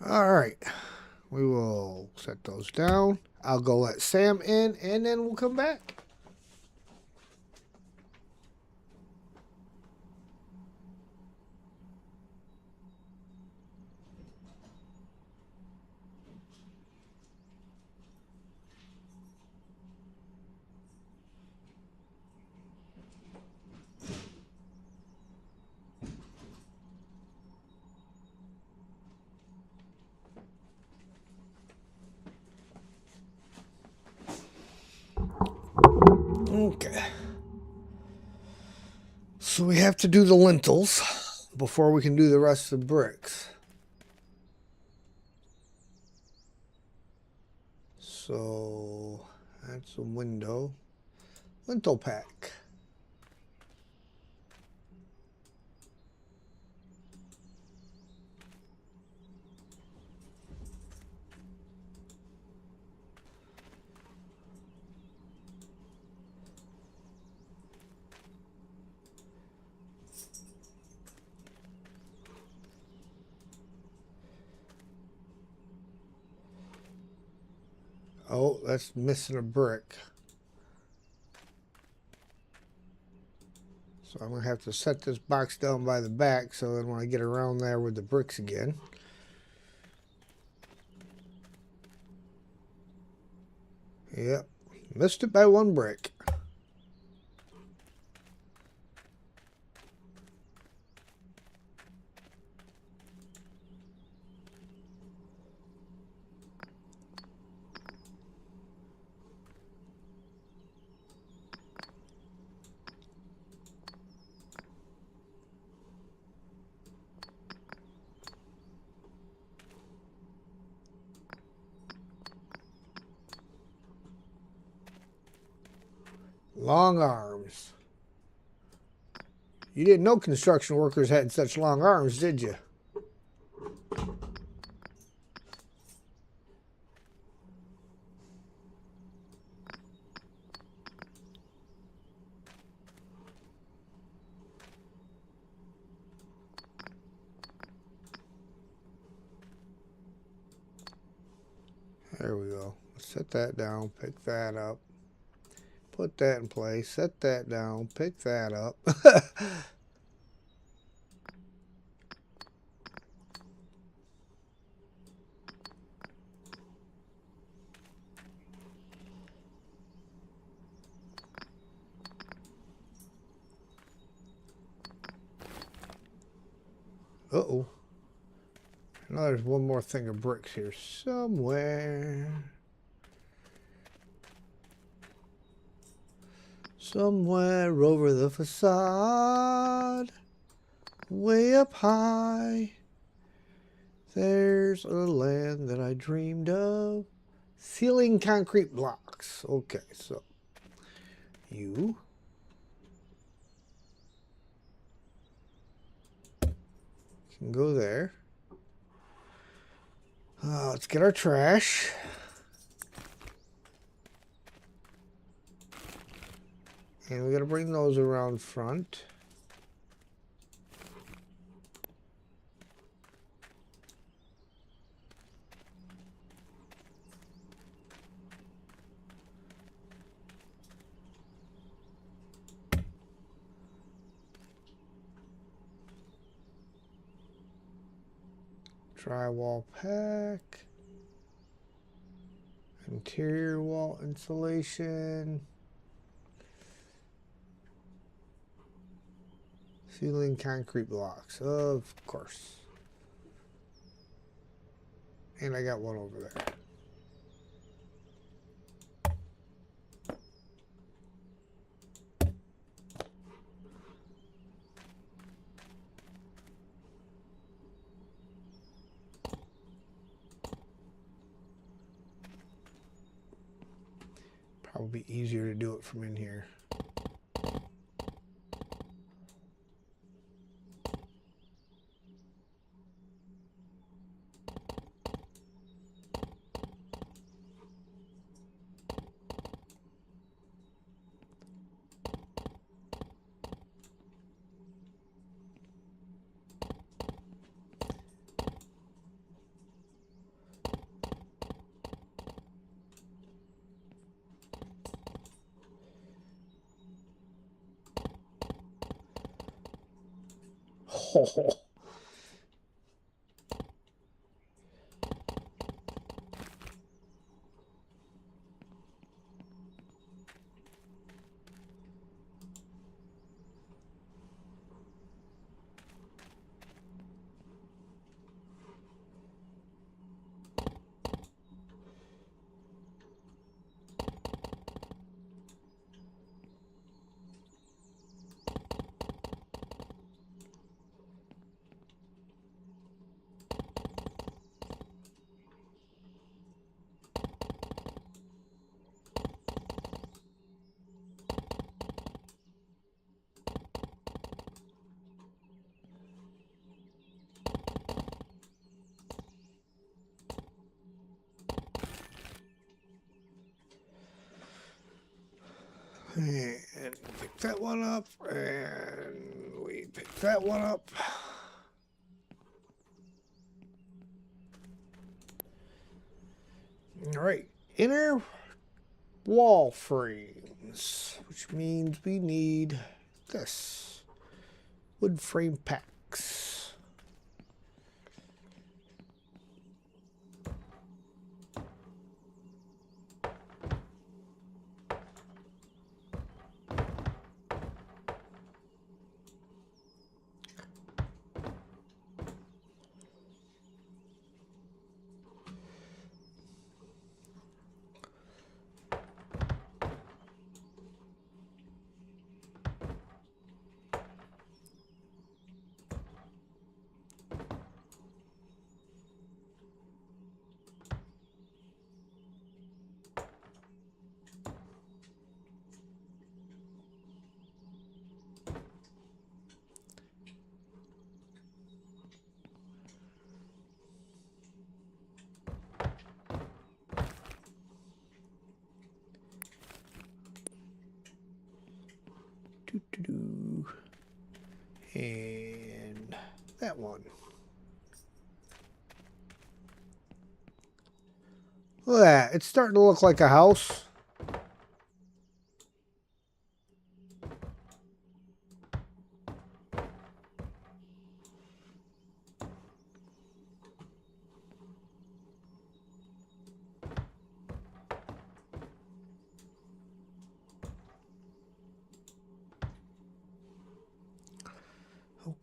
All right, we will set those down. I'll go let Sam in, and then we'll come back. Okay. So we have to do the lintels before we can do the rest of the bricks. So that's a window. Lintel pack. Oh, that's missing a brick. So I'm going to have to set this box down by the back so then when I get around there with the bricks again. Yep, missed it by one brick. Long arms. You didn't know construction workers had such long arms, did you? There we go. Set that down, pick that up. Put that in place, set that down, pick that up. Uh-oh. Now there's one more thing of bricks here somewhere. Somewhere over the facade, way up high, there's a land that I dreamed of. Ceiling concrete blocks. Okay, so you can go there. Let's get our trash. And we got to bring those around front. Drywall pack. Interior wall insulation. Ceiling concrete blocks, of course. And I got one over there. Probably easier to do it from in here. Oh. And pick that one up, and we pick that one up. All right, inner wall frames, which means we need this wood frame packs. And that one. Look at that. It's starting to look like a house.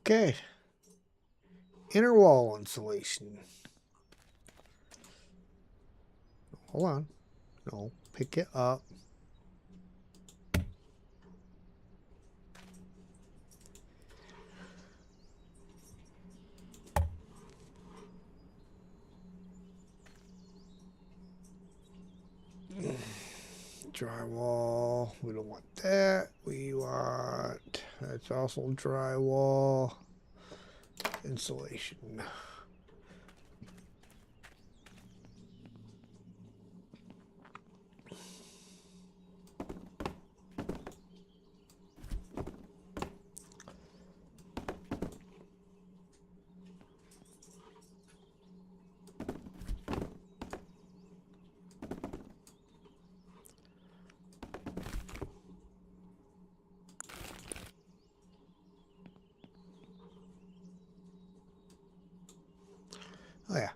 Okay. Inner wall insulation. Hold on. No, pick it up. Drywall. We don't want that. We want, that's also drywall. Insulation. Oh yeah,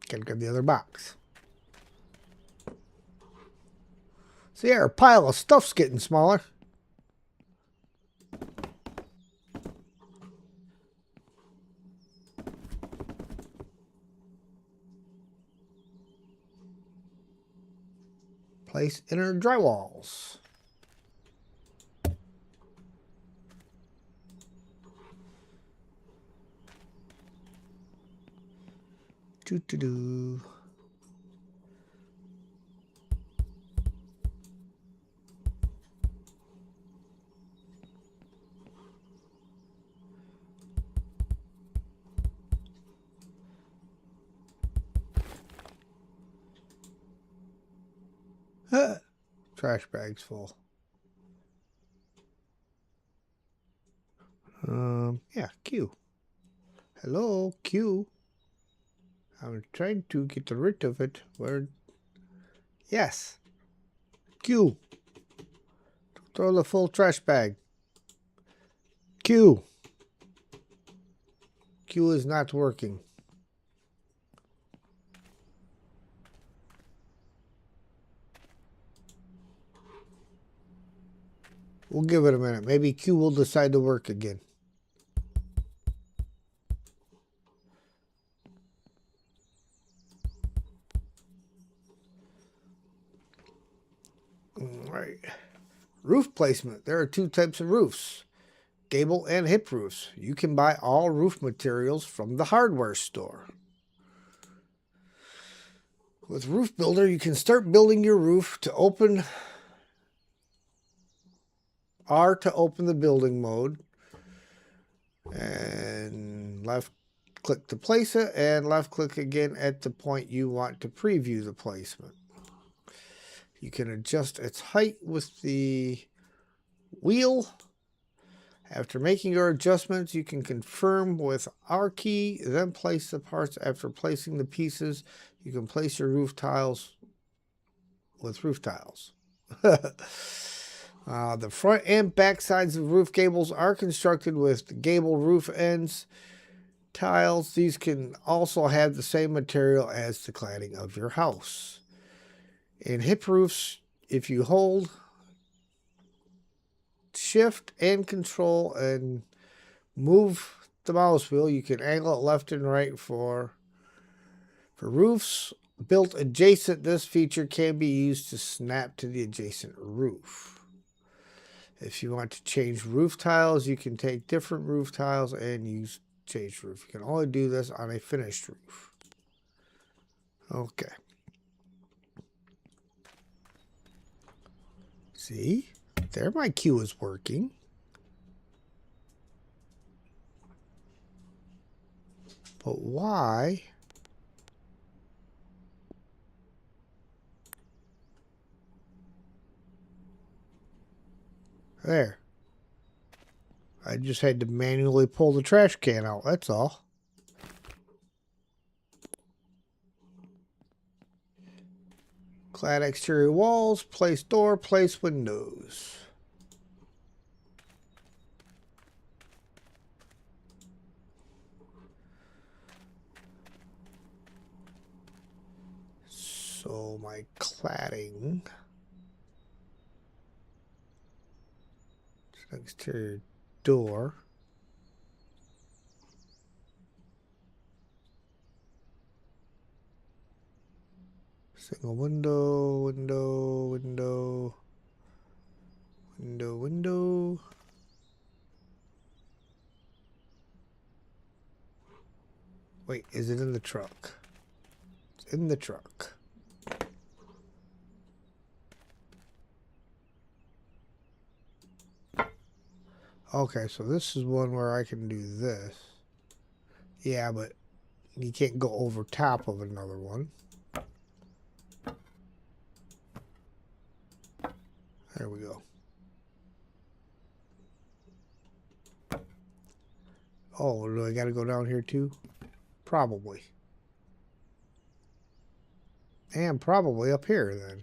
gotta grab the other box. So yeah, our pile of stuff's getting smaller. Place inner drywalls. Do. Trash bags full. Yeah, Q. Hello, Q. I'm trying to get rid of it. Where? Yes. Q. Throw the full trash bag. Q. Q is not working. We'll give it a minute. Maybe Q will decide to work again. Right. Roof placement. There are two types of roofs, gable and hip roofs. You can buy all roof materials from the hardware store. With Roof Builder, you can start building your roof. To open R to open the building mode, and left click to place it, and left click again at the point you want to preview the placement. You can adjust its height with the wheel. After making your adjustments, you can confirm with R key, then place the parts. After placing the pieces, you can place your roof tiles with roof tiles. The front and back sides of roof gables are constructed with gable roof ends tiles. These can also have the same material as the cladding of your house. In hip roofs, if you hold Shift and Control and move the mouse wheel, you can angle it left and right for roofs built adjacent. This feature can be used to snap to the adjacent roof. If you want to change roof tiles, you can take different roof tiles and use change roof. You can only do this on a finished roof. Okay. See? There my cue is working. But why? There. I just had to manually pull the trash can out, that's all. Clad exterior walls, place door, place windows. So my cladding. Exterior door. Single window, window. Wait, is it in the truck? It's in the truck. Okay, so this is one where I can do this. Yeah, but you can't go over top of another one. There we go. Oh, do I gotta go down here too? Probably. And probably up here then.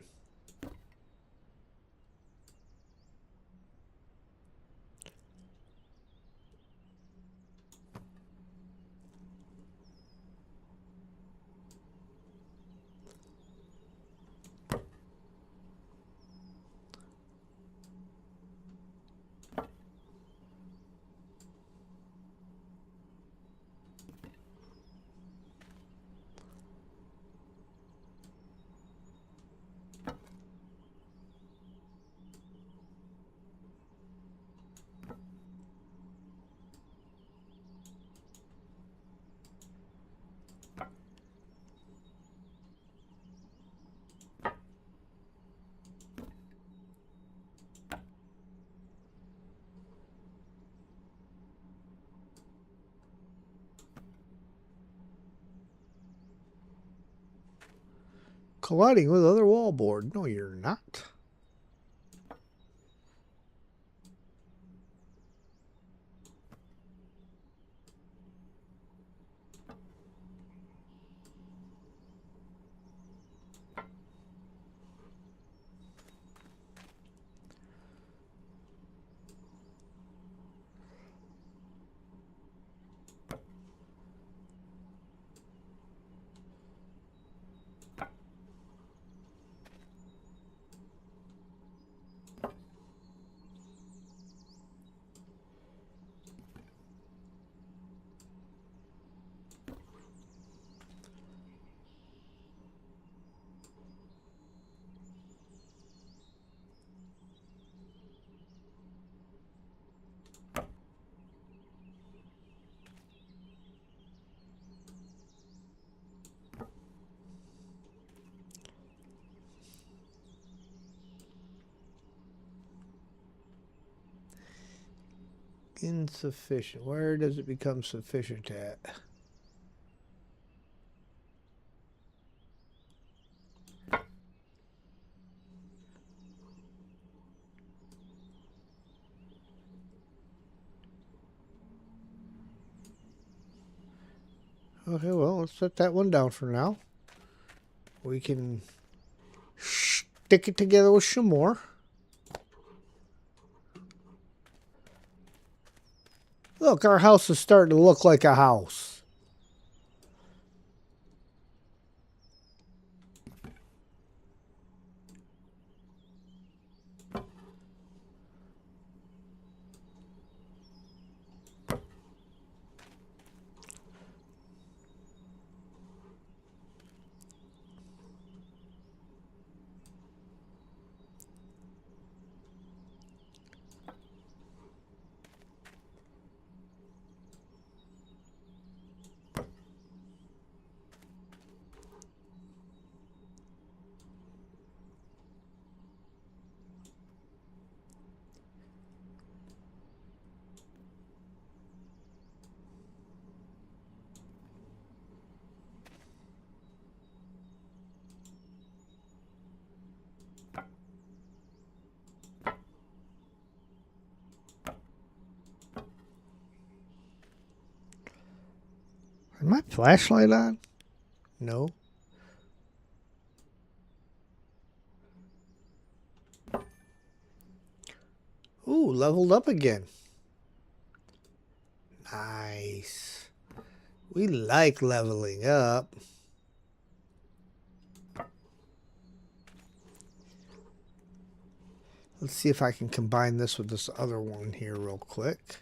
Colliding with other wallboard. No, you're not. Insufficient. Where does it become sufficient at? Okay, well, let's set that one down for now. We can stick it together with some more. Look, our house is starting to look like a house. Is my flashlight on? No. Ooh, leveled up again. Nice. We like leveling up. Let's see if I can combine this with this other one here real quick.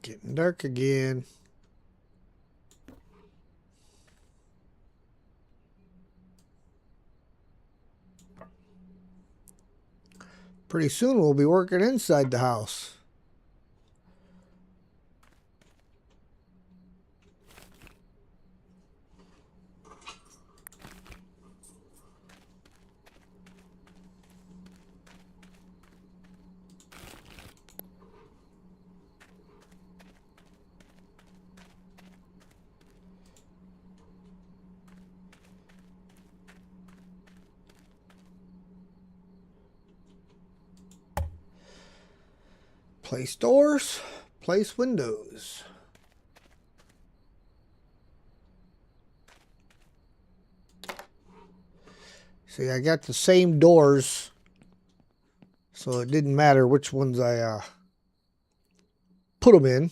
Getting dark again. Pretty soon we'll be working inside the house. Place doors, place windows. See, I got the same doors, so it didn't matter which ones I put them in.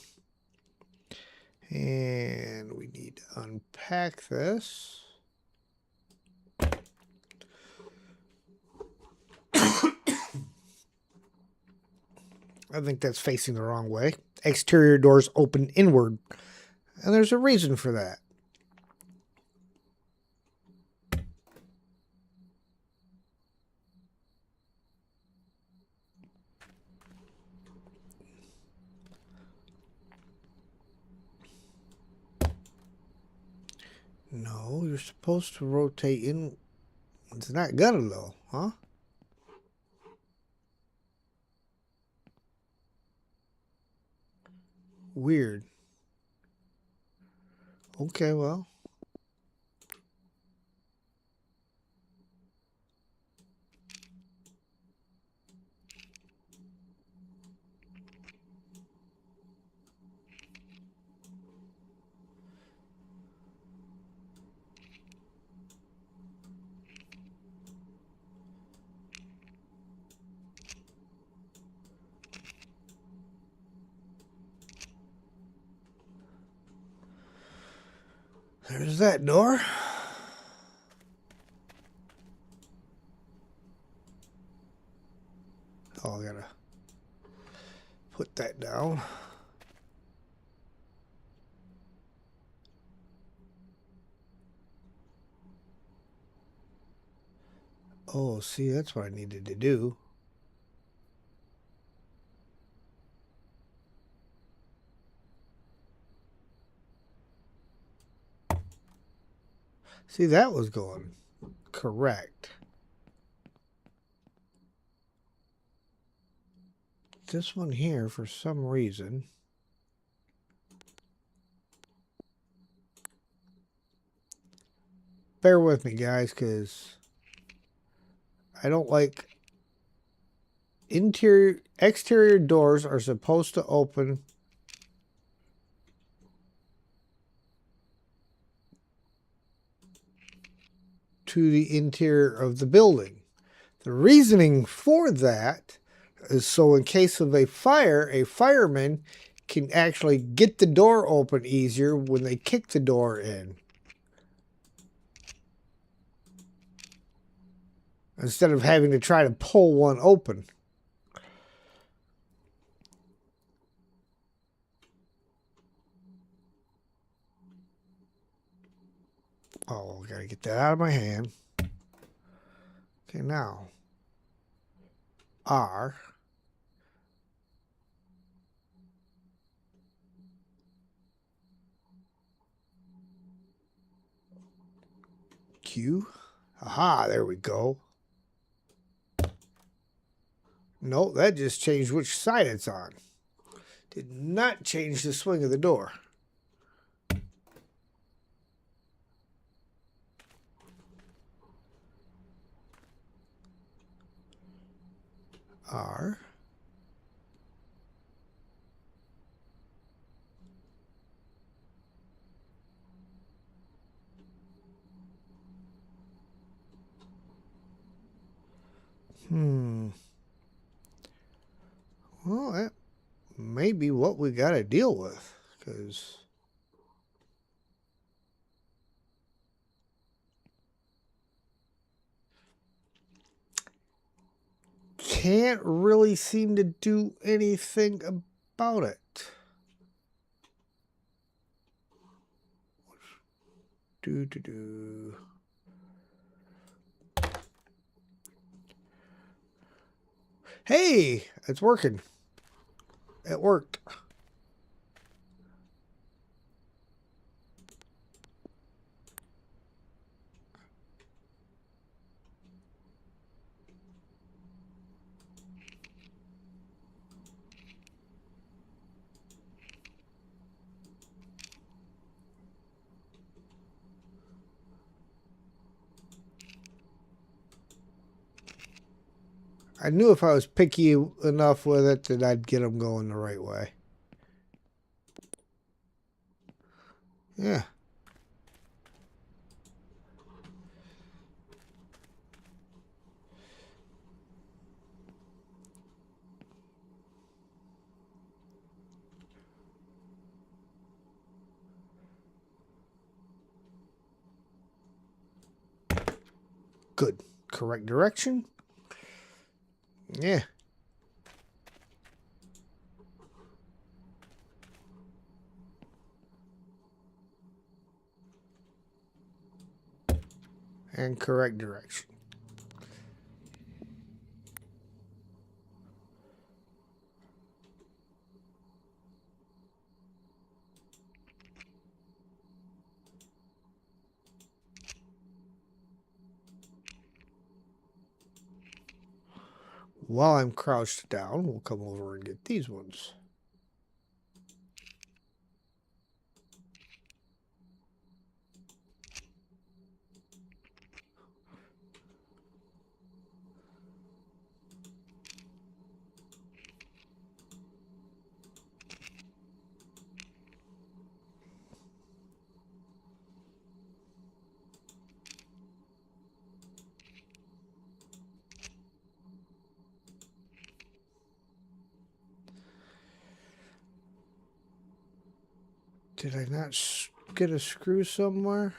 And we need to unpack this. I think that's facing the wrong way. Exterior doors open inward. And there's a reason for that. No, you're supposed to rotate in. It's not gonna though, huh? Weird. Okay, well. There's that door. Oh, I gotta put that down. Oh, see, that's what I needed to do. See, that was going correct. This one here, for some reason, bear with me, guys, because I don't like exterior doors are supposed to open to the interior of the building. The reasoning for that is so in case of a fire, a fireman can actually get the door open easier when they kick the door in, instead of having to try to pull one open. Oh, I gotta get that out of my hand. Okay, now R. Q. Aha, there we go. No, that just changed which side it's on. Did not change the swing of the door. R. Well, that may be what we got to deal with, because can't really seem to do anything about it. Hey, it's working. It worked. I knew if I was picky enough with it that I'd get them going the right way. Yeah. Good. Correct direction. Yeah. And correct direction. While I'm crouched down, we'll come over and get these ones. Did I not get a screw somewhere?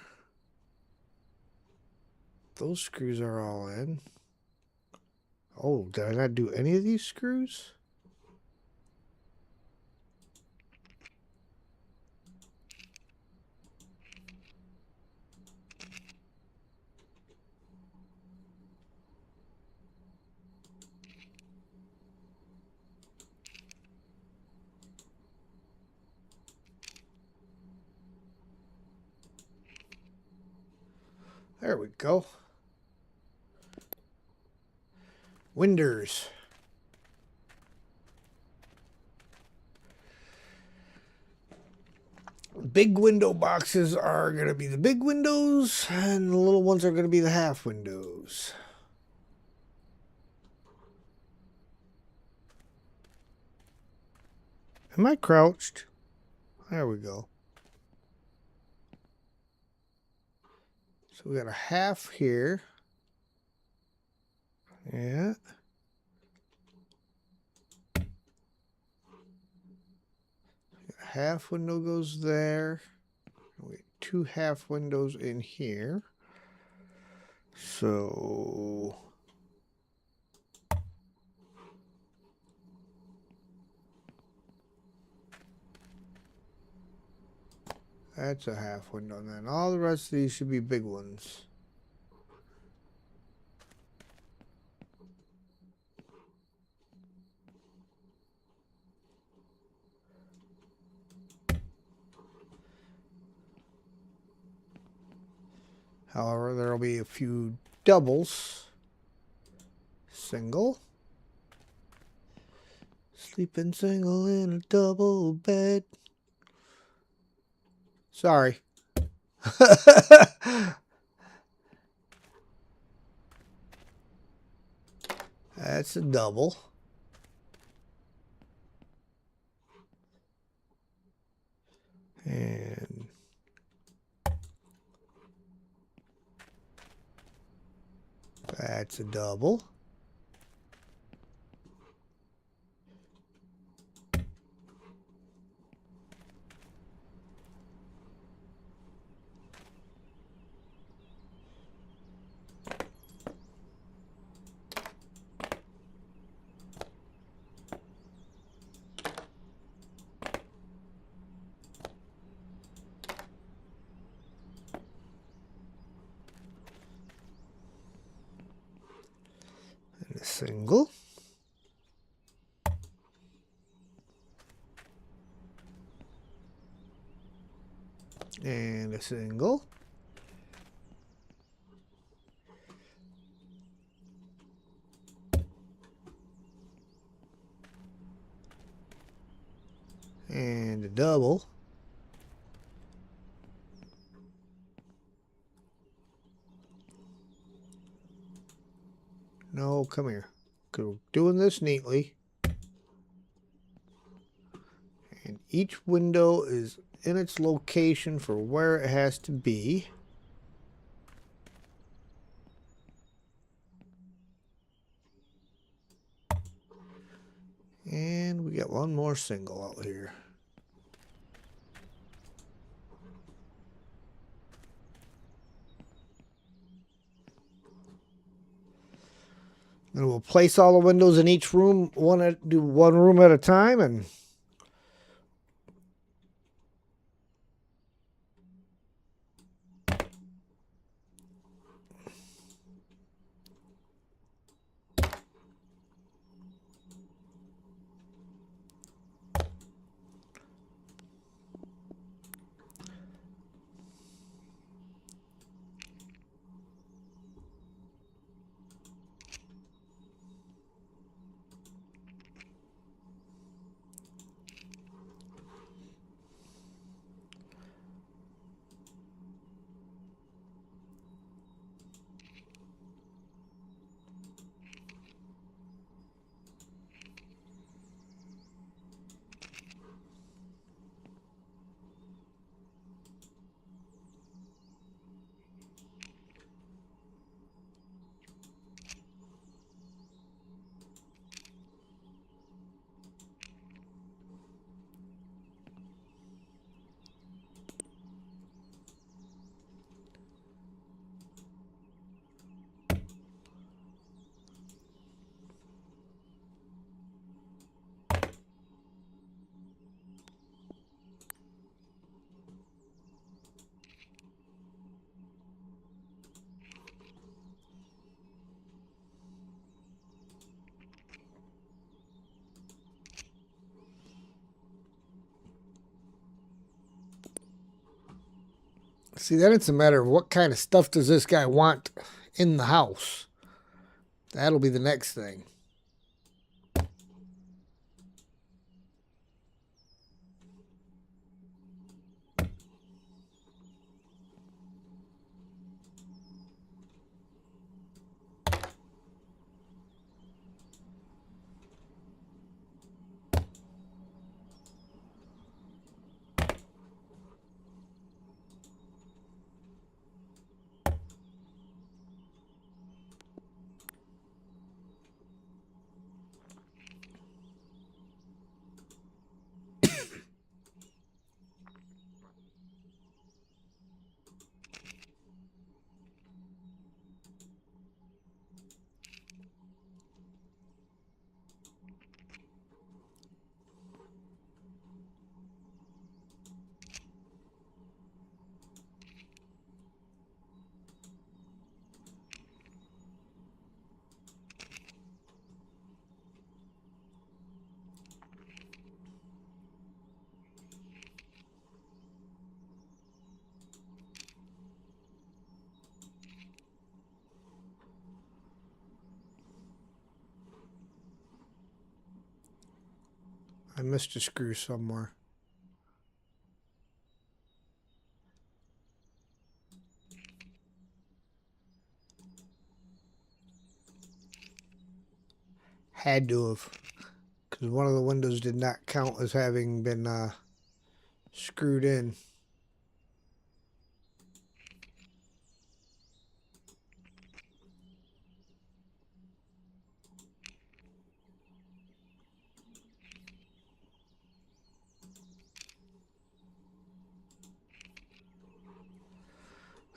Those screws are all in. Oh, did I not do any of these screws? There we go. Windows. Big window boxes are going to be the big windows, and the little ones are going to be the half windows. Am I crouched? There we go. So we got a half here. Yeah. Half window goes there. Wait, 2 half windows in here. So that's a half window, and then all the rest of these should be big ones. However, there will be a few doubles. Single. Sleeping single in a double bed. Sorry. That's a double. And that's a double. And a single. And a single. And a double. No, come here. Go doing this neatly. And each window is in its location for where it has to be. And we got one more single out here. And we'll place all the windows in each room, do one room at a time, and See, then it's a matter of what kind of stuff does this guy want in the house. That'll be the next thing. I missed a screw somewhere. Had to have, because one of the windows did not count as having been screwed in.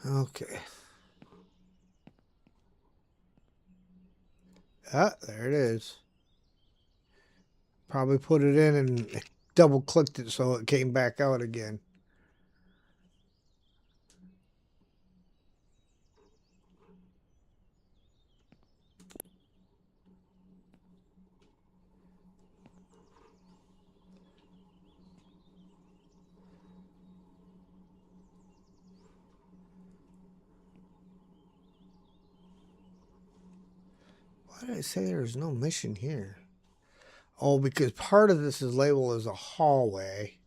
Okay. Ah, there it is. Probably put it in and double clicked it so it came back out again. Why did I say there's no mission here? Oh, because part of this is labeled as a hallway.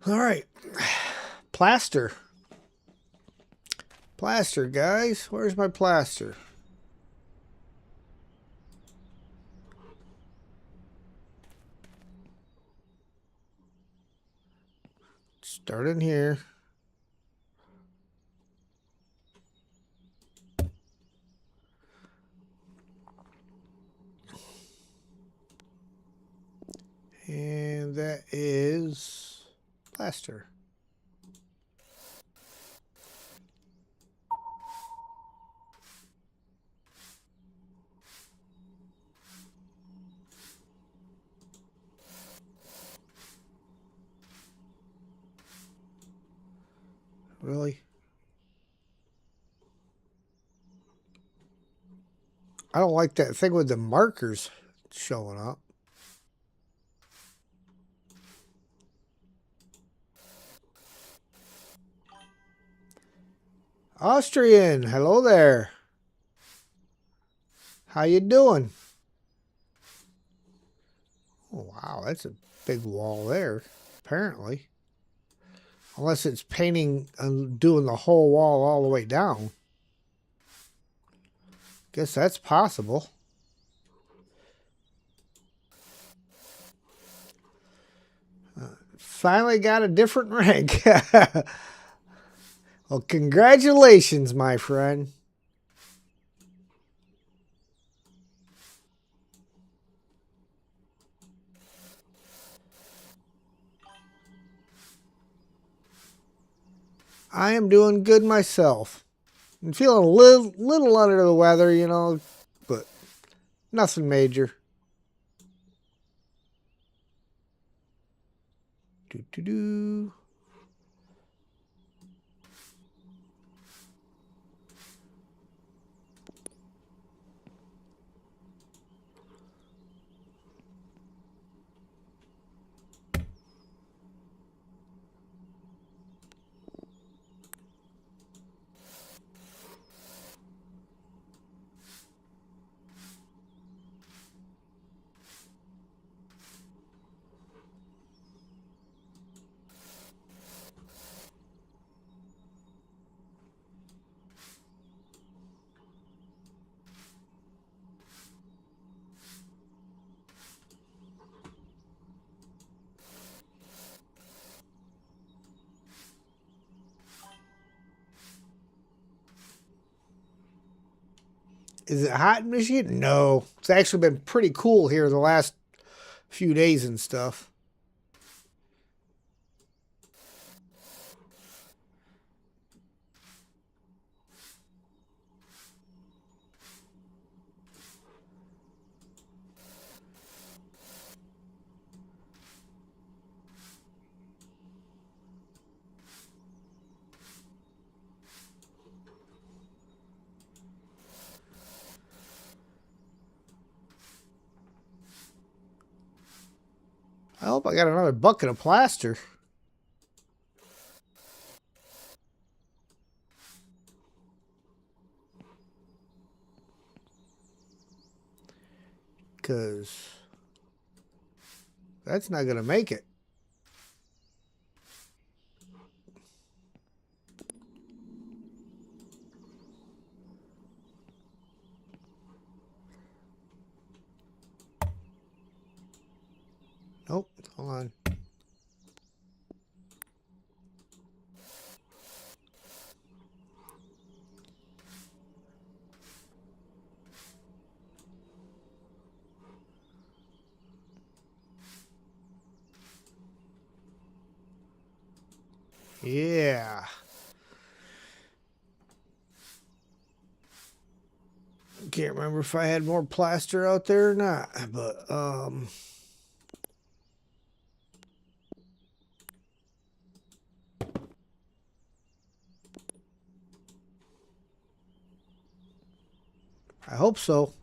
All right. Plaster. Plaster, guys. Where's my plaster? Start in here. And that is plaster. Really? I don't like that thing with the markers showing up. Austrian, hello there. How you doing? Oh, wow, that's a big wall there, apparently. Unless it's painting and doing the whole wall all the way down. Guess that's possible. Finally got a different rank. Well, congratulations, my friend. I am doing good myself. I'm feeling a little under the weather, you know, but nothing major. Do. Is it hot in Michigan? No. It's actually been pretty cool here the last few days and stuff. I hope I got another bucket of plaster. Because that's not going to make it. Nope. Hold on. Yeah. Can't remember if I had more plaster out there or not, but I hope so.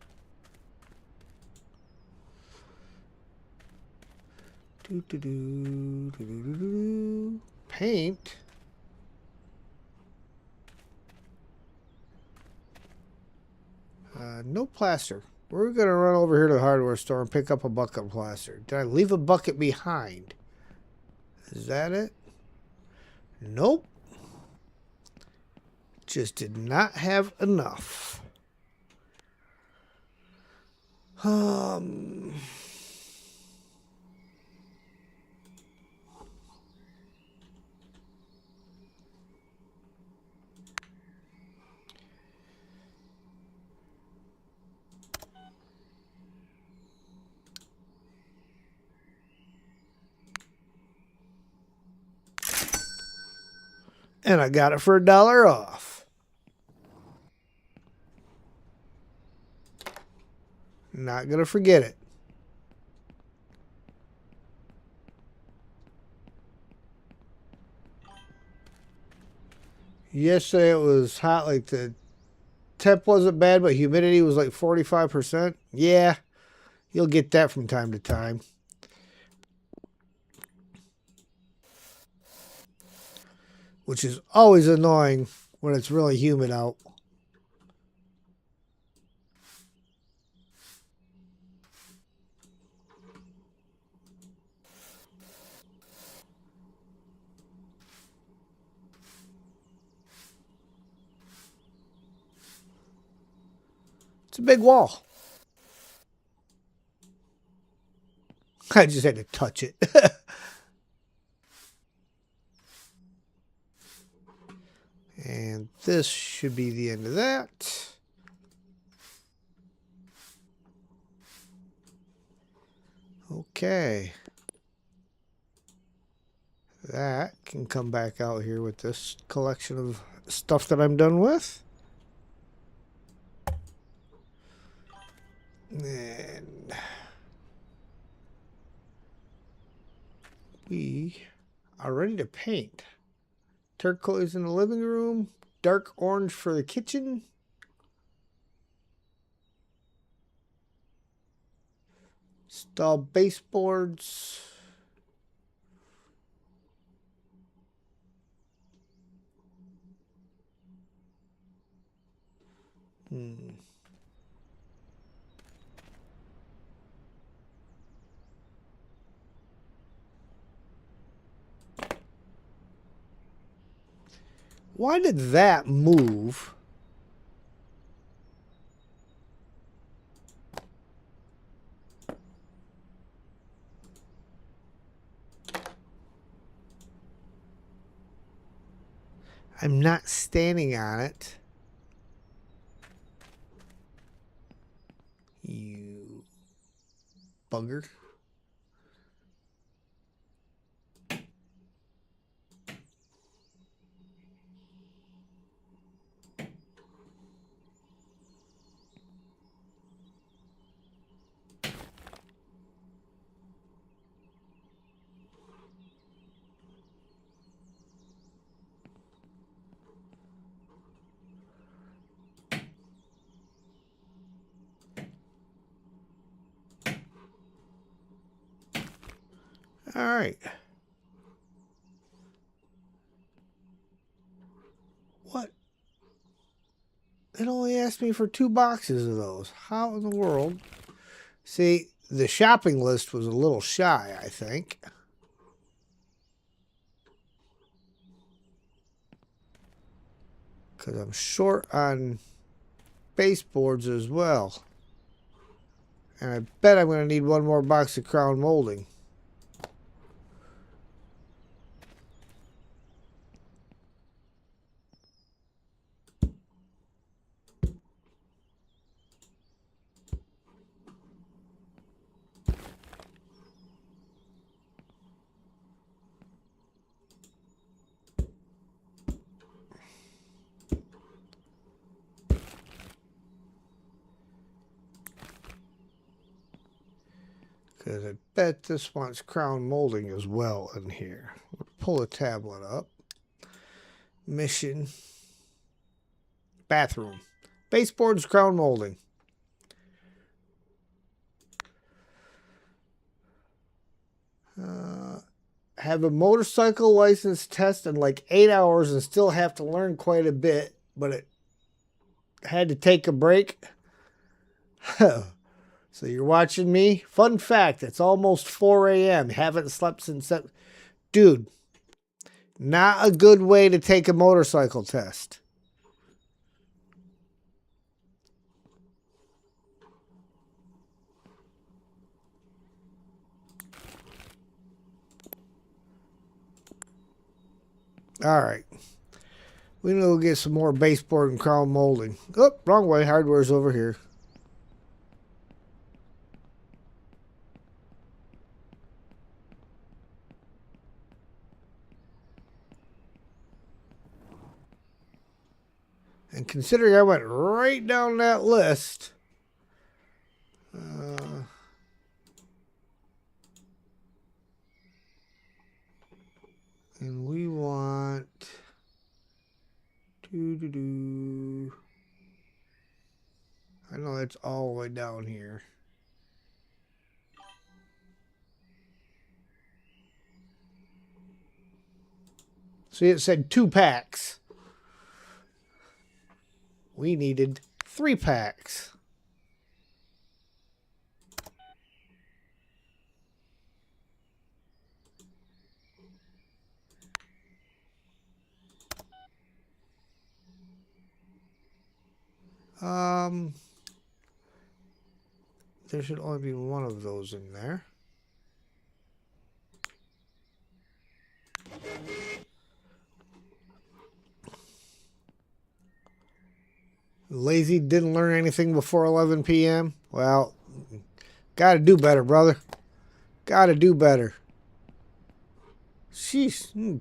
Paint. No plaster. We're going to run over here to the hardware store and pick up a bucket of plaster. Did I leave a bucket behind? Is that it? Nope. Just did not have enough. And I got it for $1 off. Not gonna forget it. Yesterday it was hot, like the temp wasn't bad, but humidity was like 45%. Yeah, you'll get that from time to time. Which is always annoying when it's really humid out. It's a big wall. I just had to touch it. And this should be the end of that. Okay. That can come back out here with this collection of stuff that I'm done with. And we are ready to paint. Turquoise in the living room, dark orange for the kitchen. Install baseboards. Why did that move? I'm not standing on it. bugger. All right. What? It only asked me for 2 boxes of those. How in the world? See, the shopping list was a little shy, I think. Because I'm short on baseboards as well. And I bet I'm going to need 1 more box of crown molding. Because I bet this wants crown molding as well in here. We'll pull the tablet up. Mission. Bathroom. Baseboards, crown molding. Have a motorcycle license test in like 8 hours and still have to learn quite a bit, but it had to take a break. So you're watching me? Fun fact, it's almost 4 a.m. Haven't slept since... Dude, not a good way to take a motorcycle test. All right. We need to go get some more baseboard and crown molding. Oh, wrong way. Hardware's over here. And considering I went right down that list, and we want I know that's all the way down here. See, it said 2 packs. We needed 3 packs. There should only be 1 of those in there. Lazy didn't learn anything before 11 p.m. Well, gotta do better, brother. Gotta do better. Sheesh,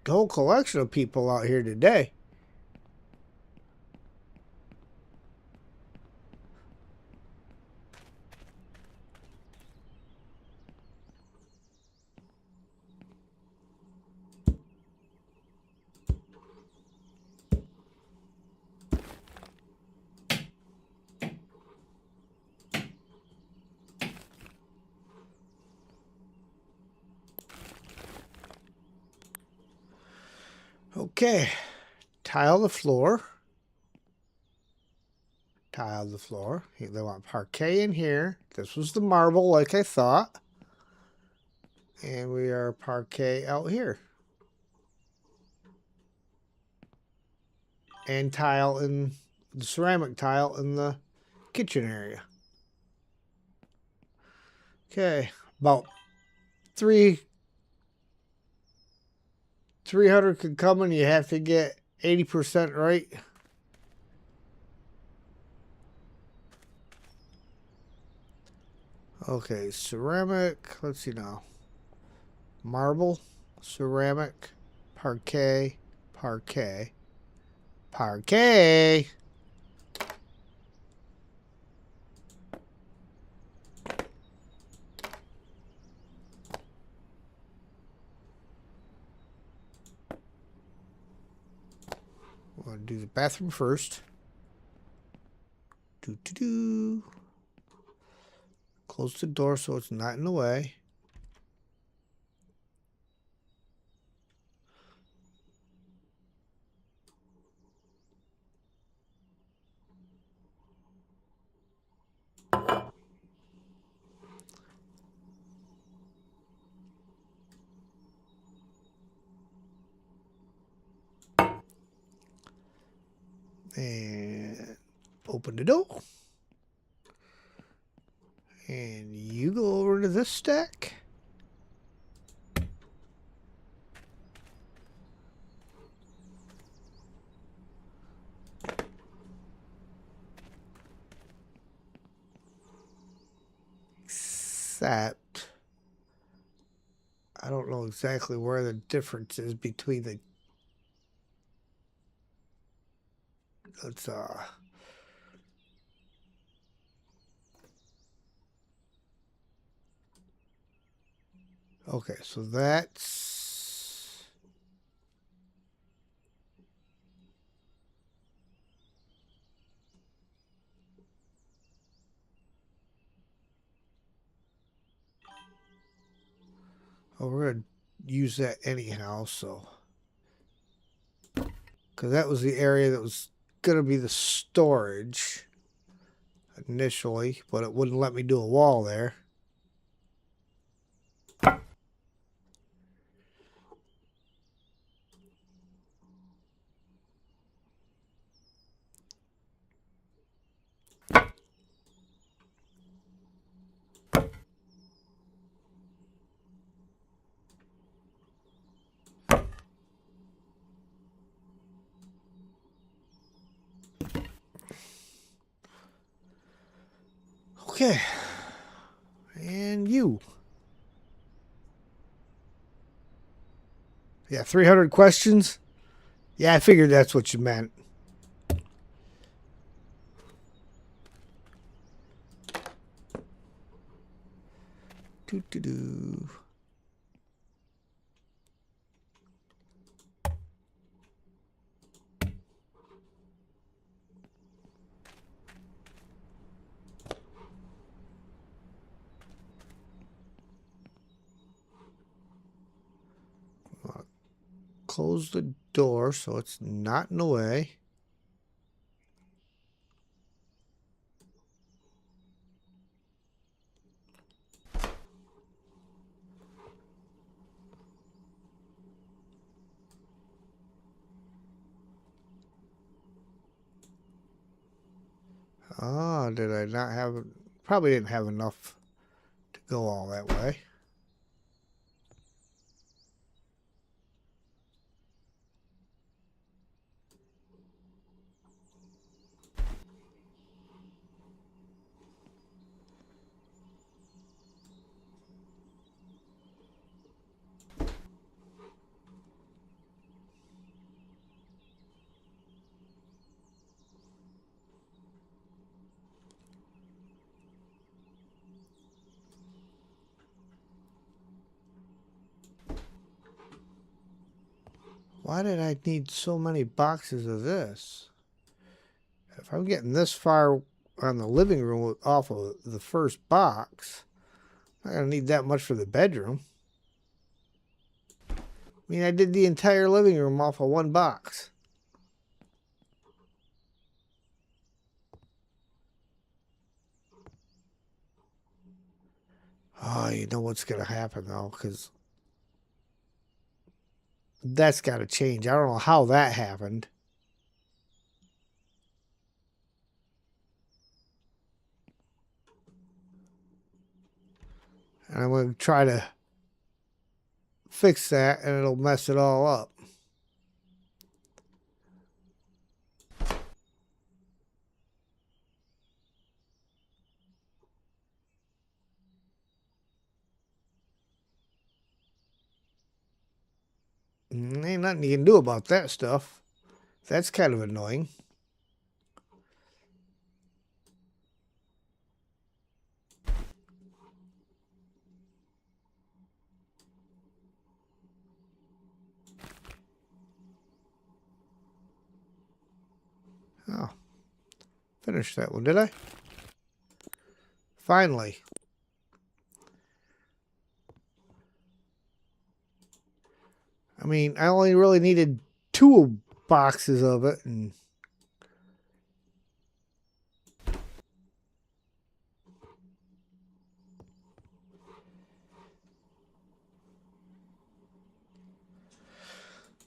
the whole collection of people out here today. Okay, tile the floor. Tile the floor. They want parquet in here. This was the marble like I thought. And we are parquet out here. And tile in the ceramic tile in the kitchen area. Okay, about 300 could come and you have to get 80% right. Okay, ceramic. Let's see now. Marble, ceramic, parquet, parquet, parquet. We're going to do the bathroom first. Do. Close the door so it's not in the way. And open the door. And you go over to this stack. Except I don't know exactly where the difference is between the okay, so that's we're gonna use that anyhow, so because that was the area that was gonna be the storage initially, but it wouldn't let me do a wall there. Okay. And you. Yeah, 300 questions? Yeah, I figured that's what you meant. Do. Close the door so it's not in the way. Ah, did I not have... Probably didn't have enough to go all that way. Why did I need so many boxes of this? If I'm getting this far on the living room off of the first box, I'm not going to need that much for the bedroom. I mean, I did the entire living room off of one box. Oh, you know what's going to happen, though, because that's got to change. I don't know how that happened. And I'm going to try to fix that, and it'll mess it all up. Ain't nothing you can do about that stuff. That's kind of annoying. Oh. Finished that one, did I? Finally. I mean, I only really needed 2 boxes of it, and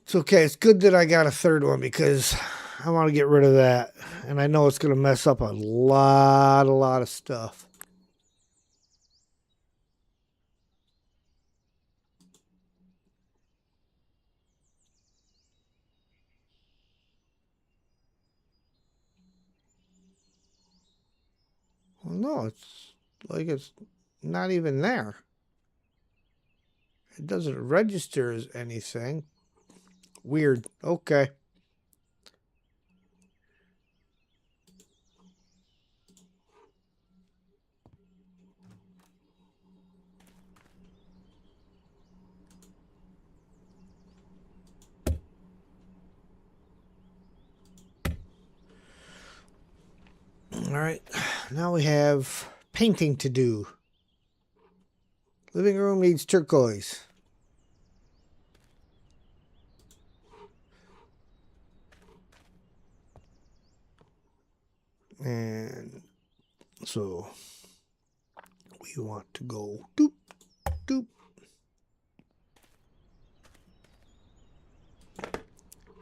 it's okay. It's good that I got a 3rd one because I want to get rid of that, and I know it's going to mess up a lot of stuff. Well, no, it's like it's not even there. It doesn't register as anything. Weird. Okay. All right. Now we have painting to do. Living room needs turquoise. And so we want to go doop, doop.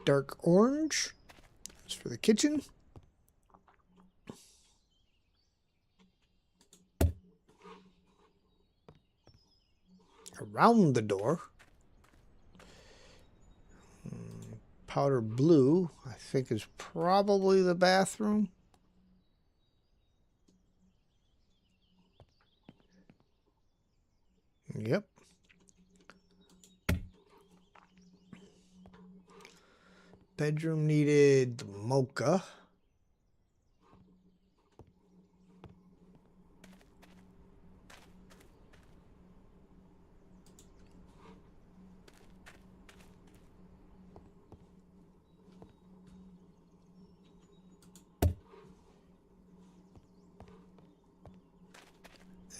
Dark orange. That's for the kitchen. Around the door. Powder blue, I think, is probably the bathroom. Yep. Bedroom needed mocha.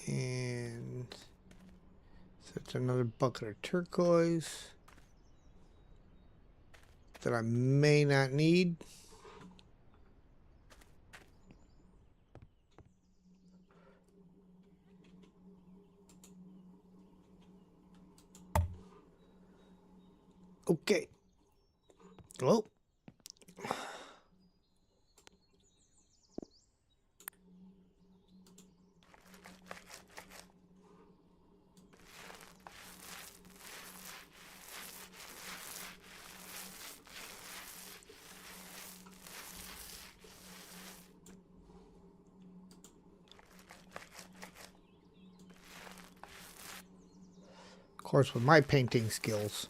And that's another bucket of turquoise that I may not need. Okay. Well. Of course, with my painting skills,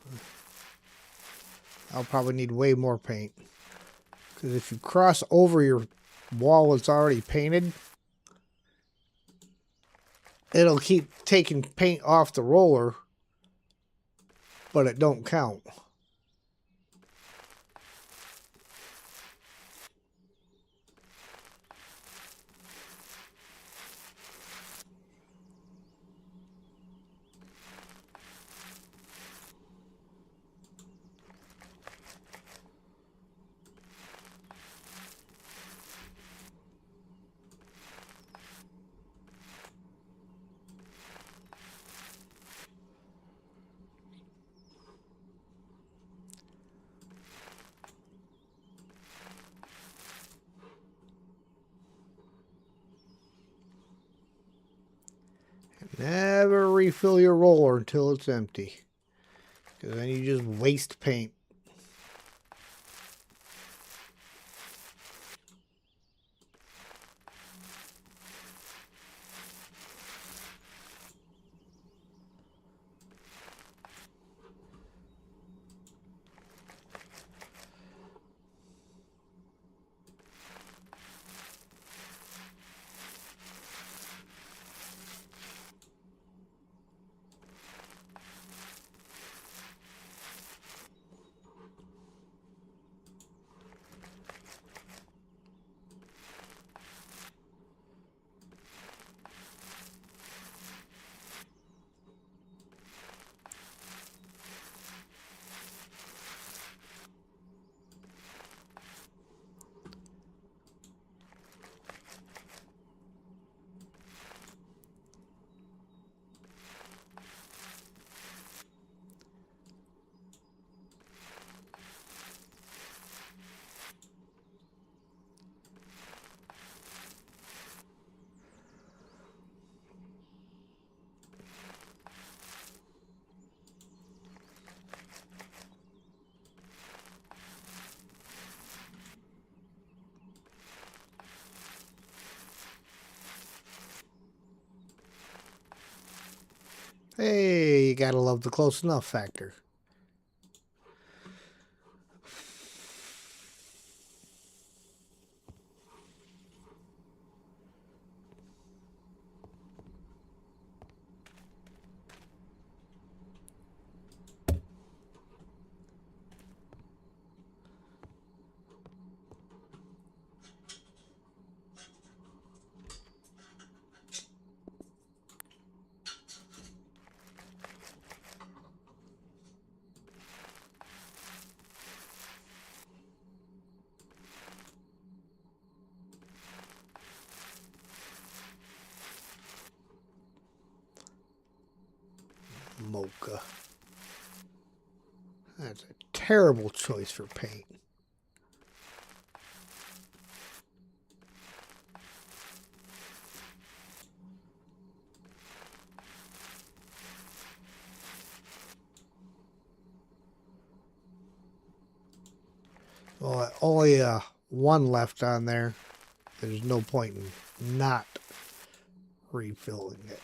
I'll probably need way more paint. Because if you cross over your wall that's already painted, it'll keep taking paint off the roller, but it don't count. Never refill your roller until it's empty, because then you just waste paint. Hey, you gotta love the close enough factor. Mocha. That's a terrible choice for paint. Well, only one left on there. There's no point in not refilling it.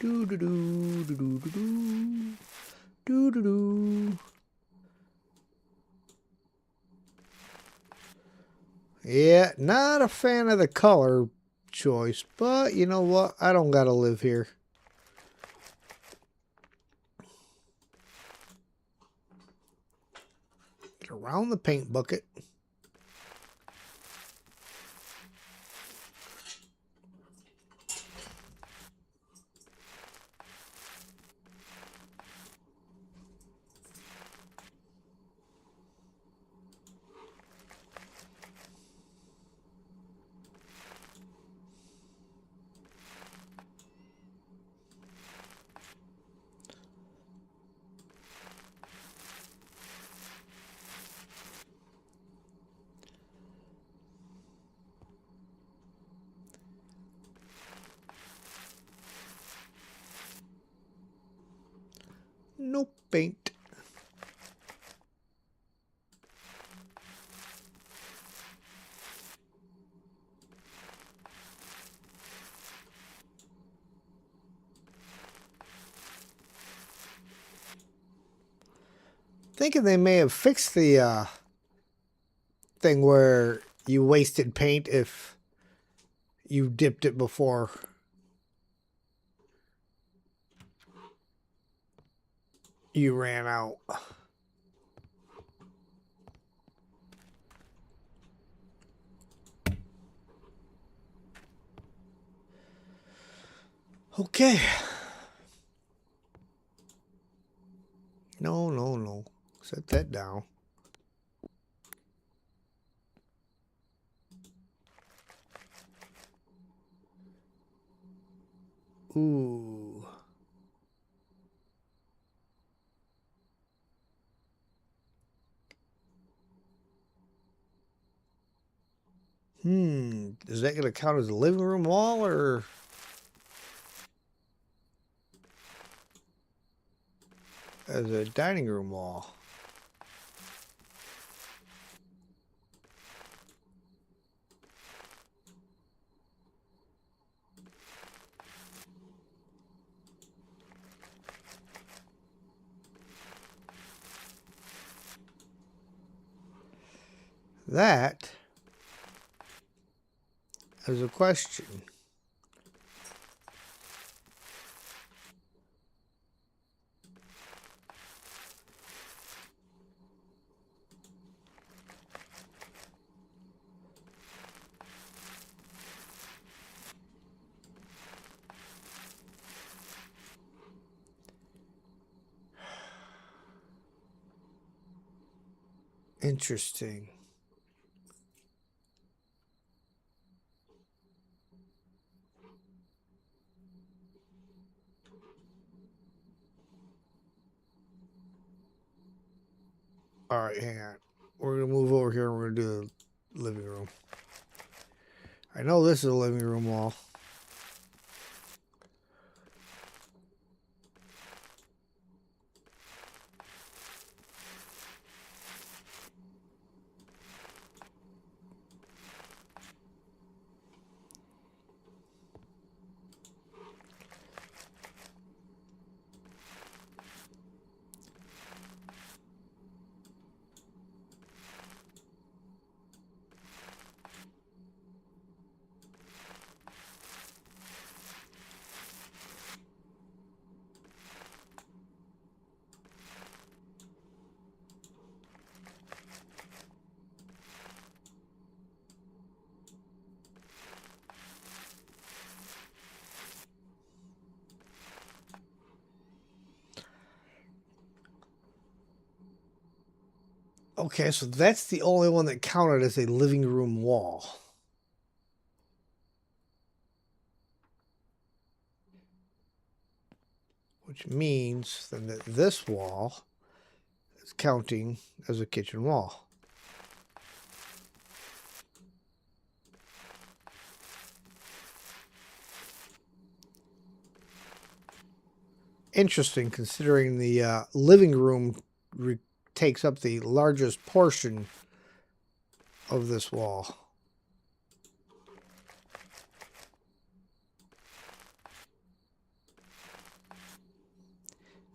Do do do do do do do do do. Yeah, not a fan of the color choice, but you know what? I don't gotta live here. Get around the paint bucket. No paint. Thinking they may have fixed the thing where you wasted paint if you dipped it before you ran out. Okay. No, no, no. Set that down. Ooh. Is that going to count as a living room wall or as a dining room wall? That is a question. Interesting. All right, hang on. We're going to move over here and we're going to do the living room. I know this is a living room wall. Okay, so that's the only one that counted as a living room wall. Which means then that this wall is counting as a kitchen wall. Interesting, considering the living room takes up the largest portion of this wall.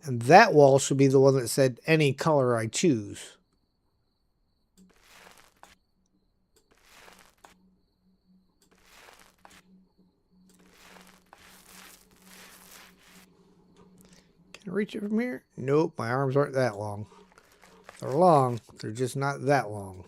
And that wall should be the one that said any color I choose. Can I reach it from here? Nope, my arms aren't that long. They're long, they're just not that long.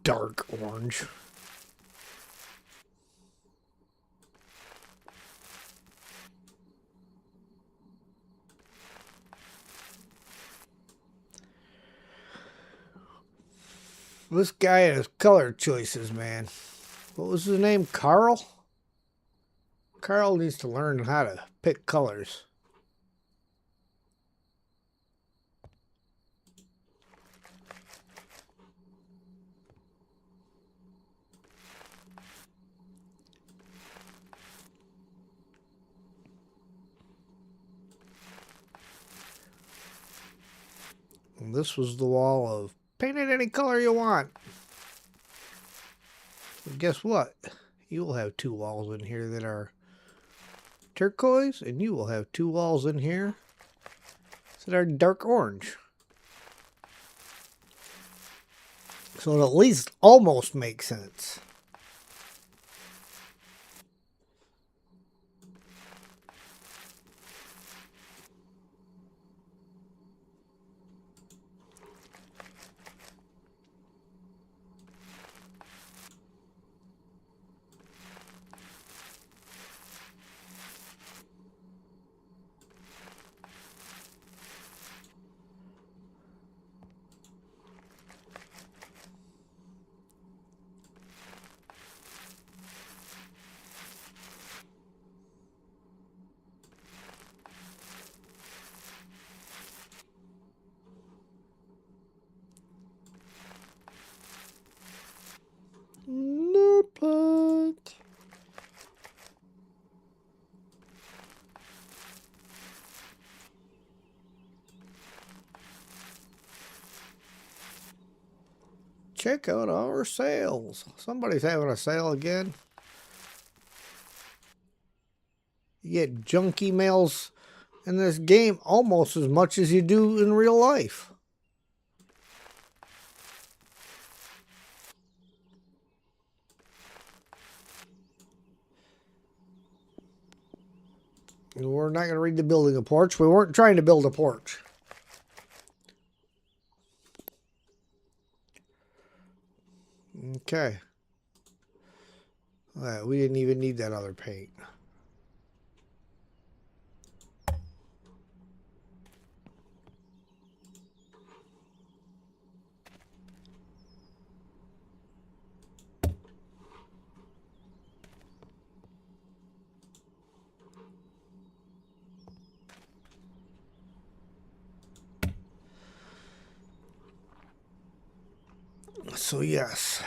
Dark orange. This guy has color choices, man. What was his name? Carl? Carl needs to learn how to pick colors. And this was the wall of paint it any color you want. But guess what? You will have two walls in here that are turquoise, and you will have two walls in here that are dark orange. So it at least almost makes sense. check out our sales. Somebody's having a sale again. You get junk emails in this game almost as much as you do in real life. And we're not going to read the building a porch. We weren't trying to build a porch. Okay. All right, we didn't even need that other paint. So yes.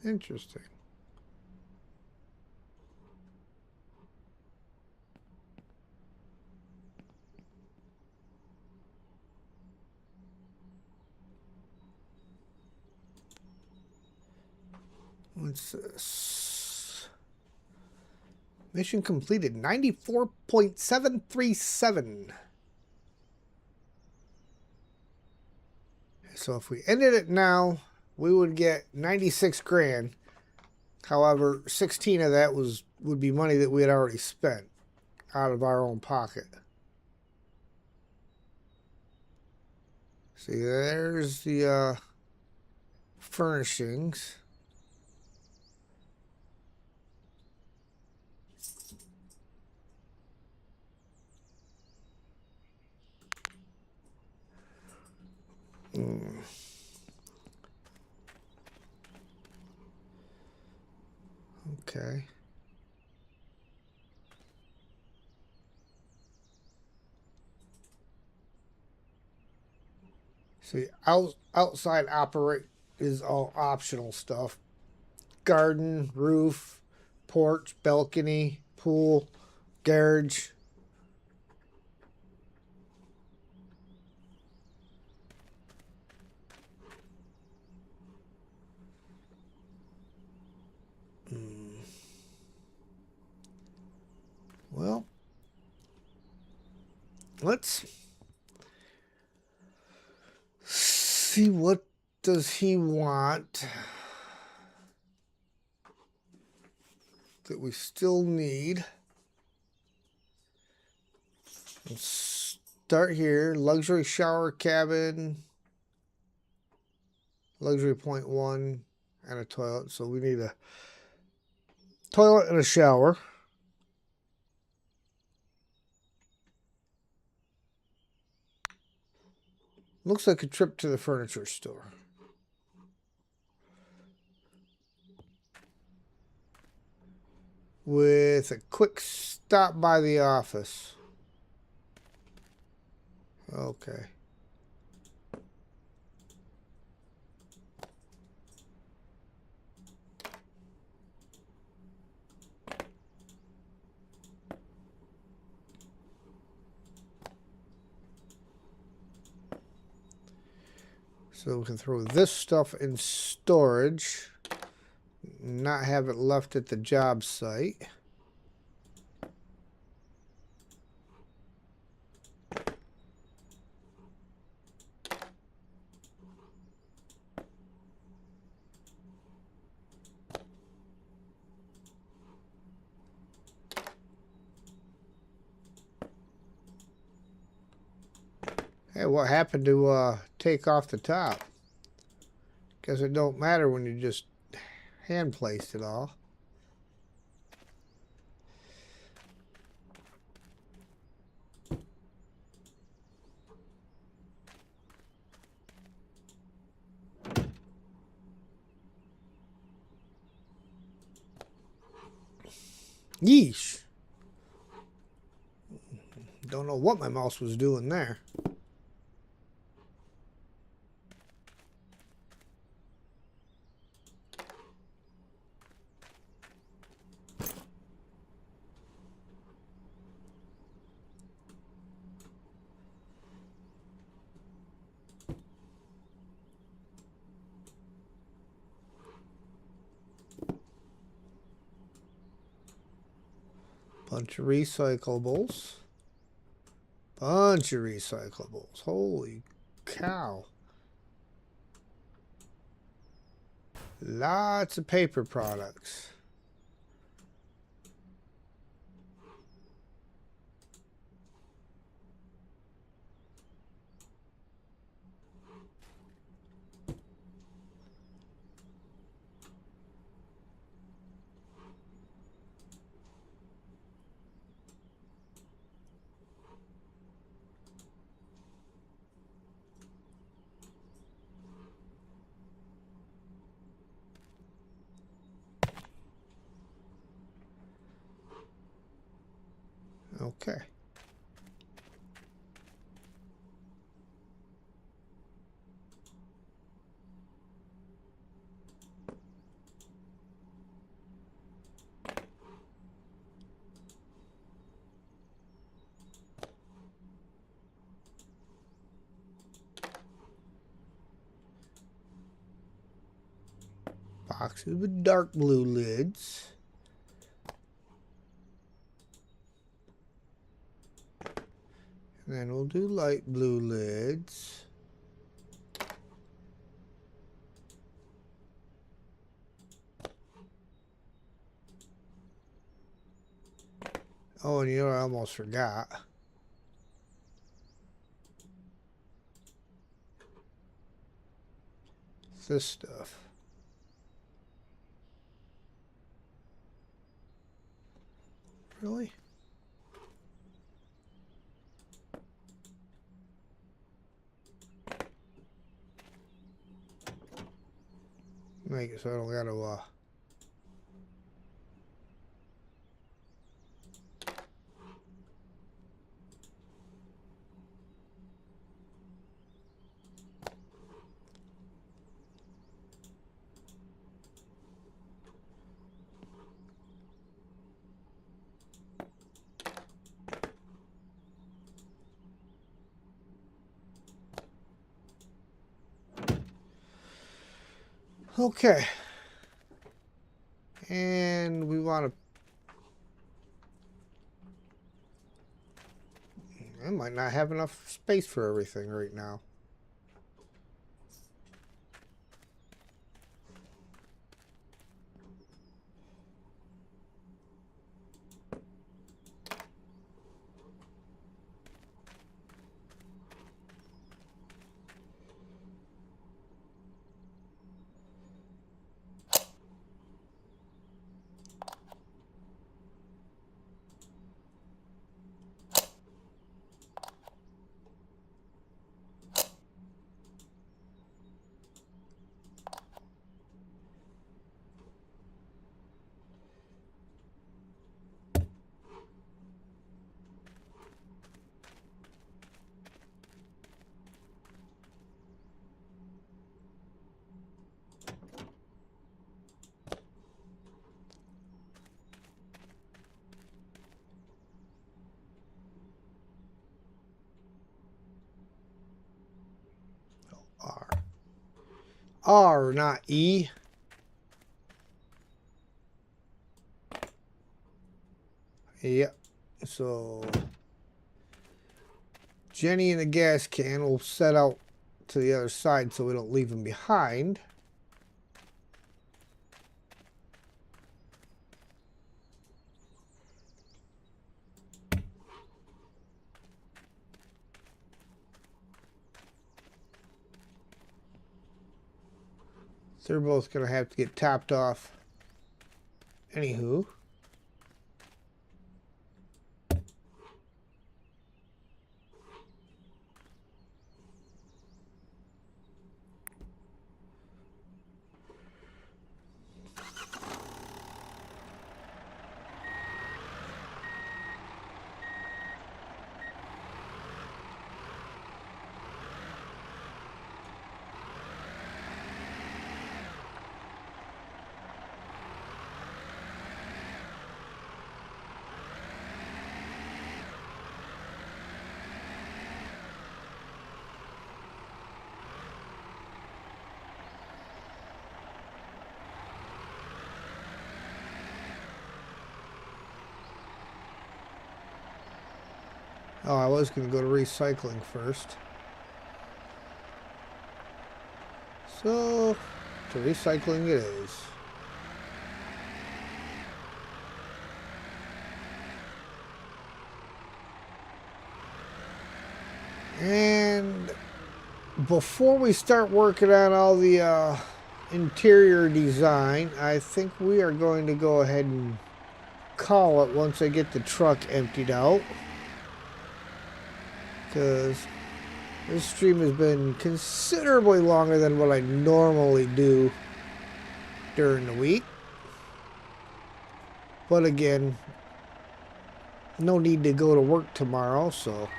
Interesting. What's this? Mission completed 94.737. So if we ended it now, we would get 96 grand. However, 16 of that would be money that we had already spent out of our own pocket. See, there's the furnishings. Okay. See, outside operate is all optional stuff. Garden, roof, porch, balcony, pool, garage. Well, let's see, what does he want that we still need? Let's start here. Luxury shower cabin, luxury point 1, and a toilet. So we need a toilet and a shower. Looks like a trip to the furniture store. With a quick stop by the office. Okay. So we can throw this stuff in storage, not have it left at the job site. Hey, what happened to take off the top? Guess it don't matter when you just hand placed it all. Yeesh. Don't know what my mouse was doing there. Bunch of recyclables. Bunch of recyclables. Holy cow. Lots of paper products. Okay. Boxes with dark blue lids. And then we'll do light blue lids. Oh, and you know what I almost forgot. It's this stuff. Really? Make it so I don't gotta Okay. And we want to... I might not have enough space for everything right now. R, not E. Yep. So Jenny and the gas can will set out to the other side so we don't leave them behind. They're both going to have to get topped off. Anywho. Oh, I was going to go to recycling first. So, to recycling it is. And before we start working on all the interior design, I think we are going to go ahead and call it once I get the truck emptied out. Because this stream has been considerably longer than what I normally do during the week. But again, no need to go to work tomorrow, so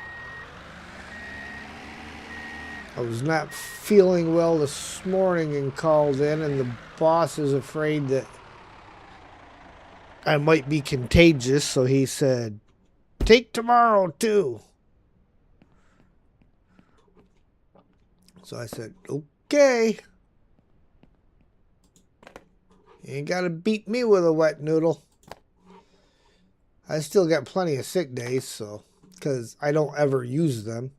I was not feeling well this morning and called in, and the boss is afraid that I might be contagious, so he said, take tomorrow too. So I said, okay. You ain't gotta beat me with a wet noodle. I still got plenty of sick days, so, because I don't ever use them.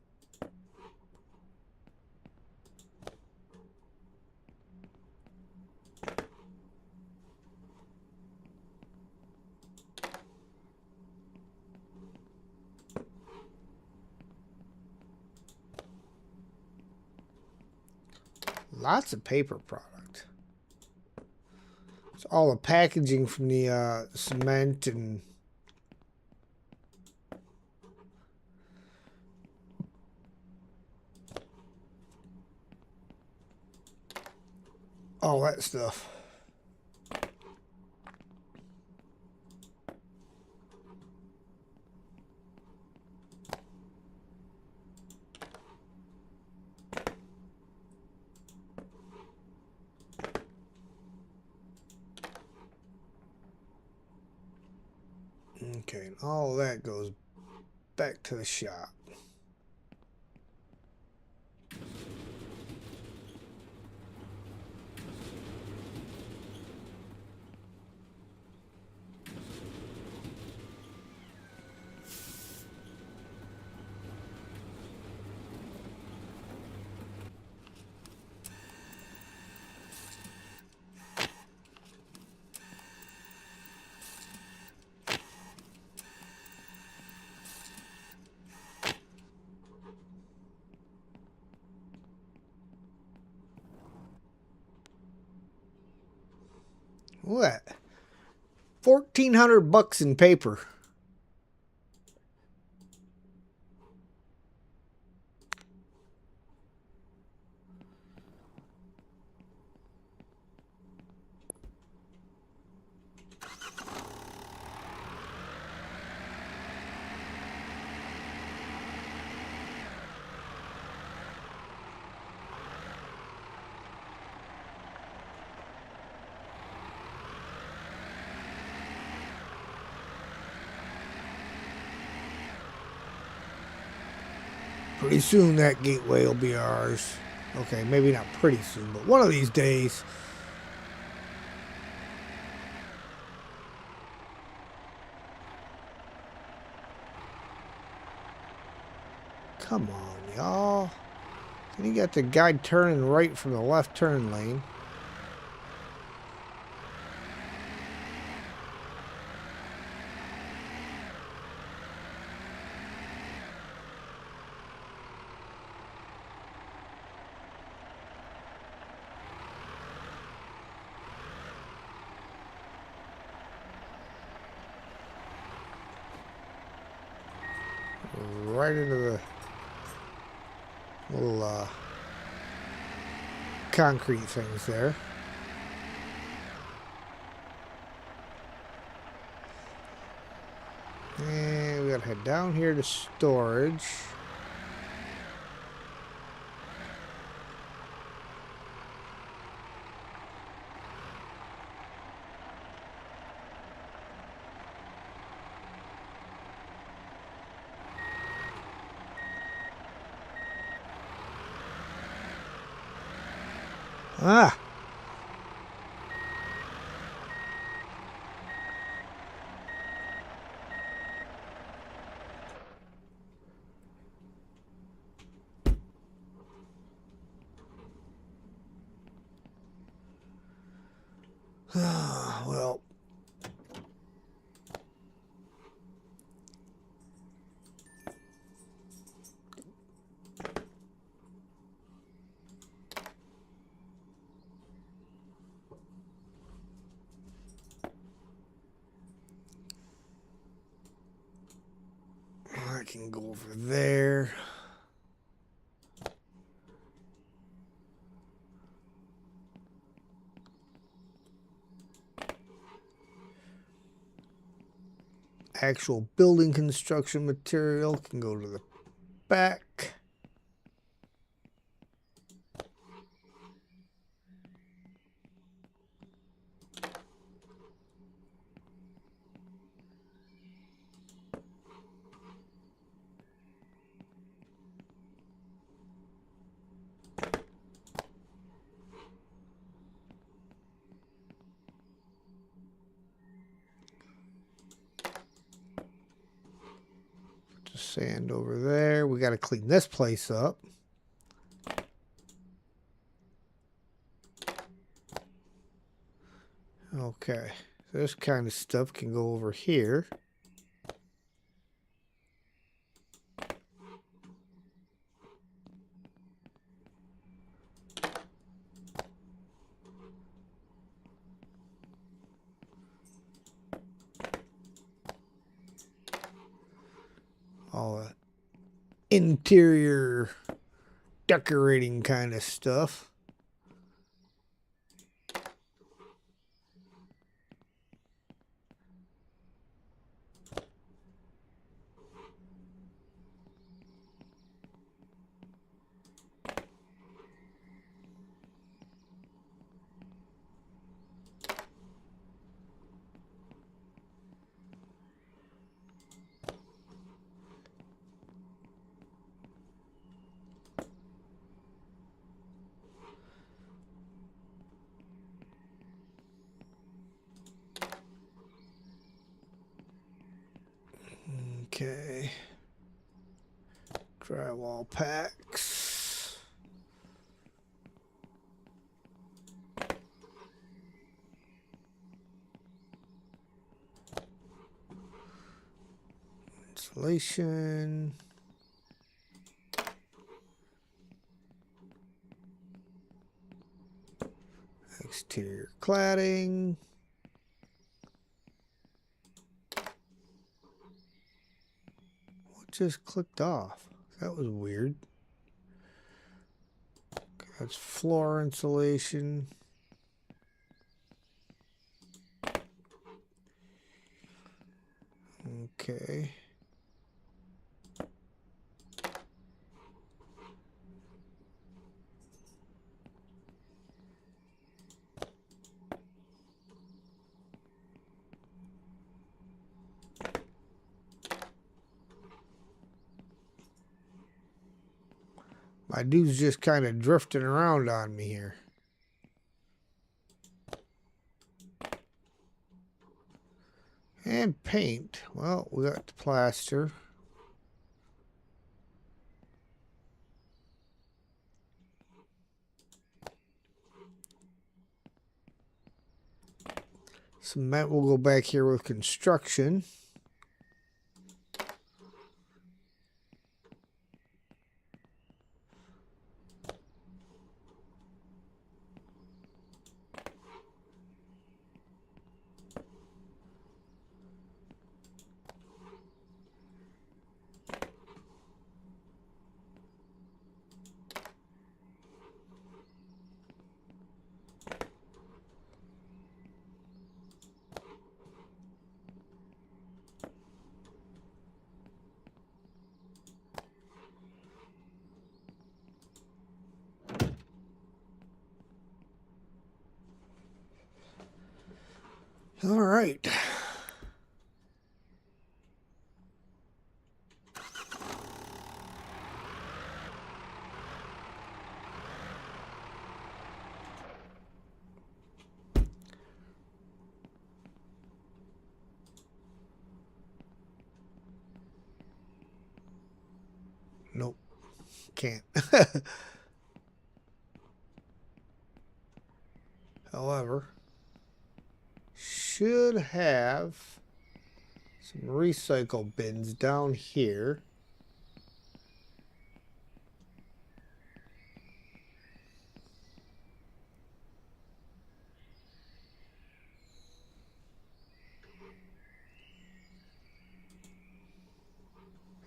Lots of paper product. It's all the packaging from the cement and all that stuff. Okay, and all that goes back to the shop. What? $1,400 in paper. Pretty soon that gateway will be ours. Okay, maybe not pretty soon, but one of these days. Come on, y'all. You got the guy turning right from the left turn lane. Right into the little concrete things there. And we gotta head down here to storage. Ah. Well, I can go over there. Actual building construction material can go to the back. Sand over there. We got to clean this place up. Okay, this kind of stuff can go over here. All the interior decorating kind of stuff. Okay. Drywall packs. Insulation. Exterior cladding. Just clicked off. That was weird. That's floor insulation. Okay. My dude's just kind of drifting around on me here. And paint. Well, we got the plaster. Cement will go back here with construction. All right. Nope. Can't. However, should have some recycle bins down here.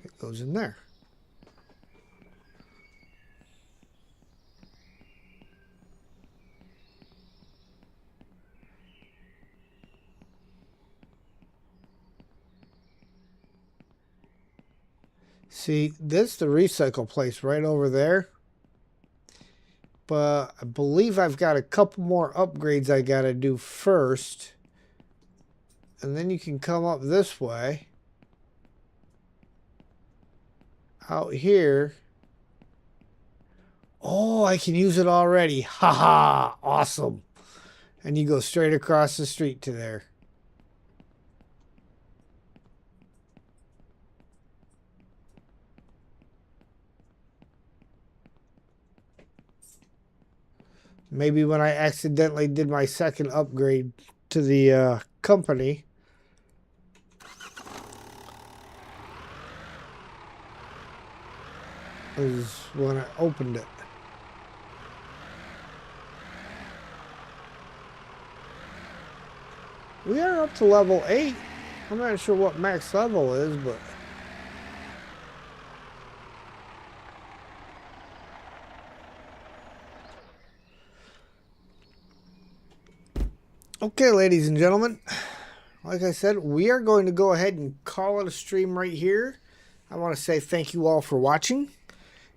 It goes in there. See, this is the recycle place right over there. But I believe I've got a couple more upgrades I got to do first. And then you can come up this way. Out here. Oh, I can use it already. Haha, awesome. And you go straight across the street to there. Maybe when I accidentally did my second upgrade to the company. Was when I opened it. We are up to level 8. I'm not sure what max level is, but... Okay, ladies and gentlemen, like I said, we are going to go ahead and call it a stream right here. I want to say thank you all for watching.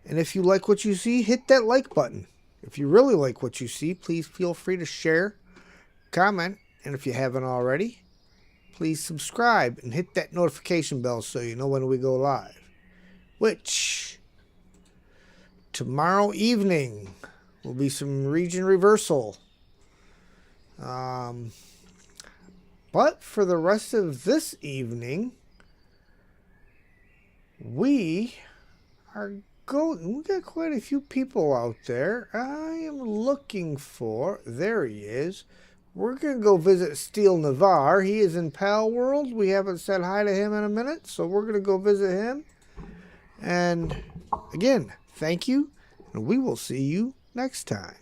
And if you like what you see, hit that like button. If you really like what you see, please feel free to share, comment, and if you haven't already, please subscribe and hit that notification bell so you know when we go live. Which, tomorrow evening, will be some region reversal. But for the rest of this evening, we got quite a few people out there. I am looking for, there he is. We're going to go visit Steel Navarre. He is in Pal World. We haven't said hi to him in a minute, so we're going to go visit him. And again, thank you, and we will see you next time.